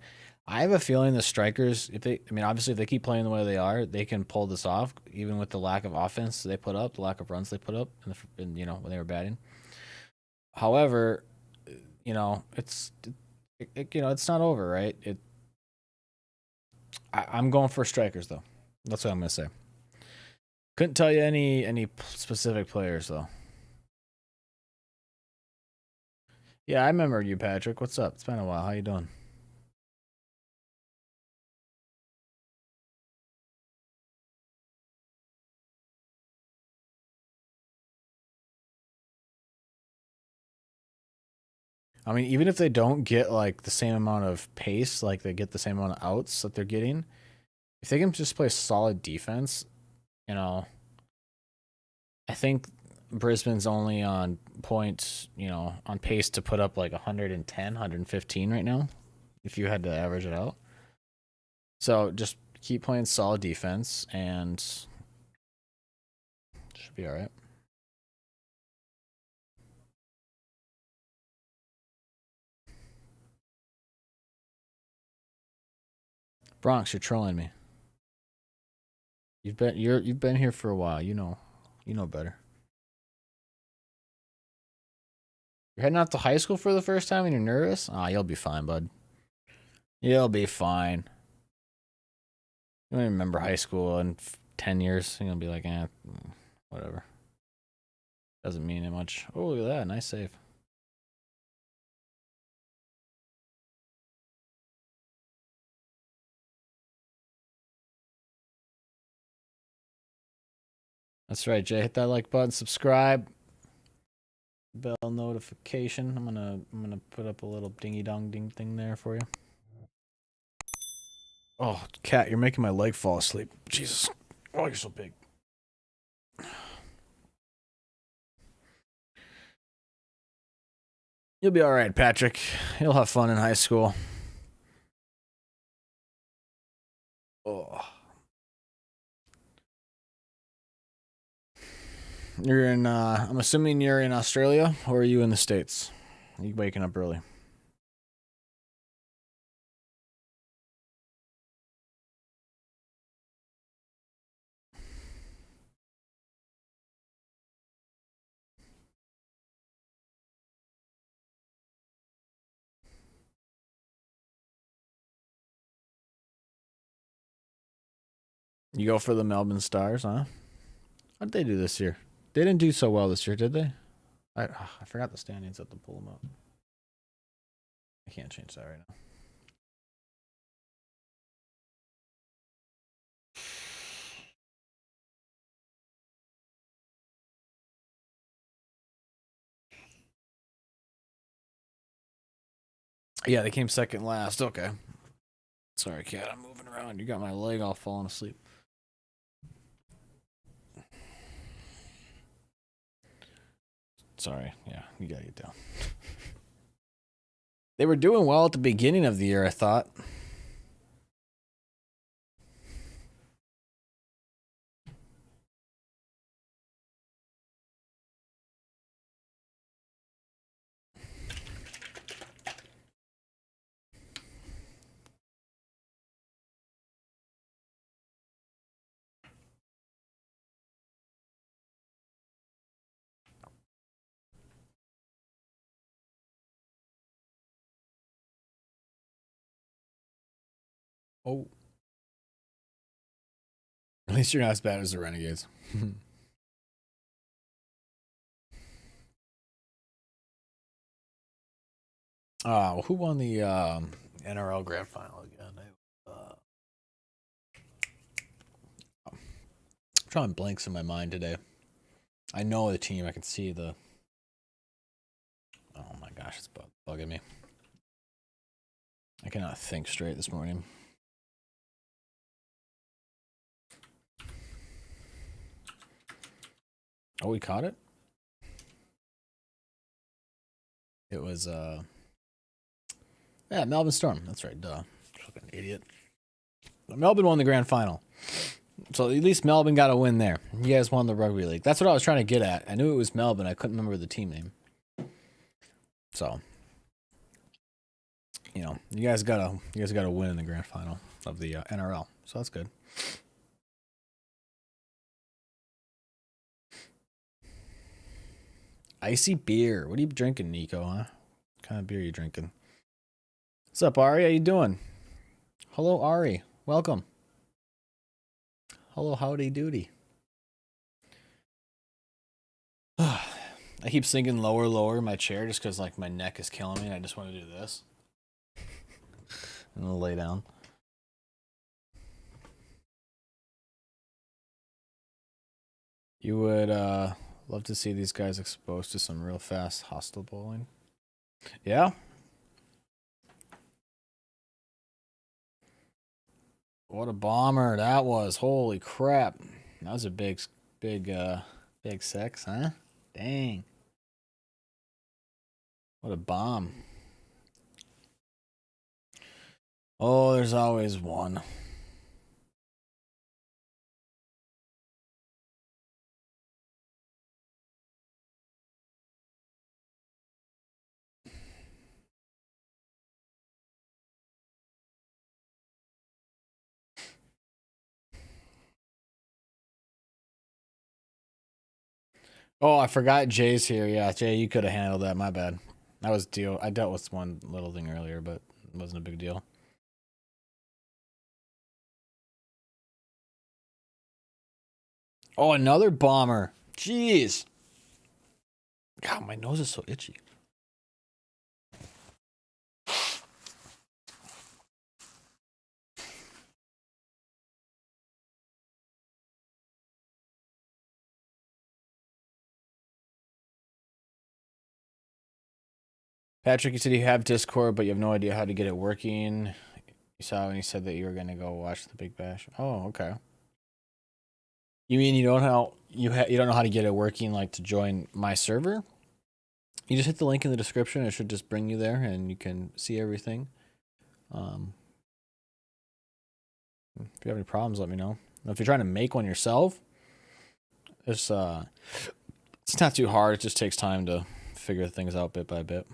I have a feeling the strikers, if they, I mean, obviously, if they keep playing the way they are, they can pull this off, even with the lack of offense they put up, the lack of runs they put up, when they were batting. However, it's not over, right? I'm going for strikers though. That's what I'm gonna say. Couldn't tell you any specific players though. Yeah, I remember you, Patrick. What's up? It's been a while. How you doing? I mean, even if they don't get like the same amount of pace, like they get the same amount of outs that they're getting, if they can just play solid defense, you know, I think Brisbane's only on points, on pace to put up like 110, 115 right now, if you had to average it out. So just keep playing solid defense and should be all right. Bronx, you're trolling me. You've been here for a while. You know better. You're heading off to high school for the first time and you're nervous? Ah, you'll be fine, bud. You'll be fine. You don't remember high school in 10 years. You're going to be like, whatever. Doesn't mean it much. Oh, look at that. Nice save. That's right, Jay. Hit that like button, subscribe, bell notification. I'm gonna put up a little dingy dong ding thing there for you. Oh, cat, you're making my leg fall asleep. Jesus. Oh, you're so big. You'll be all right, Patrick. You'll have fun in high school. Oh. You're in I'm assuming you're in Australia or are you in the States? Are you waking up early? You go for the Melbourne Stars, huh? How'd they do this year? They didn't do so well this year, did they? I forgot the standings. I have to pull them up. I can't change that right now. Yeah, they came second last. Okay. Sorry, cat. I'm moving around. You got my leg all falling asleep. Sorry. Yeah, you gotta get down. They were doing well at the beginning of the year, I thought. Oh. At least you're not as bad as the Renegades. Who won the NRL Grand Final again? I'm drawing blanks in my mind today. I know the team. I can see the. Oh my gosh, it's bugging me. I cannot think straight this morning. Oh, we caught it? It was, yeah, Melbourne Storm. That's right, duh. Fucking idiot. Melbourne won the grand final. So at least Melbourne got a win there. You guys won the rugby league. That's what I was trying to get at. I knew it was Melbourne. I couldn't remember the team name. So, you know, you guys got a win in the grand final of the NRL. So that's good. Icy beer. What are you drinking, Nico, huh? What kind of beer are you drinking? What's up, Ari? How you doing? Hello, Ari. Welcome. Hello, howdy doody. I keep sinking lower, lower in my chair just because like my neck is killing me and I just want to do this. And I'll lay down. You would love to see these guys exposed to some real fast hostile bowling. Yeah? What a bomber that was. Holy crap. That was a big six, huh? Dang. What a bomb. Oh, there's always one. Oh, I forgot Jay's here. Yeah, Jay, you could have handled that. My bad. I dealt with one little thing earlier, but it wasn't a big deal. Oh, another bomber. Jeez. God, my nose is so itchy. Patrick, you said you have Discord, but you have no idea how to get it working. You saw when you said that you were gonna go watch the Big Bash. Oh, okay. You mean you don't know you don't know how to get it working, like to join my server? You just hit the link in the description. It should just bring you there, and you can see everything. If you have any problems, let me know. If you're trying to make one yourself, it's not too hard. It just takes time to figure things out bit by bit.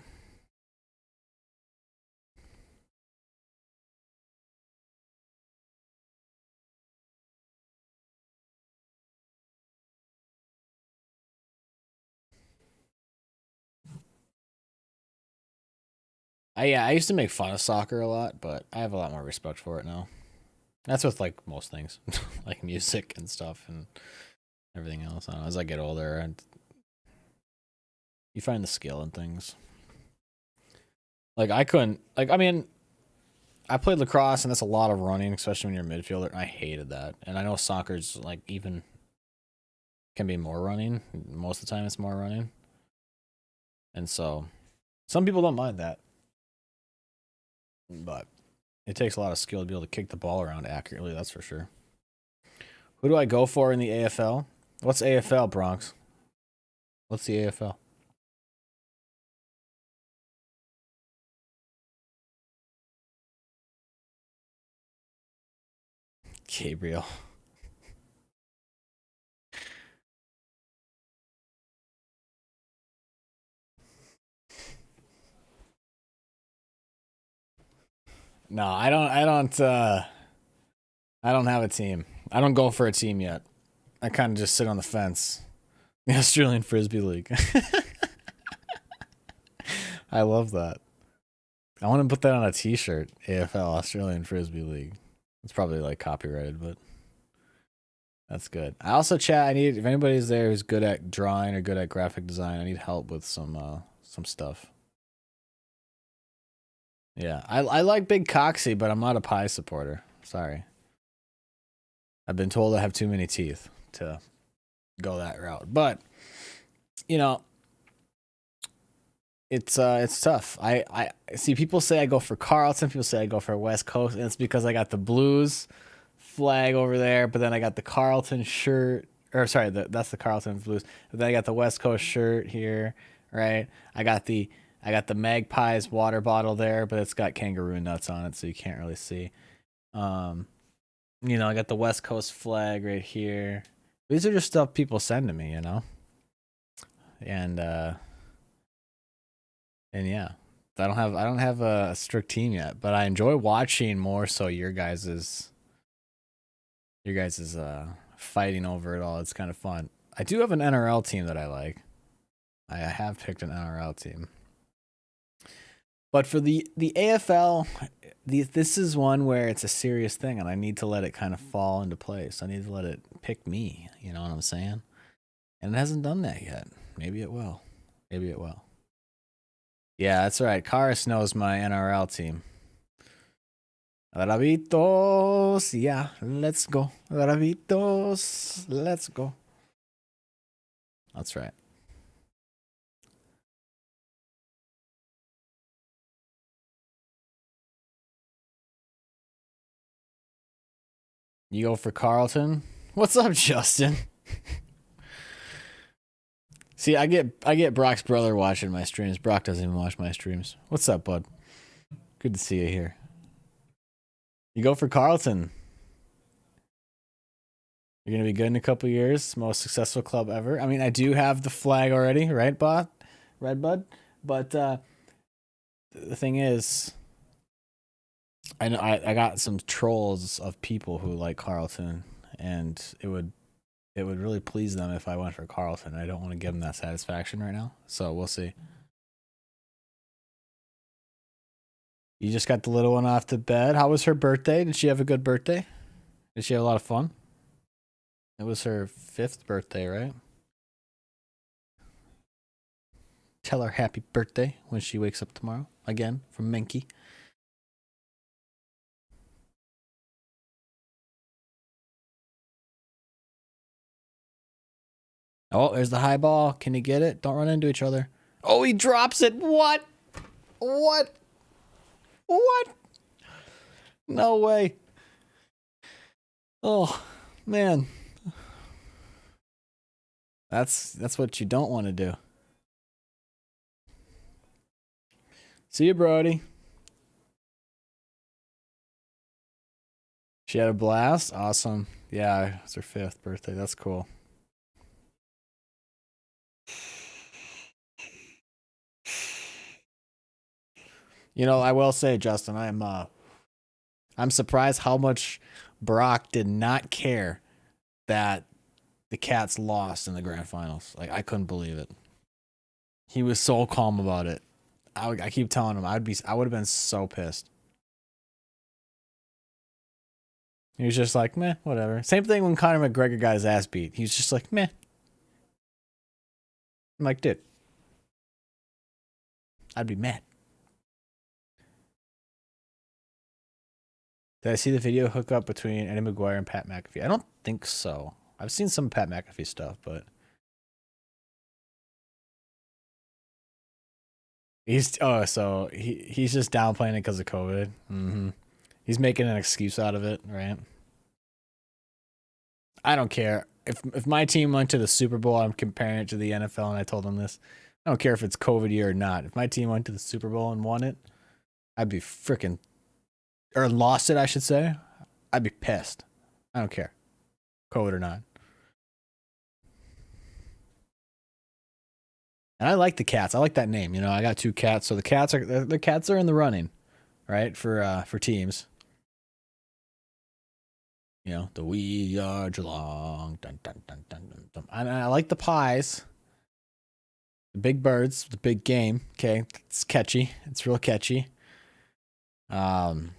I used to make fun of soccer a lot, but I have a lot more respect for it now. That's with like most things, like music and stuff and everything else. I don't know, as I get older, and you find the skill in things. Like I couldn't, like I mean, I played lacrosse and that's a lot of running, especially when you're a midfielder. And I hated that. And I know soccer's like even can be more running. Most of the time, it's more running. And so, some people don't mind that. but it takes a lot of skill to be able to kick the ball around accurately. That's for sure. Who do I go for in the AFL? What's AFL, Bronx? What's the AFL? Gabriel. No, I don't. I don't have a team. I don't go for a team yet. I kind of just sit on the fence. The Australian Frisbee League. I love that. I want to put that on a T-shirt. AFL Australian Frisbee League. It's probably like copyrighted, but that's good. I also chat. I need if anybody's there who's good at drawing or good at graphic design. I need help with some stuff. Yeah, I like Big Coxie, but I'm not a pie supporter. Sorry. I've been told I have too many teeth to go that route. But you know, it's tough. I see people say I go for Carlton, people say I go for West Coast, and it's because I got the Blues flag over there, but then I got the Carlton shirt. Or sorry, that's the Carlton Blues. But then I got the West Coast shirt here, right? I got the Magpies water bottle there, but it's got kangaroo nuts on it, so you can't really see. I got the West Coast flag right here. These are just stuff people send to me, and yeah, I don't have a strict team yet, but I enjoy watching more so your guys's fighting over it all. It's kind of fun. I do have an NRL team that I like. I have picked an NRL team. But for the AFL, this is one where it's a serious thing, and I need to let it kind of fall into place. I need to let it pick me. You know what I'm saying? And it hasn't done that yet. Maybe it will. Maybe it will. Yeah, that's right. Karis knows my NRL team. Ravitos, yeah, let's go. Ravitos, let's go. That's right. You go for Carlton? What's up, Justin? See, I get Brock's brother watching my streams. Brock doesn't even watch my streams. What's up, bud? Good to see you here. You go for Carlton. You're gonna be good in a couple years. Most successful club ever. I mean, I do have the flag already, right, Red Bud? But the thing is, I know I got some trolls of people who like Carlton, and it would really please them if I went for Carlton. I don't want to give them that satisfaction right now, so we'll see. You just got the little one off to bed. How was her birthday? Did she have a good birthday? Did she have a lot of fun? It was her 5th birthday, right? Tell her happy birthday when she wakes up tomorrow. Again, from Menke. Oh, there's the high ball. Can he get it? Don't run into each other. Oh, he drops it. What? What? What? No way. Oh, man. That's what you don't want to do. See you, Brody. She had a blast. Awesome. Yeah, it's her 5th birthday. That's cool. I will say, Justin, I'm surprised how much Brock did not care that the Cats lost in the grand finals. Like, I couldn't believe it. He was so calm about it. I keep telling him I would have been so pissed. He was just like, meh, whatever. Same thing when Conor McGregor got his ass beat. He was just like, meh. I'm like, dude, I'd be mad. Did I see the video hookup between Eddie McGuire and Pat McAfee? I don't think so. I've seen some Pat McAfee stuff, but So he's just downplaying it because of COVID. He's making an excuse out of it, right? I don't care if my team went to the Super Bowl. I'm comparing it to the NFL, and I told them this. I don't care if it's COVID year or not. If my team went to the Super Bowl and won it, I'd be freaking or lost it, I should say. I'd be pissed. I don't care, COVID or not. And I like the cats. I like that name. You know, I got 2 cats, so the cats are in the running, right? For teams. You know, the We Are Geelong. Dun, dun, dun, dun, dun, dun. And I like the pies. The big birds, the big game. Okay, it's catchy. It's real catchy. Um,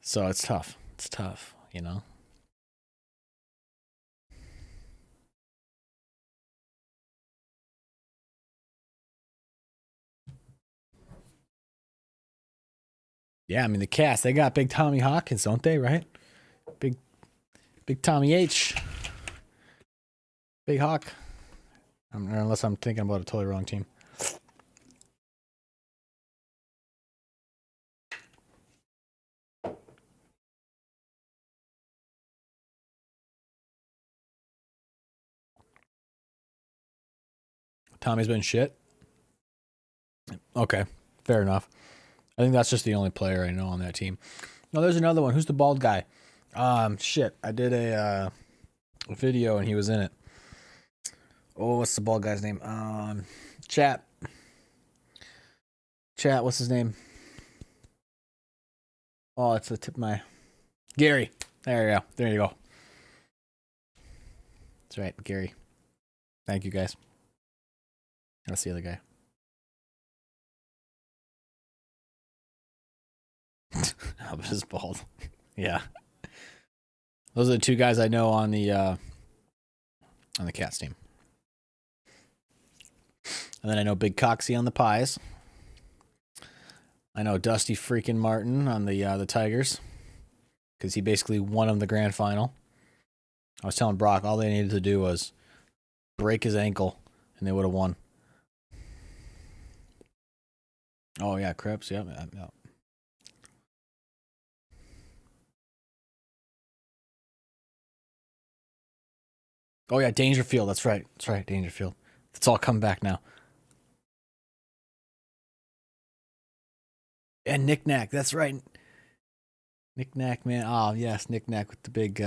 so it's tough. It's tough, you know. Yeah, I mean the cast, they got big Tommy Hawkins, don't they? Right? Big, big Tommy H. Big Hawk. Unless I'm thinking about a totally wrong team. Tommy's been shit. Okay, fair enough. I think that's just the only player I know on that team. No, there's another one. Who's the bald guy? Shit. I did a video and he was in it. Oh, what's the bald guy's name? Chat. Chat. What's his name? Oh, it's the tip of my Gary. There you go. There you go. That's right, Gary. Thank you, guys. That's the other guy. Albert is bald. Yeah. Those are the 2 guys I know on the Cats team. And then I know Big Coxie on the Pies. I know Dusty freaking Martin on the Tigers. Because he basically won them the grand final. I was telling Brock all they needed to do was break his ankle and they would have won. Oh yeah, Krebs, yeah. Oh yeah, Dangerfield. That's right. That's right, Dangerfield. It's all come back now. And Nick Nack. That's right. Nick Nack, man. Oh yes, Nick Nack with the big.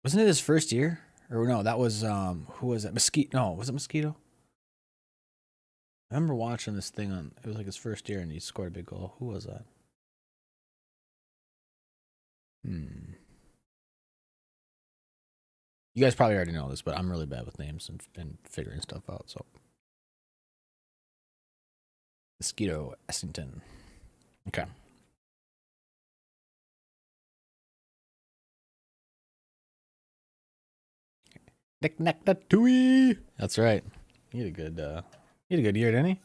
Wasn't it his first year? Or no, that was who was it? Mosquito? No, was it Mosquito? I remember watching this thing on. It was like his first year, and he scored a big goal. Who was that? You guys probably already know this, but I'm really bad with names and figuring stuff out. So, Mosquito Essington. Okay. Nick Nack the Tui. That's right. He had a good. He had a good year, didn't he?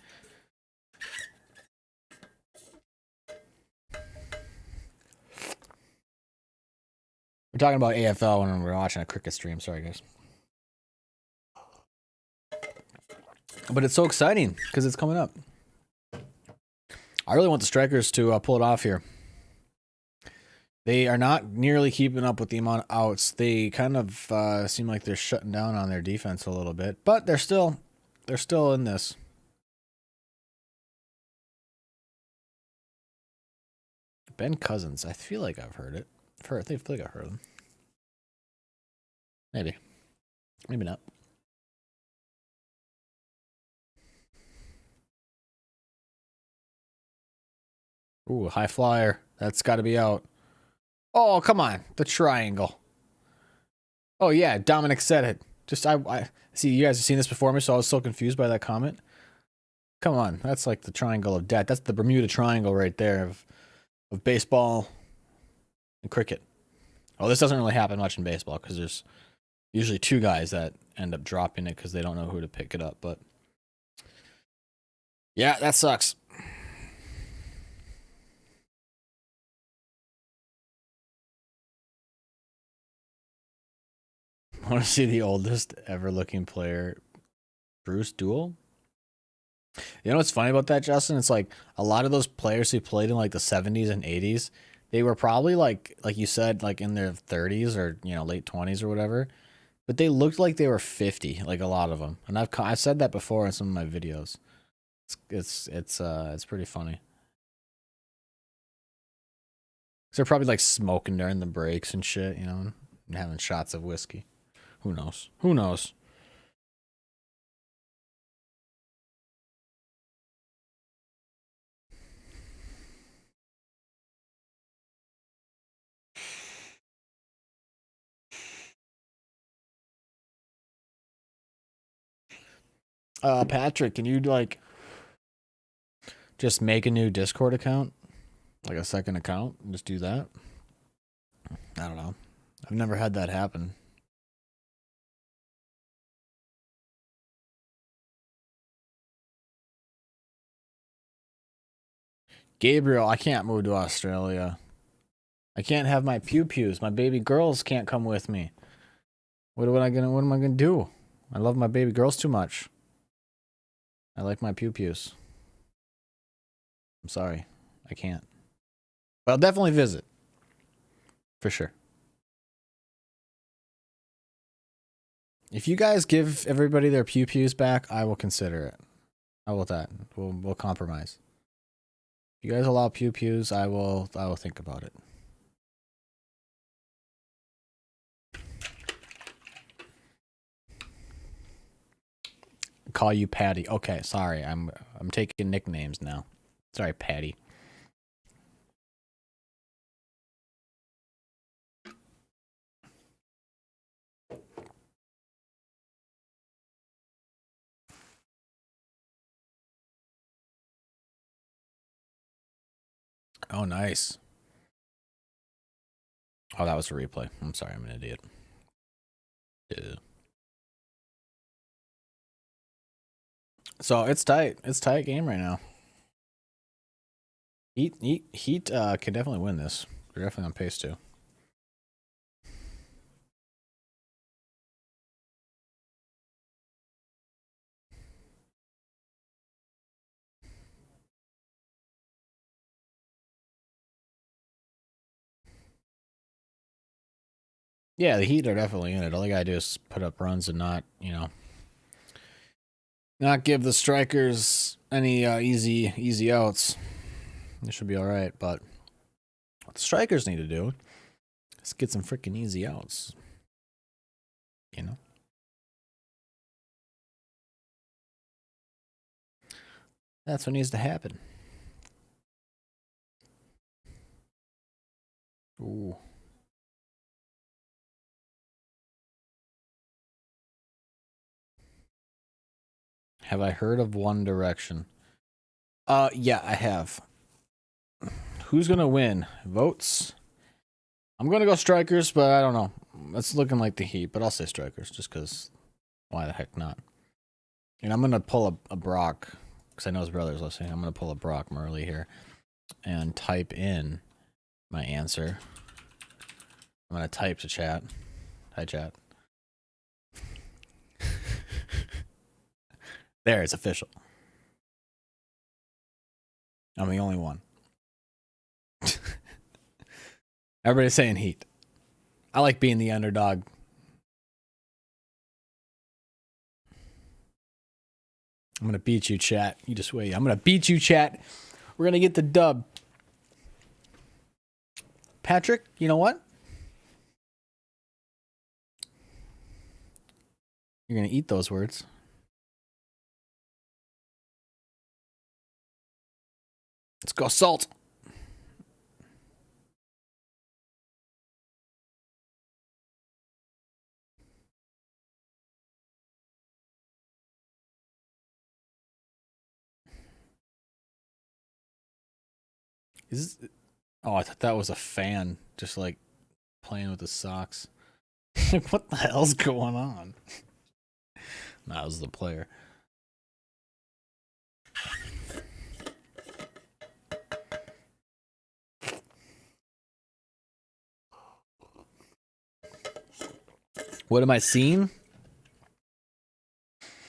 We're talking about AFL when we're watching a cricket stream. Sorry, guys. But it's so exciting because it's coming up. I really want the Strikers to pull it off here. They are not nearly keeping up with the amount of outs. They kind of seem like they're shutting down on their defense a little bit, but they're still in this. Ben Cousins. I feel like I've heard it. I feel like I've heard them. Maybe not. Ooh, high flyer. That's got to be out. Oh, come on. The triangle. Oh, yeah. Dominic said it. Just, I see you guys have seen this before me, so I was so confused by that comment. Come on. That's like the triangle of death. That's the Bermuda Triangle right there of baseball and cricket. Oh, this doesn't really happen much in baseball because there's usually 2 guys that end up dropping it because they don't know who to pick it up. But yeah, that sucks. I want to see the oldest ever looking player, Bruce Duel. You know what's funny about that, Justin? It's like a lot of those players who played in like the 70s and 80s, they were probably like you said, like in their 30s or late 20s or whatever. But they looked like they were 50, like a lot of them. And I've said that before in some of my videos. It's pretty funny. 'Cause they're probably like smoking during the breaks and shit, and having shots of whiskey. Who knows? Who knows? Patrick, can you like just make a new Discord account, like a second account, and just do that? I don't know. I've never had that happen. Gabriel, I can't move to Australia. I can't have my pew-pews. My baby girls can't come with me. What am I gonna do? I love my baby girls too much. I like my pew-pews. I'm sorry. I can't. But I'll definitely visit. For sure. If you guys give everybody their pew-pews back, I will consider it. How about that? We'll compromise. If you guys allow pew-pews, I will think about it. Call you Patty. Okay, sorry. I'm taking nicknames now. Sorry, Patty. Oh, nice. Oh, that was a replay. I'm sorry, I'm an idiot. Duh. So it's tight. It's tight game right now. Heat can definitely win this. They're definitely on pace too. Yeah, the Heat are definitely in it. All they gotta do is put up runs and not give the strikers any easy outs. They should be all right. But what the strikers need to do is get some freaking easy outs. That's what needs to happen. Ooh. Have I heard of One Direction? Yeah, I have. Who's gonna win? Votes? I'm gonna go strikers, but I don't know. It's looking like the Heat, but I'll say strikers just because. Why the heck not? And I'm gonna pull a Brock because I know his brother's listening. I'm gonna pull a Brock Murley here and type in my answer. I'm gonna type to chat. Hi, chat. There, it's official. I'm the only one. Everybody's saying Heat. I like being the underdog. I'm gonna beat you, chat. You just wait. I'm gonna beat you, chat. We're gonna get the dub. Patrick, you know what? You're gonna eat those words. Let's go, Salt. Is this, oh, I thought that was a fan just like playing with his socks. Like, what the hell's going on? That was the player. What am I seeing?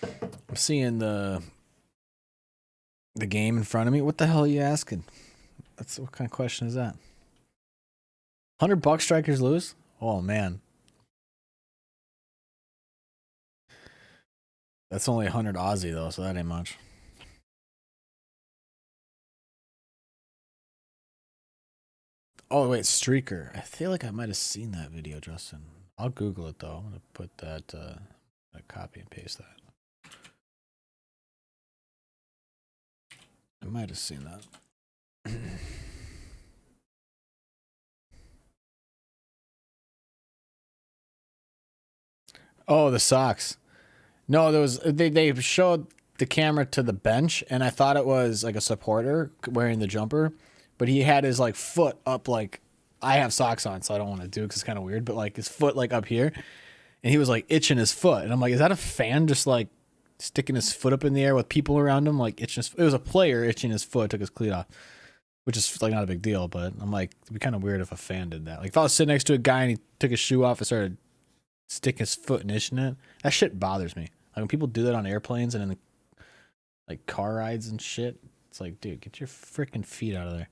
I'm seeing the The game in front of me? What the hell are you asking? That's what kind of question is that? $100 strikers lose? Oh man. That's only 100 Aussie though, so that ain't much. Oh wait, streaker. I feel like I might have seen that video, Justin. I'll Google it though. I'm gonna put that copy and paste that. I might have seen that. Oh, the socks. No, there was they showed the camera to the bench, and I thought it was like a supporter wearing the jumper, but he had his like foot up like I have socks on, so I don't want to do it because it's kind of weird. But like his foot like up here, and he was like itching his foot, and I'm like, is that a fan just like sticking his foot up in the air with people around him like itching? It was a player itching his foot, took his cleat off, which is like not a big deal. But I'm like, it'd be kind of weird if a fan did that. Like if I was sitting next to a guy and he took his shoe off and started sticking his foot and itching it, that shit bothers me. Like when people do that on airplanes and in the, like car rides and shit, it's like, dude, get your freaking feet out of there.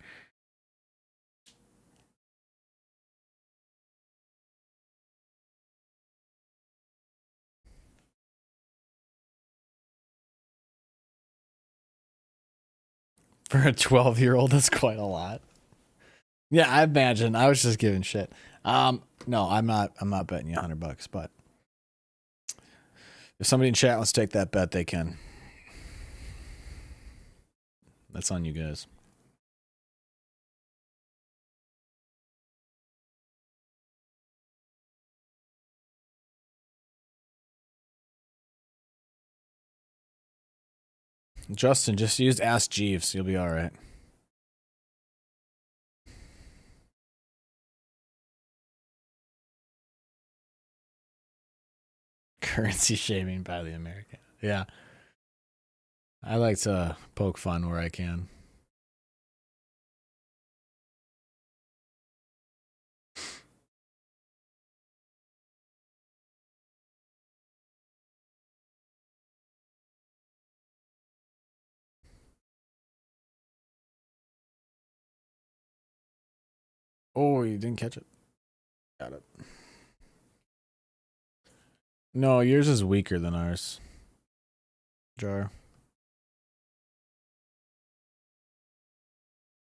For a 12-year-old, that's quite a lot. Yeah, I imagine. I was just giving shit. No, I'm not betting you $100, but if somebody in chat wants to take that bet, they can. That's on you guys. Justin, just use Ask Jeeves. You'll be all right. Currency shaming by the American. Yeah. I like to poke fun where I can. Oh, you didn't catch it. Got it. No, yours is weaker than ours. Jar.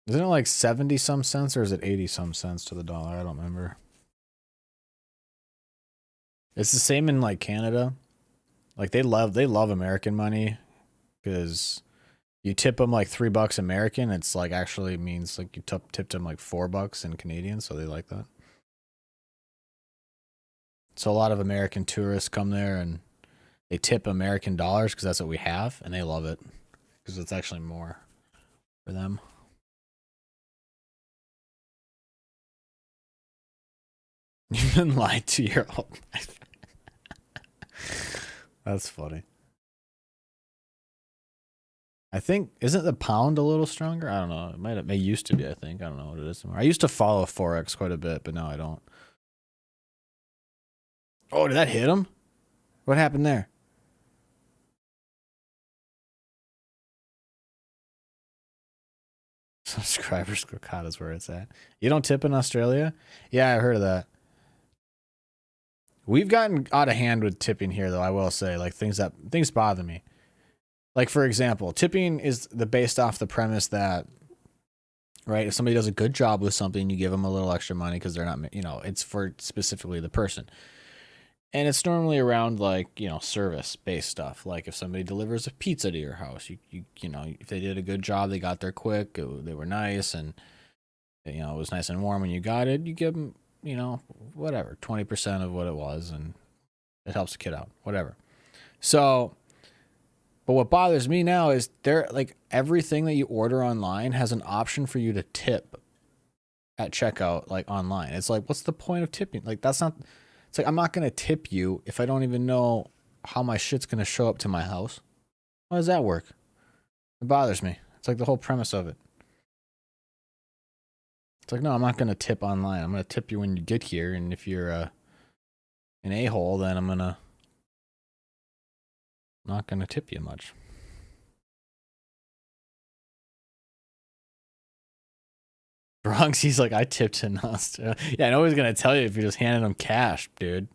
Isn't it like 70 some cents or is it 80 some cents to the dollar? I don't remember. It's the same in like Canada. Like they love American money because you tip them like $3 American. It's like actually means like you tipped them like $4 in Canadian, so they like that. So a lot of American tourists come there and they tip American dollars because that's what we have, and they love it because it's actually more for them. You've been lied to your whole life. That's funny. I think isn't the pound a little stronger? I don't know. It may used to be. I think I don't know what it is anymore. I used to follow forex quite a bit, but now I don't. Oh, did that hit him? What happened there? Subscribers caught is where it's at. You don't tip in Australia? Yeah, I heard of that. We've gotten out of hand with tipping here, though. I will say, like things bother me. Like for example, tipping is based off the premise that, right, if somebody does a good job with something, you give them a little extra money because they're not, it's for specifically the person. And it's normally around like, service based stuff. Like if somebody delivers a pizza to your house, if they did a good job, they got there quick, they were nice, and it was nice and warm when you got it, you give them, whatever, 20% of what it was, and it helps the kid out, whatever. So, but what bothers me now is everything that you order online has an option for you to tip at checkout, like online. It's like, what's the point of tipping? Like it's like, I'm not going to tip you if I don't even know how my shit's going to show up to my house. How does that work? It bothers me. It's like the whole premise of it. It's like, no, I'm not going to tip online. I'm going to tip you when you get here. And if you're an a-hole, then I'm not going to tip you much. Bronx, he's like, I tipped in Australia. Yeah, nobody's gonna tell you if you're just handing them cash, dude.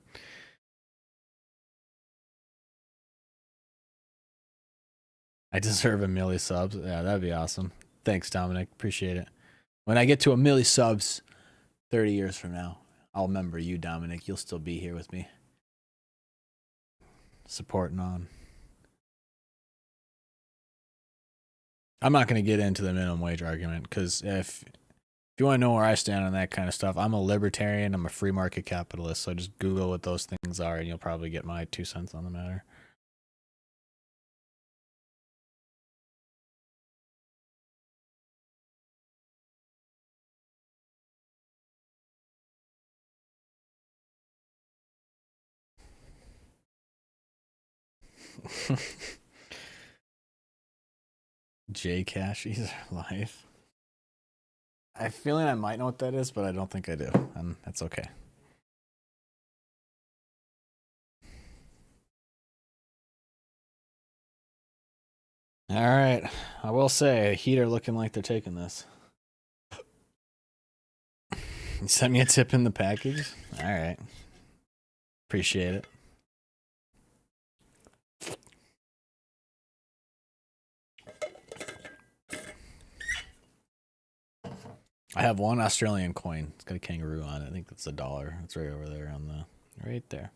I deserve a milli subs. Yeah, that'd be awesome. Thanks, Dominic. Appreciate it. When I get to a milli subs 30 years from now, I'll remember you, Dominic. You'll still be here with me. Supporting on. I'm not going to get into the minimum wage argument because if you want to know where I stand on that kind of stuff, I'm a libertarian. I'm a free market capitalist. So just Google what those things are and you'll probably get my 2 cents on the matter. J Cashy's life. I have a feeling I might know what that is, but I don't think I do. And that's okay. All right. I will say, Heat are looking like they're taking this. You sent me a tip in the package? All right. Appreciate it. I have one Australian coin. It's got a kangaroo on it. I think that's $1. It's right over there on the right there.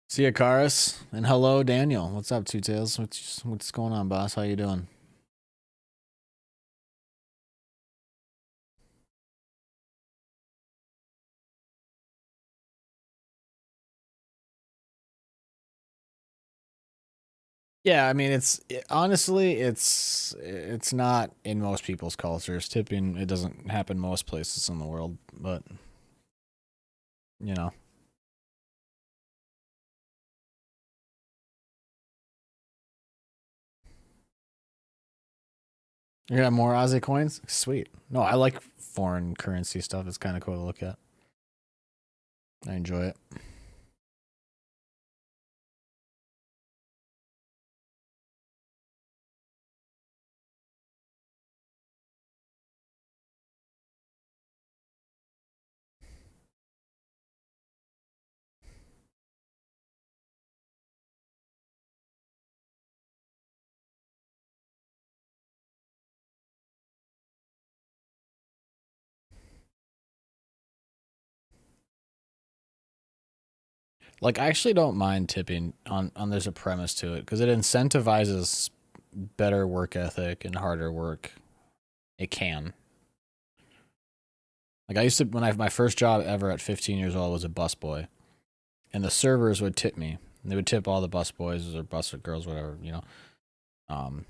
See ya, Karis. And hello, Daniel. What's up, Two Tails? What's going on, boss? How you doing? Yeah, I mean, honestly, it's not in most people's cultures. Tipping, it doesn't happen most places in the world, but you know. You got more Aussie coins? Sweet. No, I like foreign currency stuff. It's kind of cool to look at. I enjoy it. Like, I actually don't mind tipping on there's a premise to it because it incentivizes better work ethic and harder work. It can. Like, I used to, when my first job ever at 15 years old was a busboy, and the servers would tip me. They would tip all the bus boys or bus girls, whatever, you know. Um,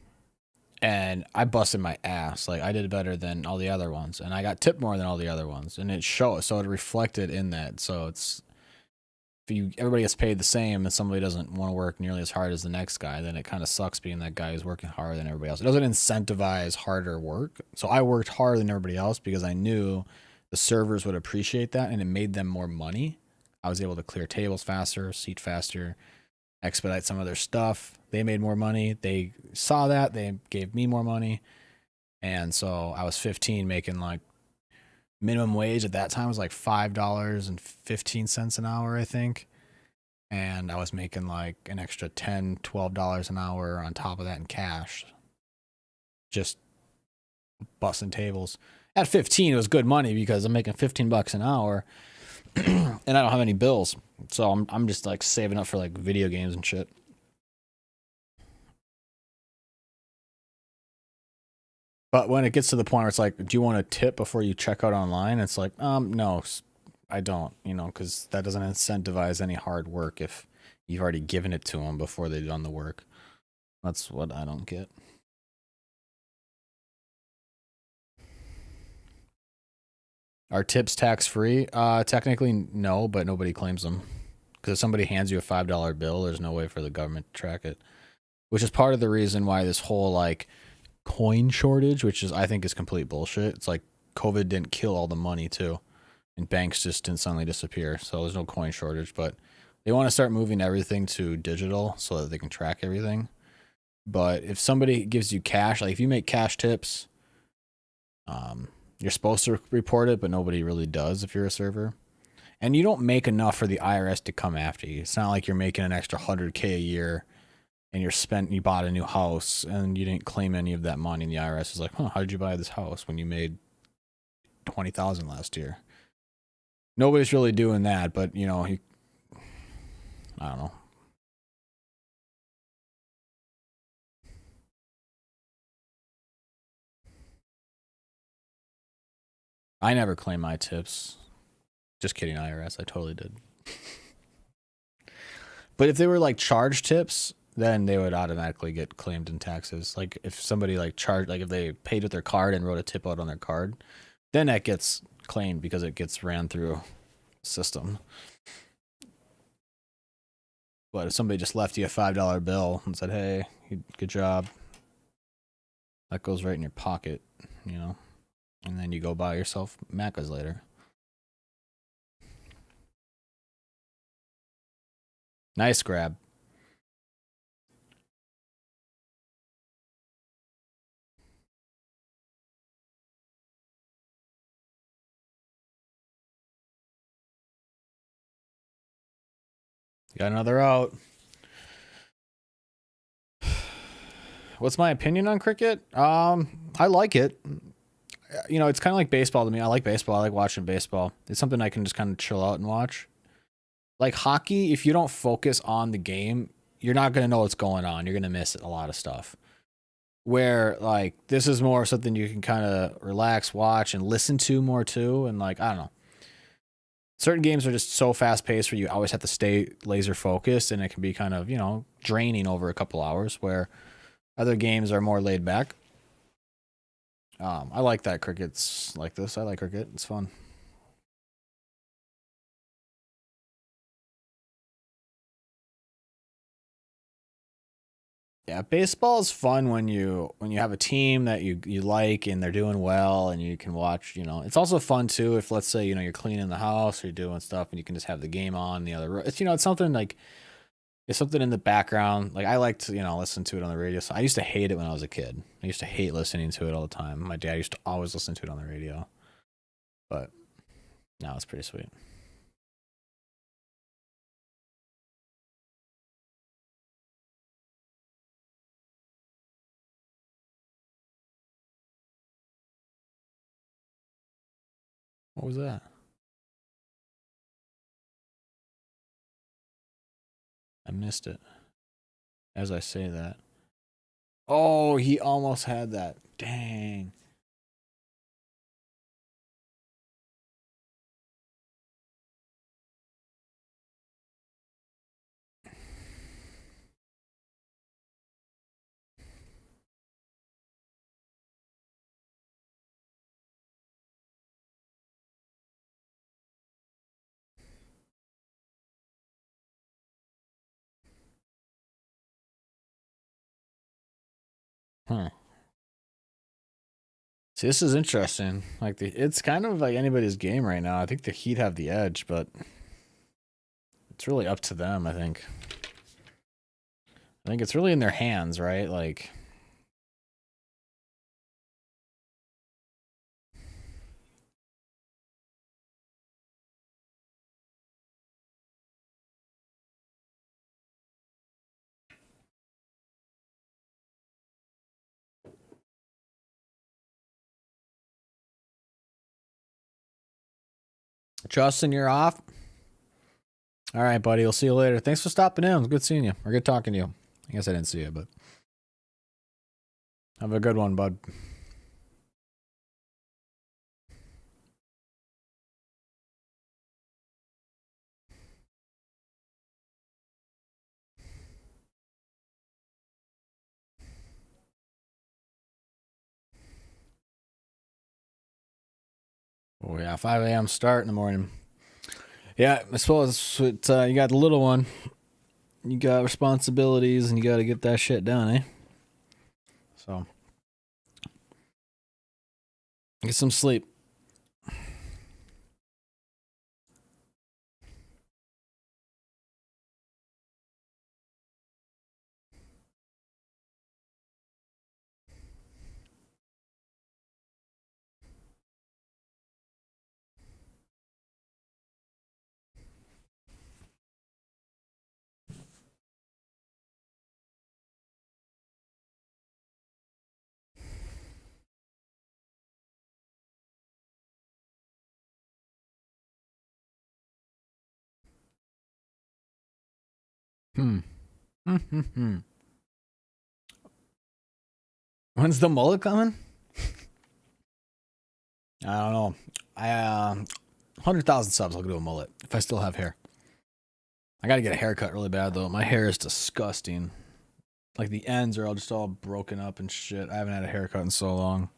and I busted my ass. Like, I did better than all the other ones, and I got tipped more than all the other ones, and it showed. So it reflected in that. So it's if everybody gets paid the same and somebody doesn't want to work nearly as hard as the next guy, then it kind of sucks being that guy who's working harder than everybody else. It doesn't incentivize harder work. So I worked harder than everybody else because I knew the servers would appreciate that and it made them more money. I was able to clear tables faster, seat faster, expedite some of their stuff. They made more money. They saw that. They gave me more money. And so I was 15 making like minimum wage at that time was like $5.15 an hour, I think. And I was making like an extra $10, $12 an hour on top of that in cash. Just busting tables. At 15, it was good money because I'm making $15 an hour and I don't have any bills. So I'm just like saving up for like video games and shit. But when it gets to the point where it's like, do you want to tip before you check out online? It's like, no, I don't, because that doesn't incentivize any hard work if you've already given it to them before they've done the work. That's what I don't get. Are tips tax free? Technically, no, but nobody claims them. Because if somebody hands you a $5 bill, there's no way for the government to track it. Which is part of the reason why this whole like coin shortage, which is I think is complete bullshit. It's like COVID didn't kill all the money too, and banks just didn't suddenly disappear. So there's no coin shortage, but they want to start moving everything to digital so that they can track everything. But if somebody gives you cash, like if you make cash tips, you're supposed to report it, but nobody really does if you're a server. And you don't make enough for the IRS to come after you. It's not like you're making an extra 100K a year and you bought a new house and you didn't claim any of that money. And the IRS is like, huh, how did you buy this house when you made 20,000 last year? Nobody's really doing that, but you know, I don't know. I never claim my tips. Just kidding, IRS. I totally did. But if they were like charge tips, then they would automatically get claimed in taxes. Like if somebody like charged, like if they paid with their card and wrote a tip out on their card, then that gets claimed because it gets ran through a system. But if somebody just left you a $5 bill and said, "Hey, good job," that goes right in your pocket, you know, and then you go buy yourself Macca's later. Nice grab. Got another out. What's my opinion on cricket? I like it. You know, it's kind of like baseball to me. I like baseball. I like watching baseball. It's something I can just kind of chill out and watch. Like hockey, if you don't focus on the game, you're not going to know what's going on. You're going to miss a lot of stuff. Where like this is more something you can kind of relax, watch, and listen to more too. And like, I don't know. Certain games are just so fast paced where you always have to stay laser focused and it can be kind of, you know, draining over a couple hours where other games are more laid back. I like that cricket's like this. I like cricket. It's fun. Yeah, baseball is fun when you have a team that you like and they're doing well and you can watch, you know. It's also fun too if let's say, you know, you're cleaning the house or you're doing stuff and you can just have the game on the other room. It's you know, it's something like it's something in the background. Like I like to, you know, listen to it on the radio. So I used to hate it when I was a kid. I used to hate listening to it all the time. My dad used to always listen to it on the radio. But now it's pretty sweet. What was that? I missed it as I say that. Oh, he almost had that. Dang. Huh. See, this is interesting. Like it's kind of like anybody's game right now. I think the Heat have the edge, but it's really up to them, I think. I think it's really in their hands, right? Like Justin, you're off. All right, buddy. We'll see you later. Thanks for stopping in. It was good seeing you. Or good talking to you. I guess I didn't see you, but have a good one, bud. Oh yeah, 5 a.m. start in the morning. Yeah, I suppose it, you got the little one. You got responsibilities, and you got to get that shit done, eh? So Get some sleep. Hmm. When's the mullet coming? I don't know. I 100,000 subs. I'll do a mullet if I still have hair. I got to get a haircut really bad though. My hair is disgusting. Like the ends are all just all broken up and shit. I haven't had a haircut in so long.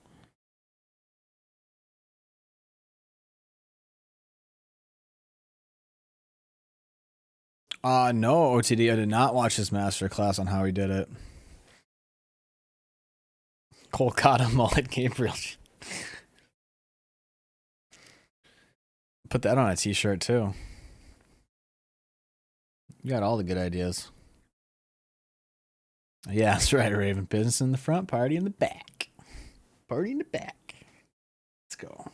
No, OTD. I did not watch his master class on how he did it. Kolkata mullet Gabriel. Put that on a t-shirt too. You got all the good ideas. Yeah, that's right, Raven. Business in the front, party in the back. Party in the back. Let's go.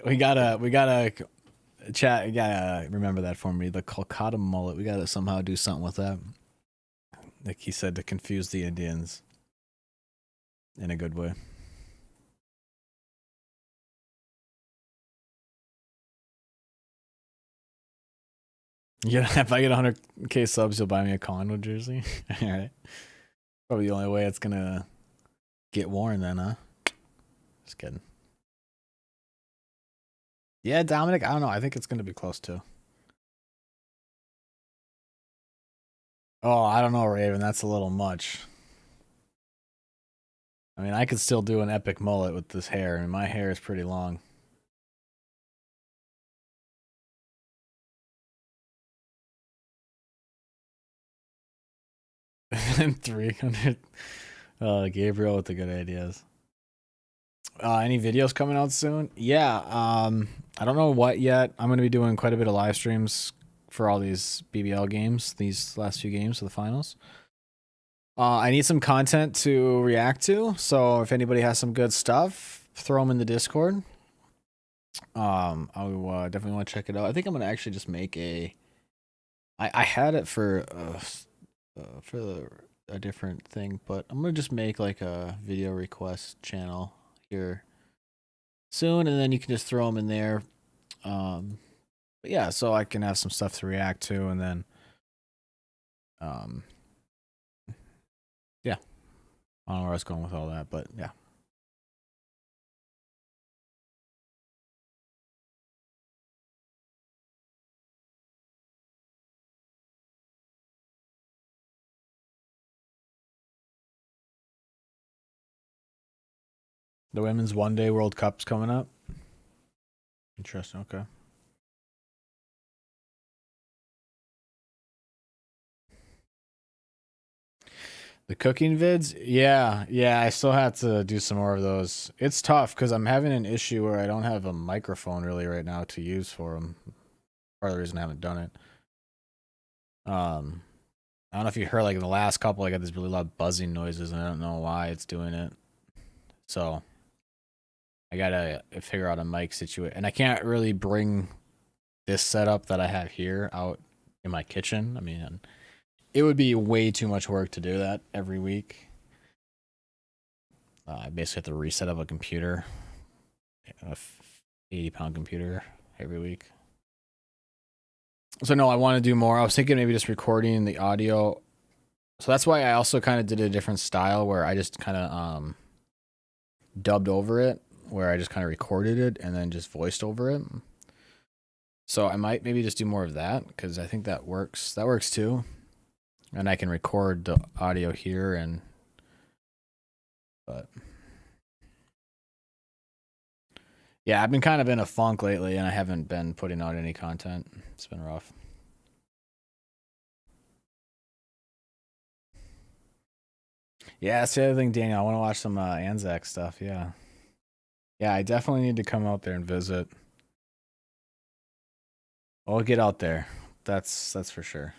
We gotta chat. You gotta remember that for me. The Kolkata mullet. We gotta somehow do something with that. Like he said, to confuse the Indians in a good way. Yeah, if I get 100K subs, you'll buy me a Collingwood jersey. All right. Probably the only way it's gonna get worn then, huh? Just kidding. Yeah, Dominic. I don't know. I think it's gonna be close to. Oh, I don't know, Raven. That's a little much. I mean, I could still do an epic mullet with this hair, and my hair is pretty long. And 300. Gabriel with the good ideas. Any videos coming out soon? Yeah. I don't know what yet. I'm going to be doing quite a bit of live streams for all these BBL games, these last few games of the finals. I need some content to react to, so if anybody has some good stuff, throw them in the Discord. I definitely want to check it out. I think I'm gonna actually just make a. I had it for a different thing, but I'm gonna just make like a video request channel here soon, and then you can just throw them in there. But yeah, so I can have some stuff to react to, and then yeah, I don't know where I was going with all that, but yeah. The women's one day World Cup's coming up. Interesting. Okay. The cooking vids, yeah, I still have to do some more of those. It's tough because I'm having an issue where I don't have a microphone really right now to use for them. Part of the reason I haven't done it. I don't know if you heard like in the last couple, I got these really loud buzzing noises, and I don't know why it's doing it. So I gotta figure out a mic situation, and I can't really bring this setup that I have here out in my kitchen. I mean, it would be way too much work to do that every week. I basically have to reset up a computer, a 80-pound computer every week. So no, I want to do more. I was thinking maybe just recording the audio. So that's why I also kind of did a different style where I just kind of dubbed over it, where I just kind of recorded it and then just voiced over it. So I might maybe just do more of that because I think that works. That works too. And I can record the audio here but Yeah, I've been kind of in a funk lately, and I haven't been putting out any content. It's been rough. Yeah, that's the other thing, Daniel. I want to watch some Anzac stuff. Yeah, yeah, I definitely need to come out there and visit. I'll get out there. That's for sure.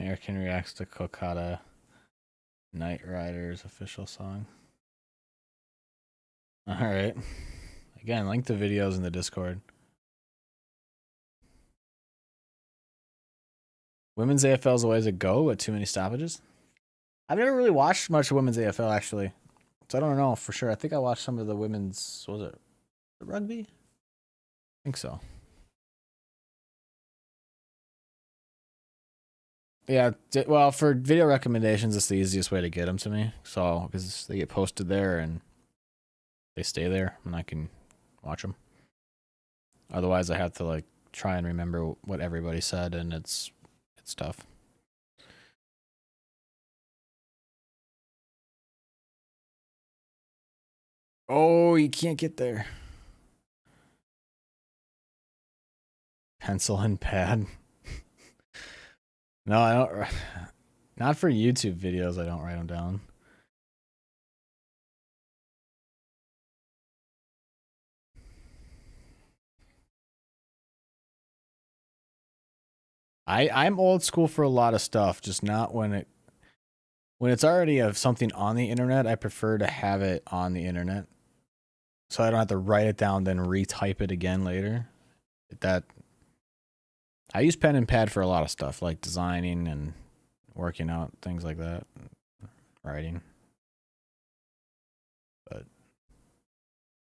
American reacts to Kokata Night Riders official song. All right. Again, link the videos in the Discord. Women's AFL is the way to go with too many stoppages. I've never really watched much women's AFL actually, so I don't know for sure. I think I watched some of the women's. What was it the rugby? I think so. Yeah. Well, for video recommendations, it's the easiest way to get them to me. So because they get posted there and they stay there, and I can watch them. Otherwise, I have to like try and remember what everybody said, and it's tough. Oh, you can't get there. Pencil and pad. No, I don't. Not for YouTube videos. I don't write them down. I'm old school for a lot of stuff, just not when it's already of something on the internet. I prefer to have it on the internet, so I don't have to write it down then retype it again later. That I use pen and pad for a lot of stuff, like designing and working out, things like that, writing. But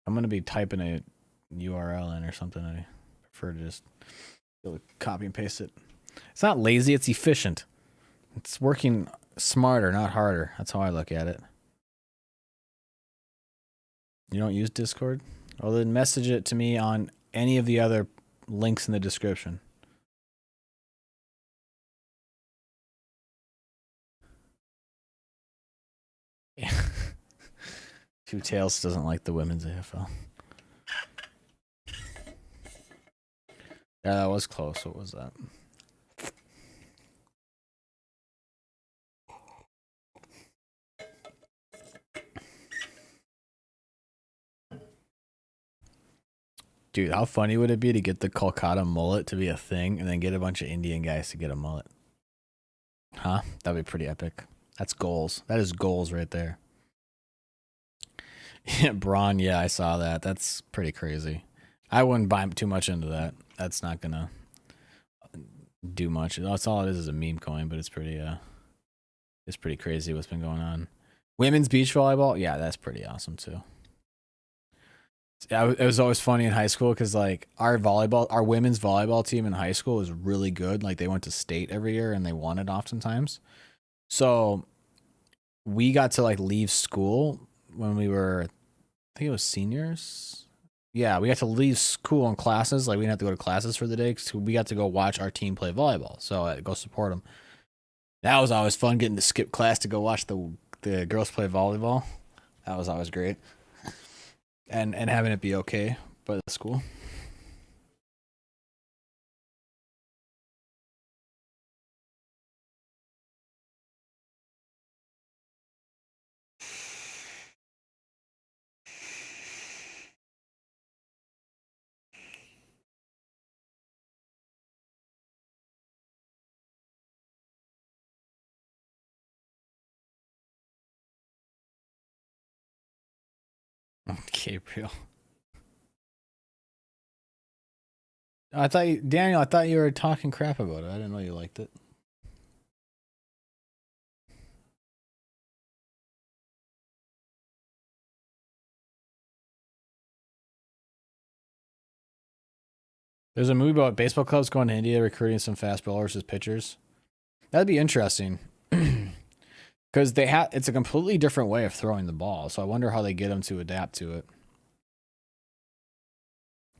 I'm gonna be typing a URL in or something. I prefer to just be able to copy and paste it. It's not lazy, it's efficient. It's working smarter, not harder. That's how I look at it. You don't use Discord? Well, then message it to me on any of the other links in the description. Two Tails doesn't like the women's AFL. Yeah, that was close. What was that? Dude, how funny would it be to get the Kolkata mullet to be a thing and then get a bunch of Indian guys to get a mullet? Huh? That'd be pretty epic. That's goals. That is goals right there. Yeah, Braun, yeah, I saw that. That's pretty crazy. I wouldn't buy too much into that. That's not gonna do much. That's all it is a meme coin, but it's pretty crazy what's been going on. Women's beach volleyball, yeah, that's pretty awesome too. Yeah, it was always funny in high school because like our women's volleyball team in high school was really good. Like they went to state every year and they won it oftentimes. So we got to like leave school when we were, I think it was seniors. Yeah, we got to leave school and classes. Like we didn't have to go to classes for the day because we got to go watch our team play volleyball. So I go support them. That was always fun getting to skip class to go watch the girls play volleyball. That was always great. And having it be okay by the school. Gabriel. Daniel, I thought you were talking crap about it. I didn't know you liked it. There's a movie about baseball clubs going to India recruiting some fast bowlers as pitchers. That'd be interesting. Because it's a completely different way of throwing the ball. So I wonder how they get them to adapt to it.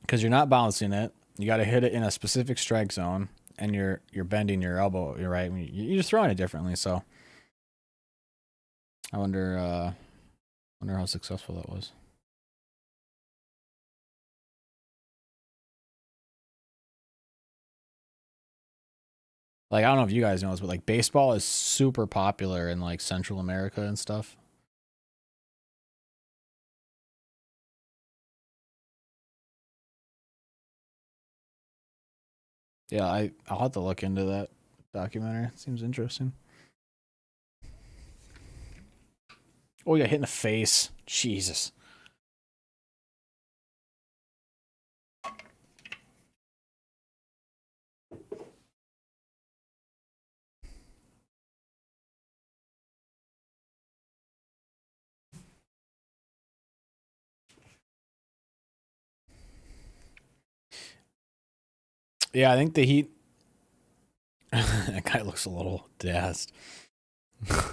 Because you're not bouncing it. You got to hit it in a specific strike zone, and you're bending your elbow. You're right. You're just throwing it differently. So I wonder how successful that was. Like, I don't know if you guys know this, but like baseball is super popular in like Central America and stuff. Yeah, I'll have to look into that documentary. It seems interesting. Oh, yeah, hit in the face. Jesus. Yeah, I think the Heat. That guy looks a little dazzed. I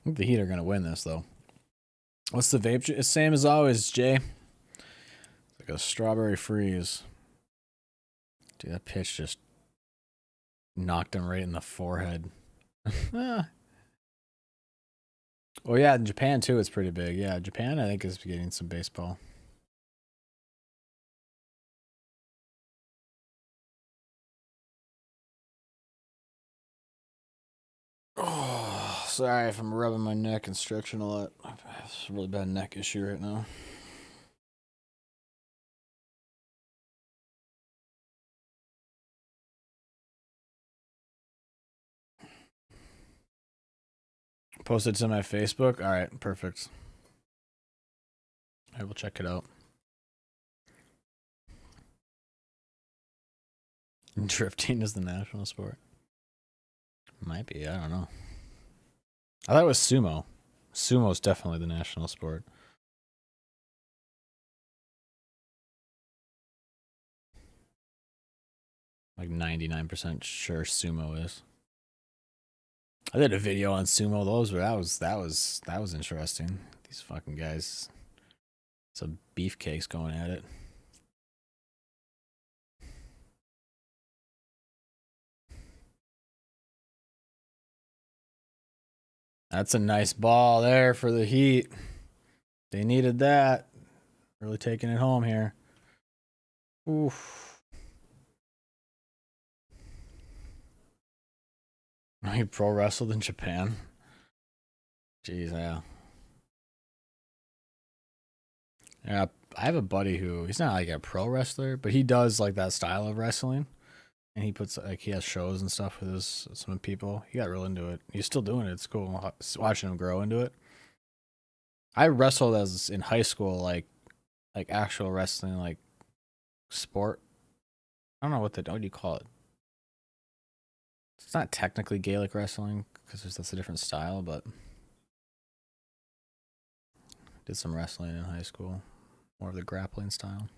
think the Heat are gonna win this though. What's the vape? It's same as always, Jay. Like a strawberry freeze. Dude, that pitch just knocked him right in the forehead. Ah. Oh yeah, in Japan too, it's pretty big. Yeah, Japan I think is getting some baseball. Oh, sorry if I'm rubbing my neck and stretching a lot. I have a really bad neck issue right now. Posted to my Facebook. All right, perfect. I will check it out. Drifting is the national sport. Might be. I don't know. I thought it was sumo. Sumo is definitely the national sport. Like 99% sure sumo is. I did a video on sumo. That was interesting. These fucking guys. Some beefcakes going at it. That's a nice ball there for the Heat. They needed that. Really taking it home here. Oof. He pro wrestled in Japan. Jeez, yeah. Yeah, I have a buddy who he's not like a pro wrestler, but he does like that style of wrestling. And he puts like he has shows and stuff with his some people. He got real into it. He's still doing it. It's cool watching him grow into it. I wrestled as in high school, like actual wrestling, like sport. I don't know what do you call it? It's not technically Gaelic wrestling because that's a different style, but did some wrestling in high school, more of the grappling style.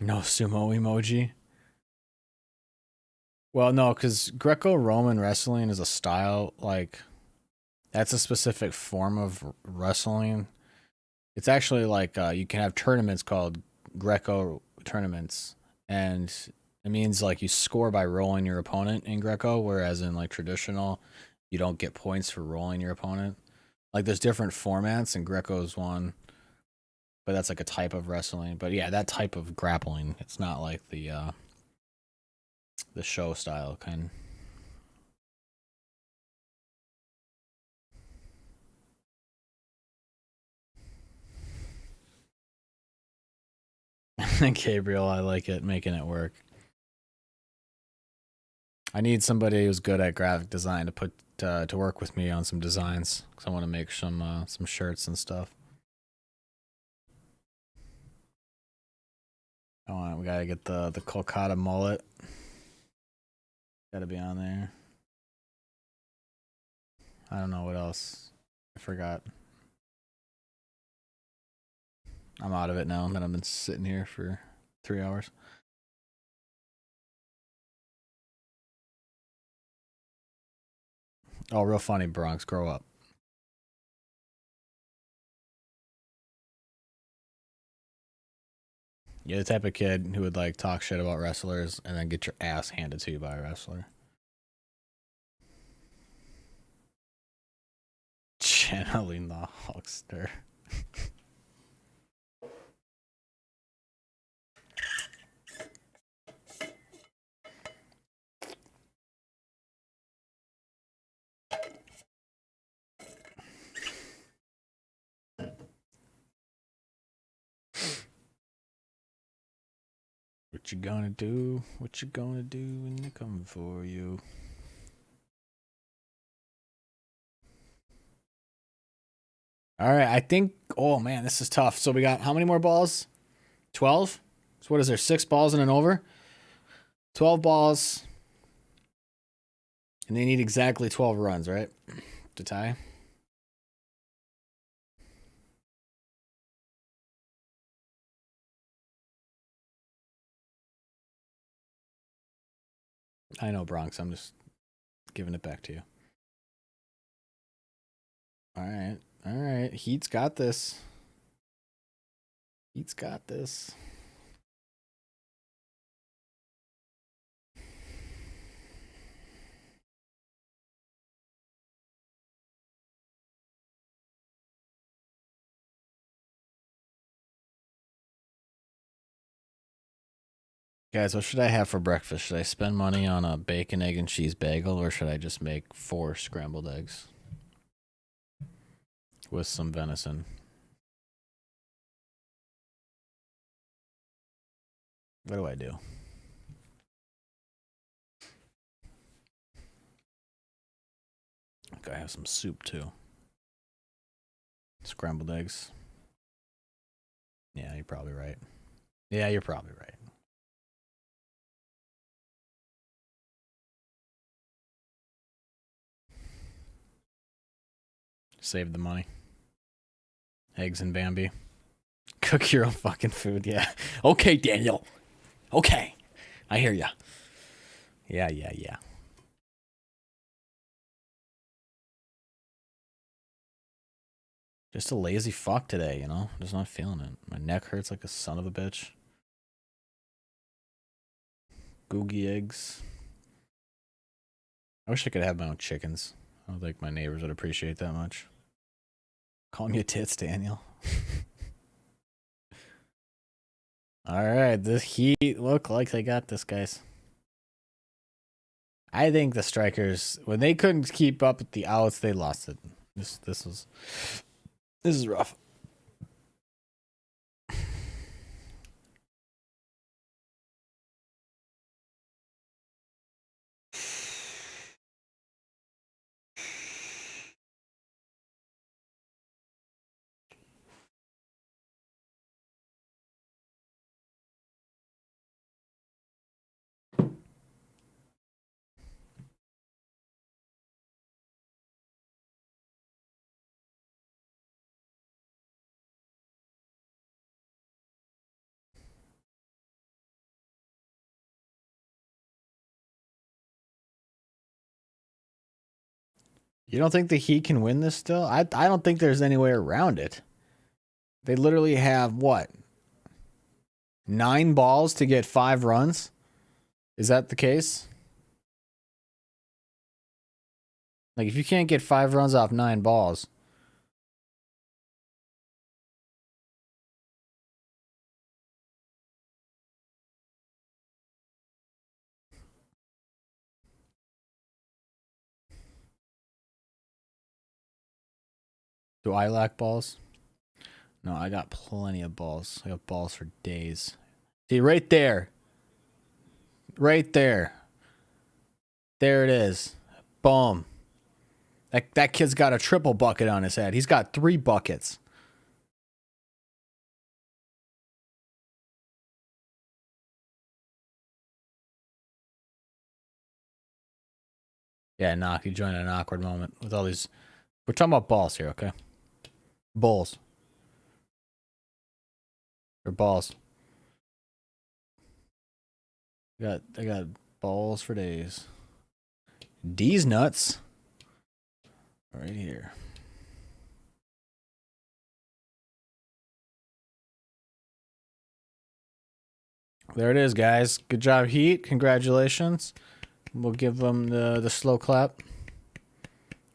No sumo emoji. Well, no, because Greco-Roman wrestling is a style like that's a specific form of wrestling. It's actually like you can have tournaments called Greco tournaments, and it means like you score by rolling your opponent in Greco, whereas in like traditional, you don't get points for rolling your opponent. Like there's different formats, and Greco's one, but that's like a type of wrestling. But yeah, that type of grappling. It's not like the show style kind. Gabriel, I like it, making it work. I need somebody who's good at graphic design to put to work with me on some designs because I want to make some shirts and stuff. Oh, we gotta get the Kolkata mullet. Gotta be on there. I don't know what else. I forgot. I'm out of it now. That I've been sitting here for 3 hours. Oh, real funny, Bronx. Grow up. You're the type of kid who would like talk shit about wrestlers and then get your ass handed to you by a wrestler. Channeling the Hulkster. What you gonna do? What you gonna do when they come for you? All right, I think. Oh man, this is tough. So we got how many more balls? 12. So what is there? 6 balls and an over. 12 balls, and they need exactly 12 runs, right, to tie. I know, Bronx. I'm just giving it back to you. All right. All right. Heat's got this. Heat's got this. Guys, what should I have for breakfast? Should I spend money on a bacon, egg, and cheese bagel, or should I just make 4 scrambled eggs with some venison? What do I do? I think I have some soup too. Scrambled eggs. Yeah, you're probably right. Yeah, you're probably right. Save the money. Eggs and Bambi. Cook your own fucking food, yeah. Okay, Daniel. Okay. I hear ya. Yeah. Just a lazy fuck today, you know? Just not feeling it. My neck hurts like a son of a bitch. Googie eggs. I wish I could have my own chickens. I don't think my neighbors would appreciate that much. Calling you tits, Daniel. All right, the Heat look like they got this, guys. I think the Strikers, when they couldn't keep up with the outs, they lost it. This is rough. You don't think the Heat can win this still? I don't think there's any way around it. They literally have what? 9 balls to get 5 runs? Is that the case? Like if you can't get 5 runs off 9 balls. Do I lack balls? No, I got plenty of balls. I got balls for days. See, right there. Right there. There it is. Boom. That kid's got a triple bucket on his head. He's got 3 buckets. Yeah, knock. You joined an awkward moment with all these. We're talking about balls here, okay? Balls. Or balls. I got balls for days. D's nuts. Right here. There it is, guys. Good job, Heat. Congratulations. We'll give them the slow clap.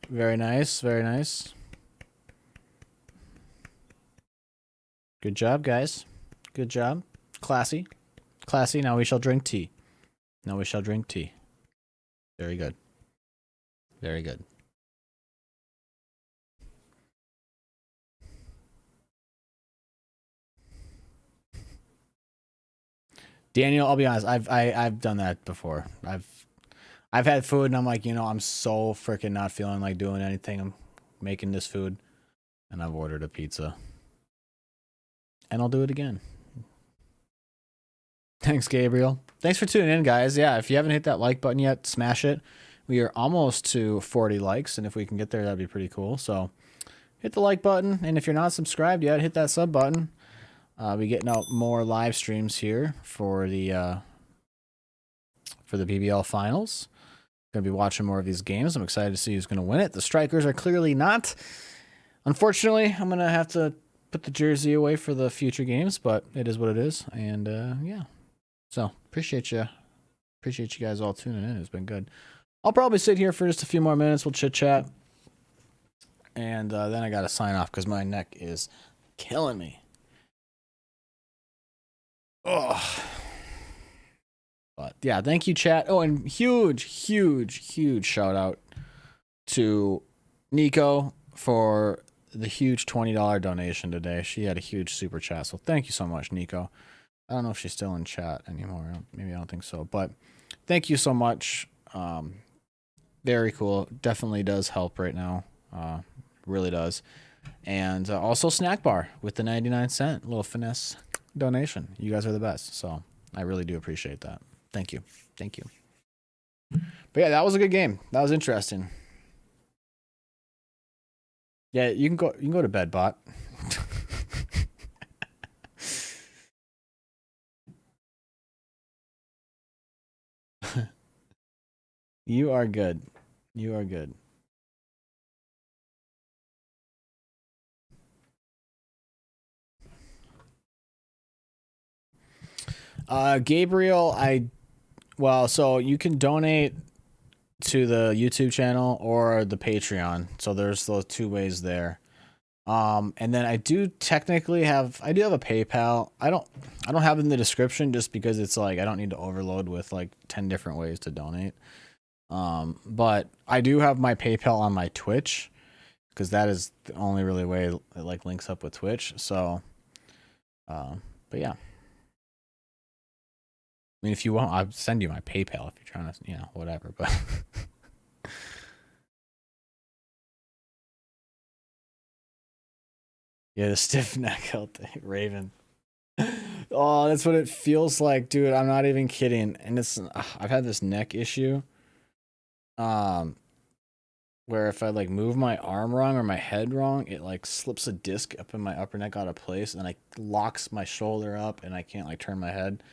Very nice. Very nice. Good job, guys. Good job. Classy. Classy. Now we shall drink tea. Now we shall drink tea. Very good. Very good. Daniel, I'll be honest. I've done that before. I've had food and I'm like, I'm so freaking not feeling like doing anything. I'm making this food, and I've ordered a pizza, and I'll do it again. Thanks, Gabriel. Thanks for tuning in, guys. Yeah, if you haven't hit that like button yet, smash it. We are almost to 40 likes, and if we can get there, that'd be pretty cool. So hit the like button, and if you're not subscribed yet, hit that sub button. Be getting out more live streams here for the BBL finals. Gonna be watching more of these games. I'm excited to see who's gonna win it. The Strikers are clearly not. Unfortunately, I'm gonna have to put the jersey away for the future games, but it is what it is. And yeah, so appreciate you guys all tuning in. It's been good. I'll probably sit here for just a few more minutes. We'll chit chat, and then I gotta sign off because my neck is killing me. Oh. But yeah, thank you, chat. Oh, and huge shout out to Nico for the huge $20 donation today. She had a huge super chat, so thank you so much, Nico. I don't know if she's still in chat anymore. Maybe I don't think so, but thank you so much. Very cool. Definitely does help right now. Really does. And also Snack Bar with the 99-cent little finesse donation. You guys are the best, so I really do appreciate that. Thank you. Thank you. But yeah, that was a good game. That was interesting. Yeah, you can go to bed, bot. You are good. You are good. Gabriel, so you can donate to the YouTube channel or the Patreon. So there's those two ways there. And then I do technically have a PayPal. I don't have it in the description just because it's like I don't need to overload with like 10 different ways to donate. But I do have my PayPal on my Twitch because that is the only really way it like links up with Twitch. So, but yeah. I mean, if you want, I'll send you my PayPal if you're trying to, whatever. But yeah, the stiff neck out there, Raven. Oh, that's what it feels like, dude. I'm not even kidding. And I've had this neck issue. Where if I like move my arm wrong or my head wrong, it like slips a disc up in my upper neck out of place and like locks my shoulder up and I can't like turn my head.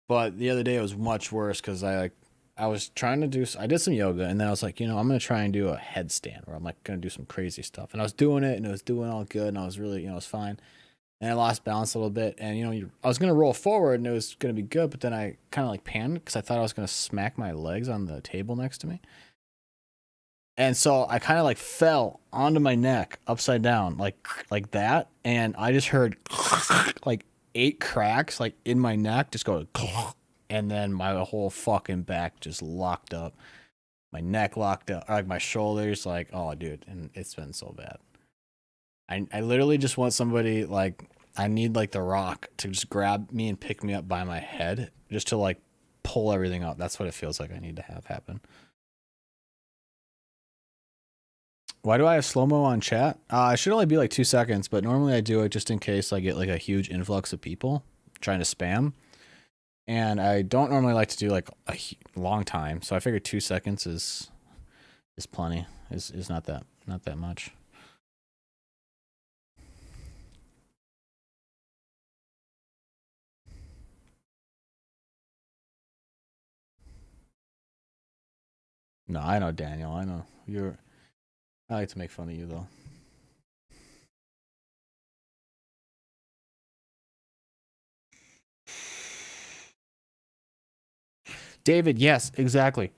But the other day it was much worse because I was trying to I did some yoga and then I was like, I'm gonna try and do a headstand where I'm like gonna do some crazy stuff. And I was doing it and it was doing all good and I was really, it was fine. And I lost balance a little bit and I was gonna roll forward and it was gonna be good, but then I kind of like panicked because I thought I was gonna smack my legs on the table next to me. And so I kind of like fell onto my neck upside down, like that. And I just heard like 8 cracks like in my neck just go, and then my whole fucking back just locked up. My neck locked up, like my shoulders, like, oh, dude. And it's been so bad. I literally just want somebody like, I need like The Rock to just grab me and pick me up by my head just to like pull everything out. That's what it feels like I need to have happen. Why do I have slow-mo on chat? It should only be like 2 seconds, but normally I do it just in case I get like a huge influx of people trying to spam. And I don't normally like to do like a long time, so I figured 2 seconds is plenty. Is not that much. No, I know, Daniel. I know I like to make fun of you though. David, yes, exactly.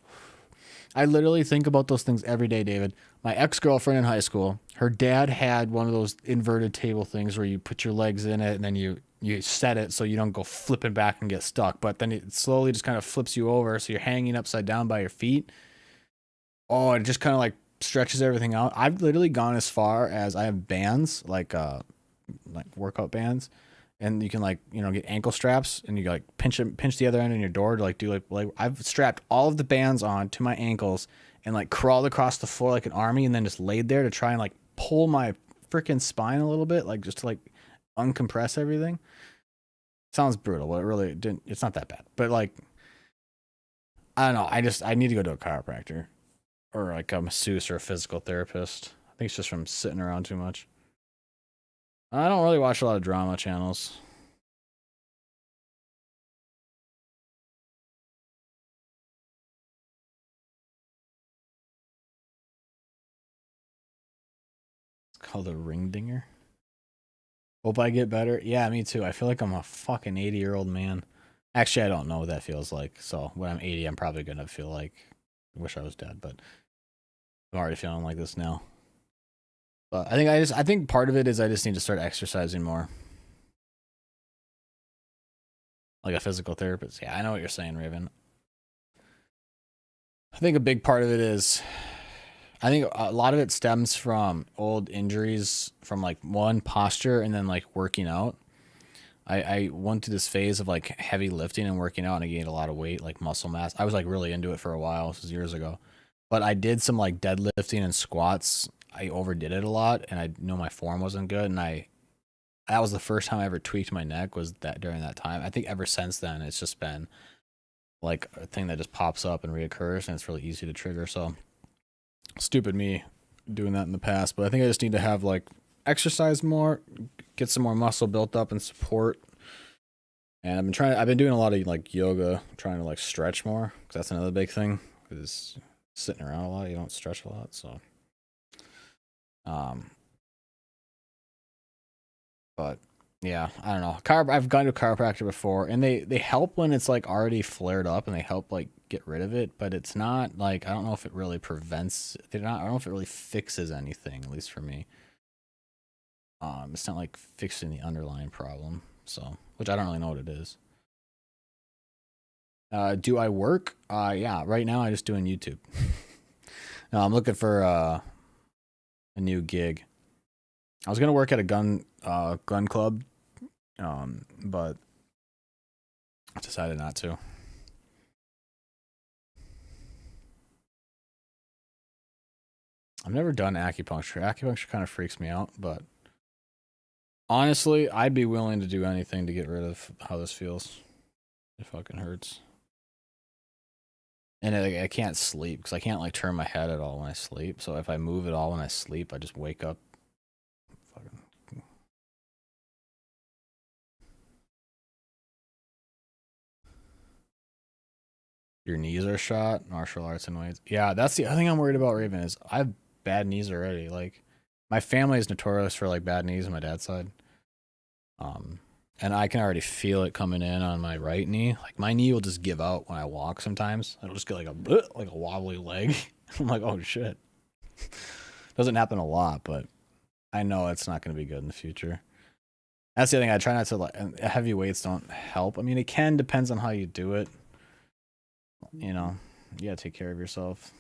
I literally think about those things every day, David. My ex-girlfriend in high school, her dad had one of those inverted table things where you put your legs in it and then you set it so you don't go flipping back and get stuck. But then it slowly just kind of flips you over so you're hanging upside down by your feet. Oh, it just kind of like stretches everything out. I've literally gone as far as I have bands like workout bands, and you can like get ankle straps and you like pinch the other end in your door to like do like I've strapped all of the bands on to my ankles and like crawled across the floor like an army and then just laid there to try and like pull my freaking spine a little bit, like just to like uncompress everything. Sounds brutal, but it really didn't. It's not that bad, but like I don't know. I need to go to a chiropractor or like a masseuse or a physical therapist. I think it's just from sitting around too much. I don't really watch a lot of drama channels. It's called a ring dinger. Hope I get better. Yeah, me too. I feel like I'm a fucking 80-year-old man. Actually, I don't know what that feels like. So when I'm 80, I'm probably gonna feel like I wish I was dead, but I'm already feeling like this now. But I think part of it is I just need to start exercising more. Like a physical therapist. Yeah, I know what you're saying, Raven. I think a big part of it is I think a lot of it stems from old injuries from like one posture and then like working out. I went through this phase of like heavy lifting and working out and I gained a lot of weight, like muscle mass. I was like really into it for a while. This was years ago. But I did some like deadlifting and squats. I overdid it a lot and I know my form wasn't good and that was the first time I ever tweaked my neck was that during that time. I think ever since then it's just been like a thing that just pops up and reoccurs and it's really easy to trigger. So stupid me doing that in the past, but I think I just need to have like exercise more, get some more muscle built up and support. And I've been doing a lot of like yoga, trying to like stretch more because that's another big thing. Is sitting around a lot, you don't stretch a lot. So, but yeah, I don't know. I've gone to a chiropractor before, and they help when it's like already flared up, and they help like get rid of it. But it's not like I don't know if it really prevents. They're not. I don't know if it really fixes anything. At least for me, it's not like fixing the underlying problem. So, which I don't really know what it is. Do I work? Yeah. Right now, I'm just doing YouTube. No, I'm looking for a new gig. I was gonna work at a gun club, but I decided not to. I've never done acupuncture. Acupuncture kind of freaks me out, but honestly, I'd be willing to do anything to get rid of how this feels. It fucking hurts. And I can't sleep because I can't like turn my head at all when I sleep. So if I move at all when I sleep, I just wake up. Fucking. Your knees are shot. Martial arts and weights. Yeah, that's the other thing I'm worried about, Raven, is I have bad knees already. Like my family is notorious for like bad knees on my dad's side. Um, and I can already feel it coming in on my right knee. Like my knee will just give out when I walk sometimes. It'll just get like like a wobbly leg. I'm like, oh shit. Doesn't happen a lot, but I know it's not going to be good in the future. That's the other thing. I try not to like heavy weights don't help. I mean, it can depends on how you do it. You know, you gotta take care of yourself.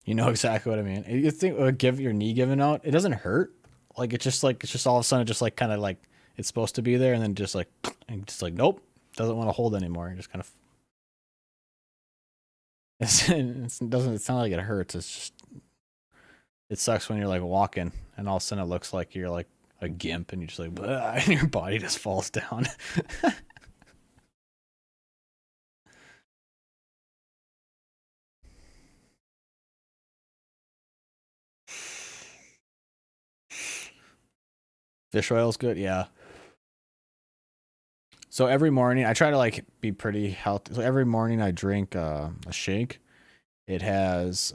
You know exactly what I mean. You think give your knee giving out, it doesn't hurt. Like it's just all of a sudden just like kind of like it's supposed to be there, and then just like and just like nope, doesn't want to hold anymore. It just kind of it doesn't sound like it hurts. It's just it sucks when you're like walking and all of a sudden it looks like you're like a gimp and you just like and your body just falls down. Fish oil is good, yeah. So every morning I try to like be pretty healthy. So every morning I drink a shake. It has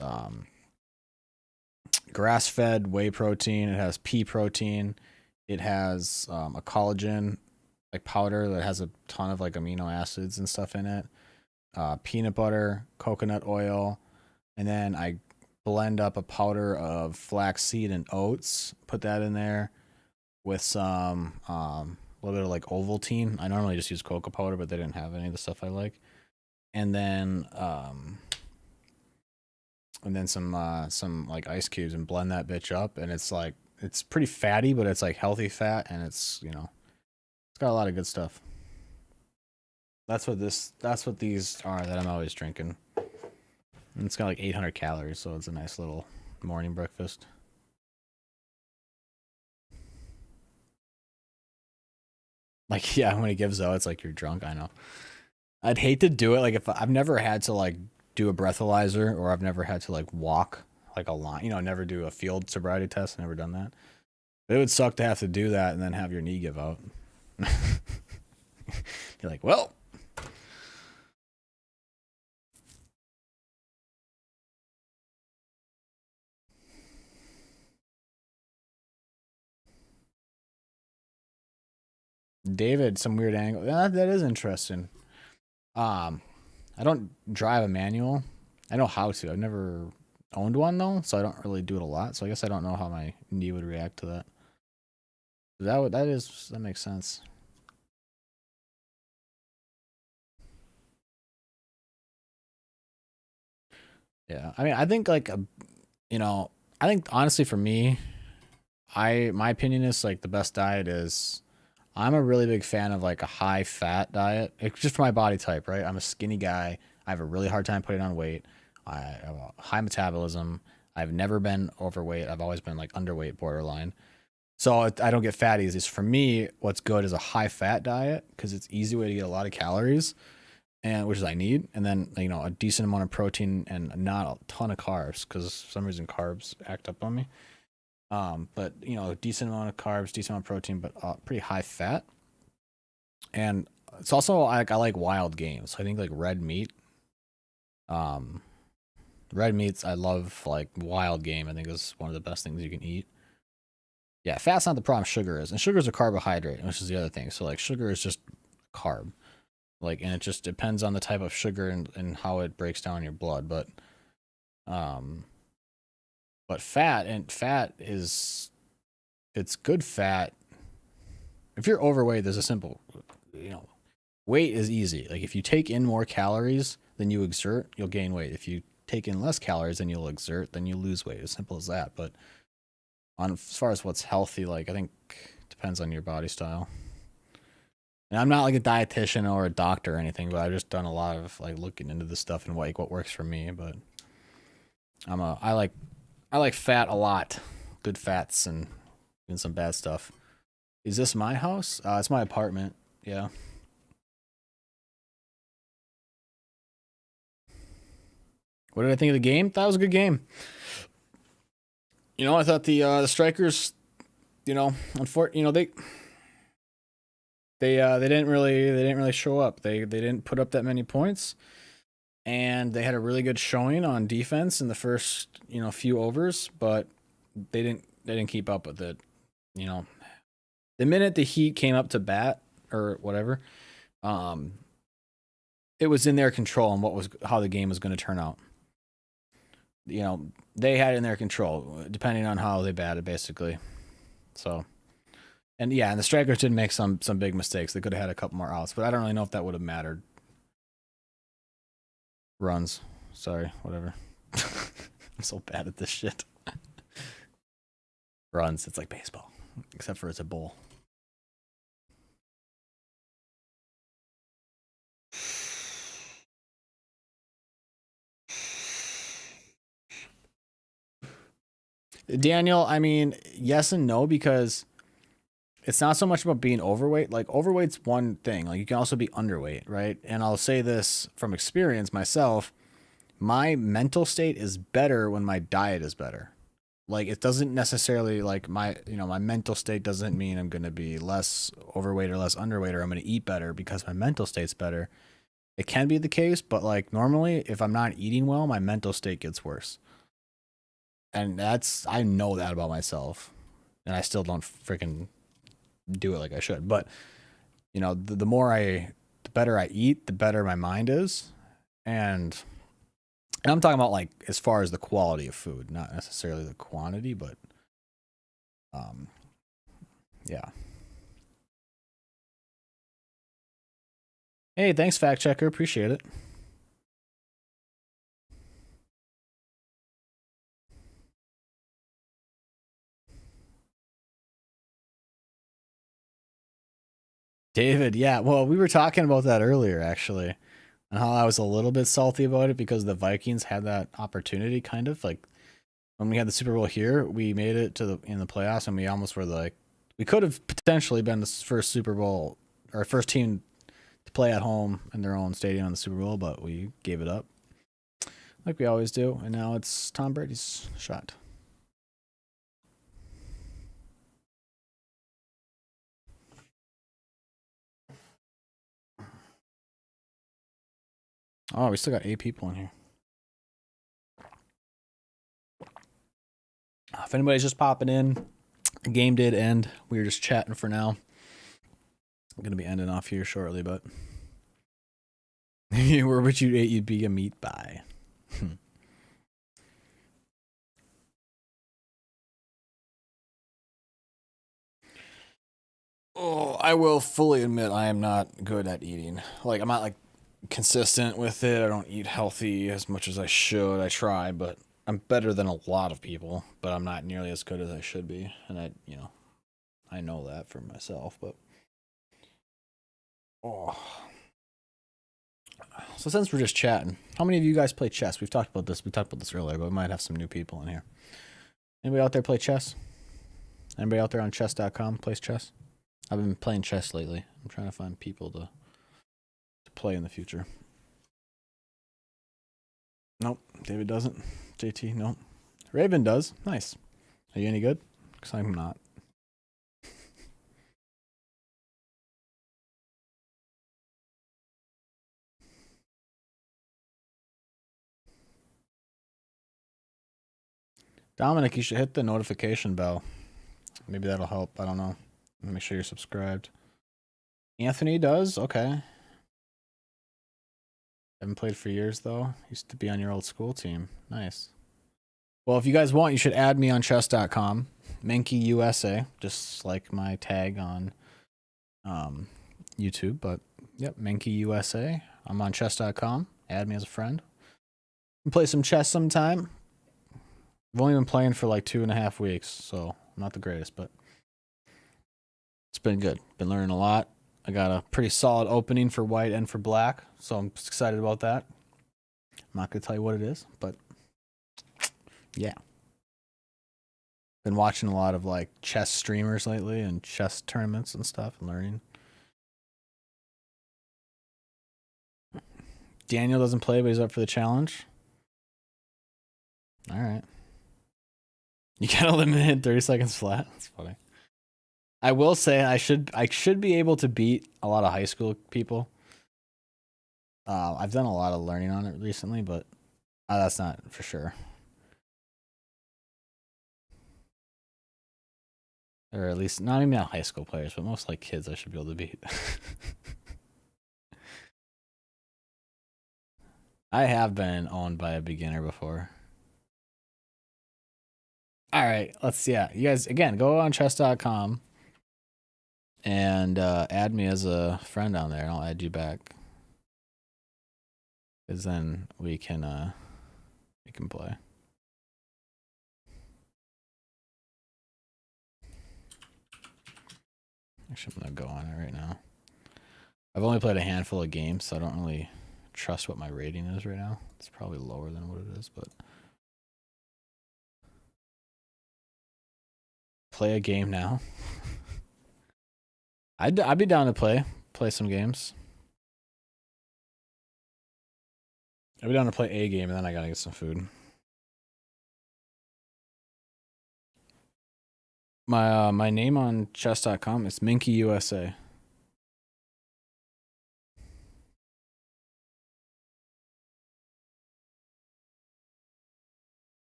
grass-fed whey protein. It has pea protein. It has a collagen like powder that has a ton of like amino acids and stuff in it. Peanut butter, coconut oil, and then I blend up a powder of flaxseed and oats. Put that in there with some a little bit of like Ovaltine. I normally just use cocoa powder, but they didn't have any of the stuff I like. And then some like ice cubes and blend that bitch up, and it's like it's pretty fatty, but it's like healthy fat, and it's it's got a lot of good stuff. That's what these are that I'm always drinking. And it's got like 800 calories, so it's a nice little morning breakfast. Like yeah, when it gives out, it's like you're drunk. I know. I'd hate to do it. Like if I've never had to like do a breathalyzer, or I've never had to like walk like a line, never do a field sobriety test. Never done that. But it would suck to have to do that and then have your knee give out. You're like, well, David, some weird angle. That is interesting. I don't drive a manual. I know how to. I've never owned one though, so I don't really do it a lot. So I guess I don't know how my knee would react to that. That makes sense. Yeah, I mean, I think like I think honestly for me, my opinion is like the best diet is. I'm a really big fan of like a high fat diet. It's just for my body type, right? I'm a skinny guy. I have a really hard time putting on weight. I have a high metabolism. I've never been overweight. I've always been like underweight borderline. So I don't get fat easy. So for me, what's good is a high fat diet because it's easy way to get a lot of calories, and which is I need, and then a decent amount of protein and not a ton of carbs because for some reason carbs act up on me. But a decent amount of carbs, decent amount of protein, but pretty high fat. And it's also like I like wild game. So I think like red meat. Red meats I love like wild game. I think is one of the best things you can eat. Yeah, fat's not the problem. Sugar is, and sugar is a carbohydrate, which is the other thing. So like sugar is just carb, like, and it just depends on the type of sugar and how it breaks down in your blood. Um, but fat is it's good fat. If you're overweight, there's a simple, weight is easy. Like if you take in more calories than you exert, you'll gain weight. If you take in less calories than you'll exert, then you lose weight. As simple as that. But as far as what's healthy, like I think it depends on your body style. And I'm not like a dietitian or a doctor or anything, but I've just done a lot of like looking into this stuff and like what works for me. But I like fat a lot, good fats and some bad stuff. Is this my house? It's my apartment. Yeah. What did I think of the game? That was a good game. I thought the strikers, they didn't really show up. They didn't put up that many points, and they had a really good showing on defense in the first few overs, but they didn't keep up with it. The minute the Heat came up to bat or whatever, it was in their control on how the game was going to turn out. They had it in their control depending on how they batted, basically. So, and yeah, and the strikers did make some big mistakes. They could have had a couple more outs, but I don't really know if that would have mattered. Runs, sorry, whatever. I'm so bad at this shit. Runs, it's like baseball, except for it's a bowl. Daniel, I mean, yes and no, because it's not so much about being overweight. Like overweight's one thing. Like you can also be underweight, right? And I'll say this from experience myself, my mental state is better when my diet is better. Like it doesn't necessarily like my mental state doesn't mean I'm going to be less overweight or less underweight or I'm going to eat better because my mental state's better. It can be the case, but like normally if I'm not eating well, my mental state gets worse. And I know that about myself. And I still don't freaking do it like I should. But, you know, the better I eat, the better my mind is. And I'm talking about like as far as the quality of food, not necessarily the quantity, but um yeah. Hey, thanks fact checker, appreciate it. David, yeah. Well, we were talking about that earlier actually. And how I was a little bit salty about it because the Vikings had that opportunity kind of like when we had the Super Bowl here, we made it to the in the playoffs and we almost were like we could have potentially been the first Super Bowl or first team to play at home in their own stadium in the Super Bowl, but we gave it up like we always do, and now it's Tom Brady's shot. Oh, we still got 8 people in here. If anybody's just popping in, the game did end. We were just chatting for now. I'm gonna be ending off here shortly, but where would you'd be a meat by? Oh, I will fully admit I am not good at eating. Like I'm not like consistent with it. I don't eat healthy as much as I should. I try, but I'm better than a lot of people, but I'm not nearly as good as I should be. And I know that for myself, but oh. So since we're just chatting, how many of you guys play chess? We've talked about this. We talked about this earlier, but we might have some new people in here. Anybody out there play chess? Anybody out there on chess.com plays chess? I've been playing chess lately. I'm trying to find people to play in the future. Nope. David doesn't. JT, nope. Raven does. Nice. Are you any good? Because I'm not. Dominic, you should hit the notification bell. Maybe that'll help. I don't know. Make sure you're subscribed. Anthony does? Okay. Haven't played for years, though. Used to be on your old school team. Nice. Well, if you guys want, you should add me on chess.com. Menke USA, just like my tag on YouTube. But, yep, Menke USA. I'm on chess.com. Add me as a friend. Play some chess sometime. I've only been playing for like 2.5 weeks, so not the greatest, but it's been good. Been learning a lot. I got a pretty solid opening for white and for black, so I'm excited about that. I'm not going to tell you what it is, but yeah. Been watching a lot of like chess streamers lately and chess tournaments and stuff and learning. Daniel doesn't play, but he's up for the challenge. All right. You got eliminated 30 seconds flat. That's funny. I will say I should be able to beat a lot of high school people. I've done a lot of learning on it recently, but that's not for sure. Or at least not even high school players, but most like kids I should be able to beat. I have been owned by a beginner before. All right, let's see. Yeah, you guys again go on chess.com and add me as a friend on there. I'll add you back, because then we can play. Actually, I'm gonna go on it right now. I've only played a handful of games, so I don't really trust what my rating is right now. It's probably lower than what it is, but play a game now. I'd be down to play some games. I'd be down to play a game, and then I gotta get some food. My name on chess.com is Menke USA.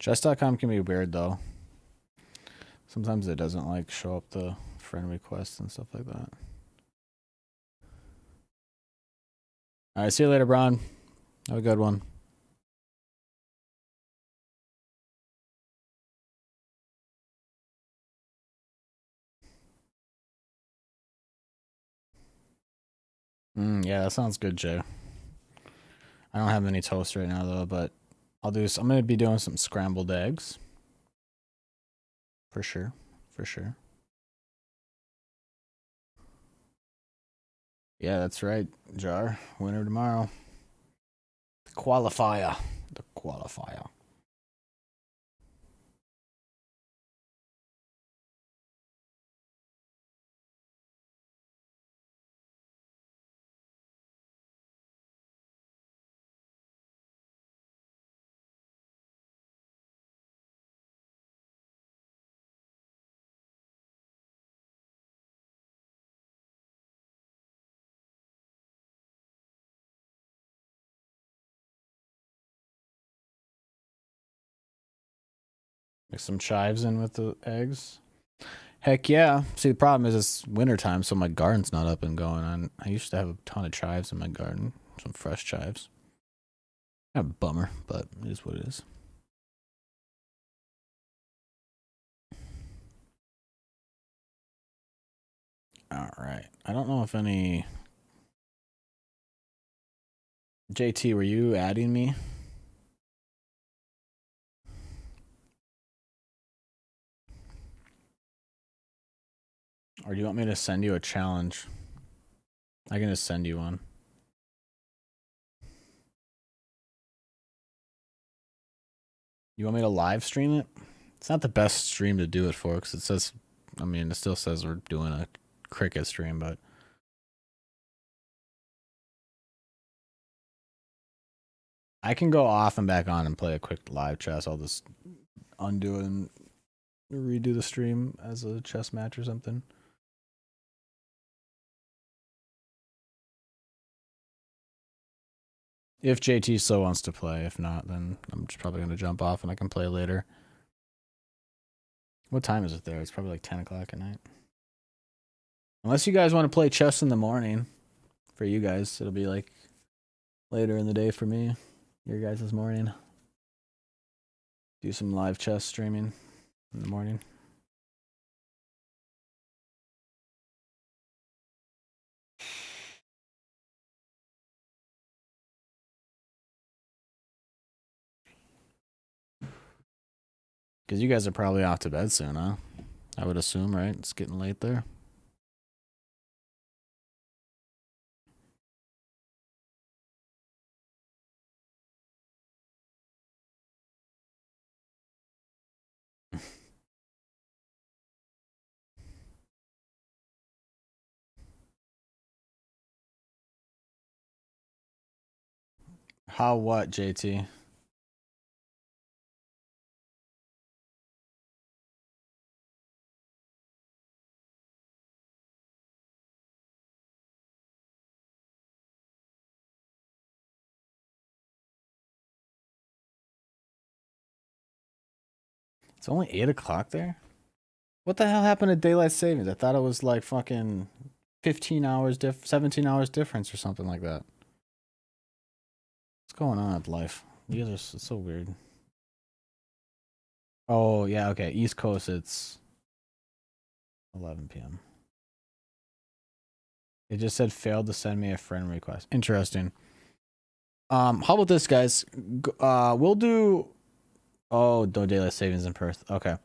Chess.com can be weird though. Sometimes it doesn't like show up the friend requests and stuff like that. All right, see you later, Bron. Have a good one. Yeah, that sounds good, Jay. I don't have any toast right now though, but I'm gonna be doing some scrambled eggs. For sure. For sure. Yeah, that's right, Jar. Winner tomorrow. The qualifier. The qualifier. Mix some chives in with the eggs. Heck yeah. See, the problem is it's wintertime, so my garden's not up and going. I used to have a ton of chives in my garden. Some fresh chives. Kind of a bummer, but it is what it is. All right. I don't know if any... JT, were you adding me? Or do you want me to send you a challenge? I can just send you one. You want me to live stream it? It's not the best stream to do it for because it says, I mean, it still says we're doing a cricket stream, but I can go off and back on and play a quick live chess. I'll just undo it and redo the stream as a chess match or something. If JT so wants to play. If not, then I'm just probably going to jump off and I can play later. What time is it there? It's probably like 10 o'clock at night. Unless you guys want to play chess in the morning. For you guys, it'll be like later in the day for me. Your guys' morning. Do some live chess streaming in the morning. Because you guys are probably off to bed soon, huh? I would assume, right? It's getting late there. How what, JT? It's only 8 o'clock there? What the hell happened to daylight savings? I thought it was like fucking 15 hours 17 hours difference or something like that. What's going on with life? You guys are so weird. Oh, yeah, okay. East Coast, it's 11 p.m. It just said failed to send me a friend request. Interesting. How about this, guys? We'll do... Oh, no daylight savings in Perth. Okay.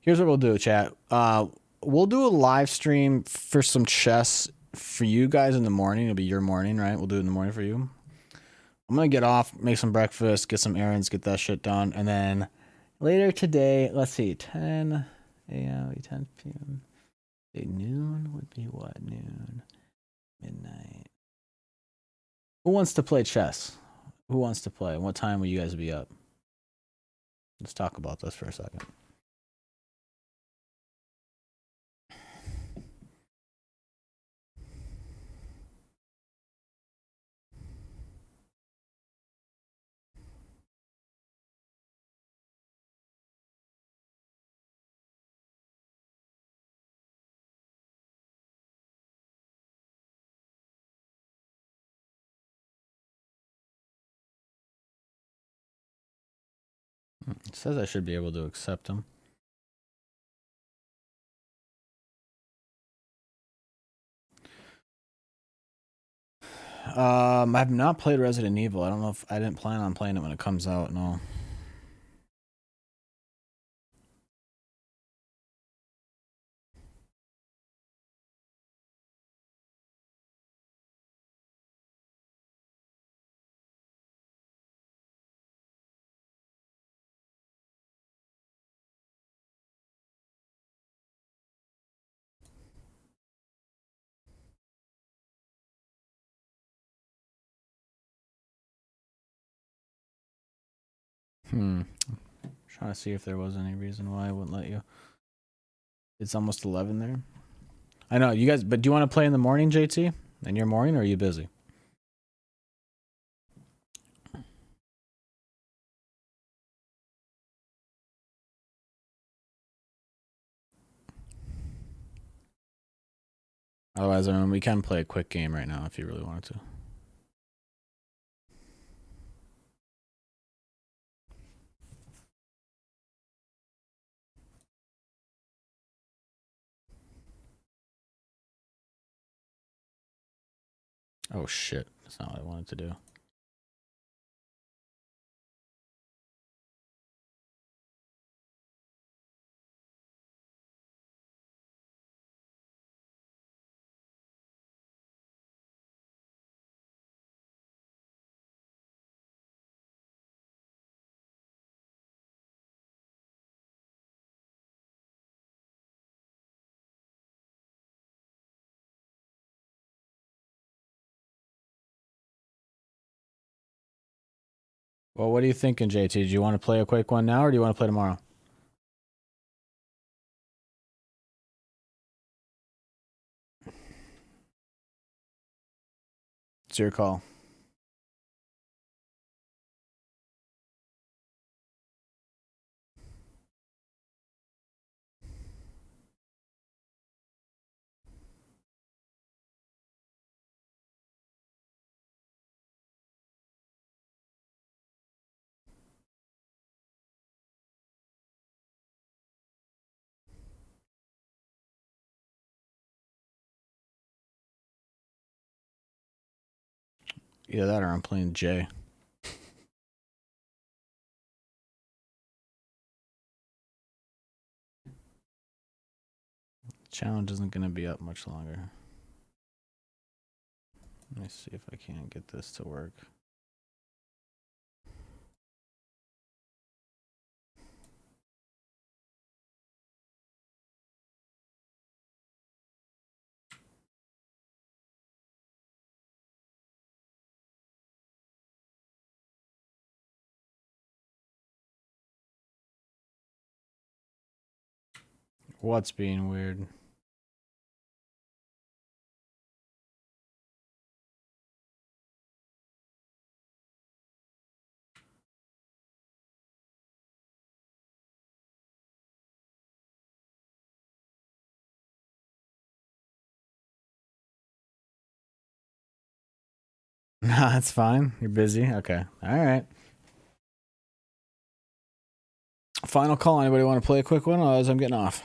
Here's what we'll do, chat. We'll do a live stream for some chess for you guys in the morning. It'll be your morning, right? We'll do it in the morning for you. I'm going to get off, make some breakfast, get some errands, get that shit done. And then later today, let's see, 10 a.m., 10 p.m. Noon would be what? Noon, midnight. Who wants to play chess? Who wants to play? What time will you guys be up? Let's talk about this for a second. It says I should be able to accept them. I've not played Resident Evil. I don't know if I didn't plan on playing it when it comes out. No. Trying to see if there was any reason why I wouldn't let you. It's almost 11 there. I know you guys, but do you want to play in the morning, JT? In your morning, or are you busy? Otherwise, I mean, we can play a quick game right now if you really wanted to. Oh shit, that's not what I wanted to do. Well, what are you thinking, JT? Do you want to play a quick one now, or do you want to play tomorrow? It's your call. Either that or I'm playing Jay. Challenge isn't going to be up much longer. Let me see if I can get this to work. What's being weird? Nah, it's fine. You're busy. Okay. All right. Final call. Anybody want to play a quick one? Otherwise, I'm getting off.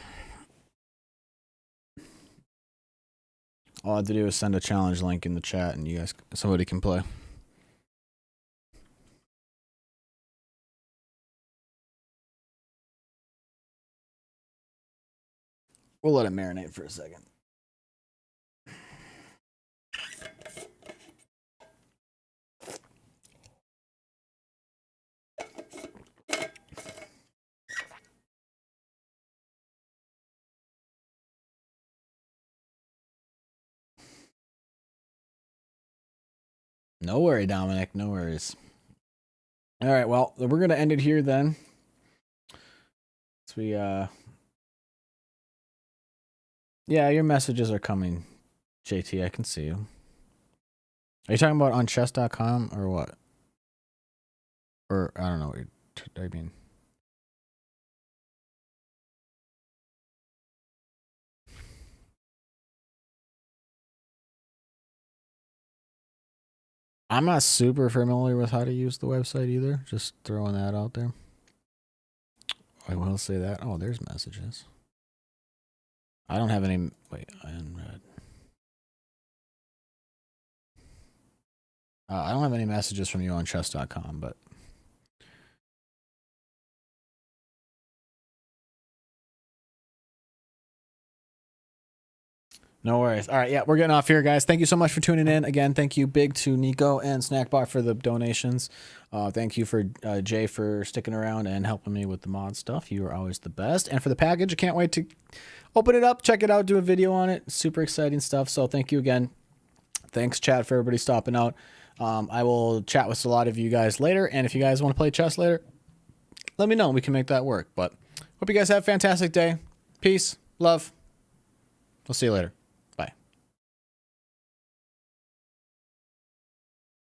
All I have to do is send a challenge link in the chat, and somebody can play. We'll let it marinate for a second. No worry, Dominic. No worries. All right. Well, we're gonna end it here then. So yeah, your messages are coming, JT. I can see you. Are you talking about on chess.com or what? Or I don't know what I mean. I'm not super familiar with how to use the website either. Just throwing that out there. I will say that. Oh, there's messages. I don't have any. Wait, I unread. I don't have any messages from you on chess.com, but. No worries. All right, yeah, we're getting off here, guys. Thank you so much for tuning in. Again, thank you big to Nico and Snackbot for the donations. Thank you for Jay for sticking around and helping me with the mod stuff. You are always the best. And for the package, I can't wait to open it up, check it out, do a video on it. Super exciting stuff. So thank you again. Thanks, chat, for everybody stopping out. I will chat with a lot of you guys later. And if you guys want to play chess later, let me know. We can make that work. But hope you guys have a fantastic day. Peace. Love. We'll see you later.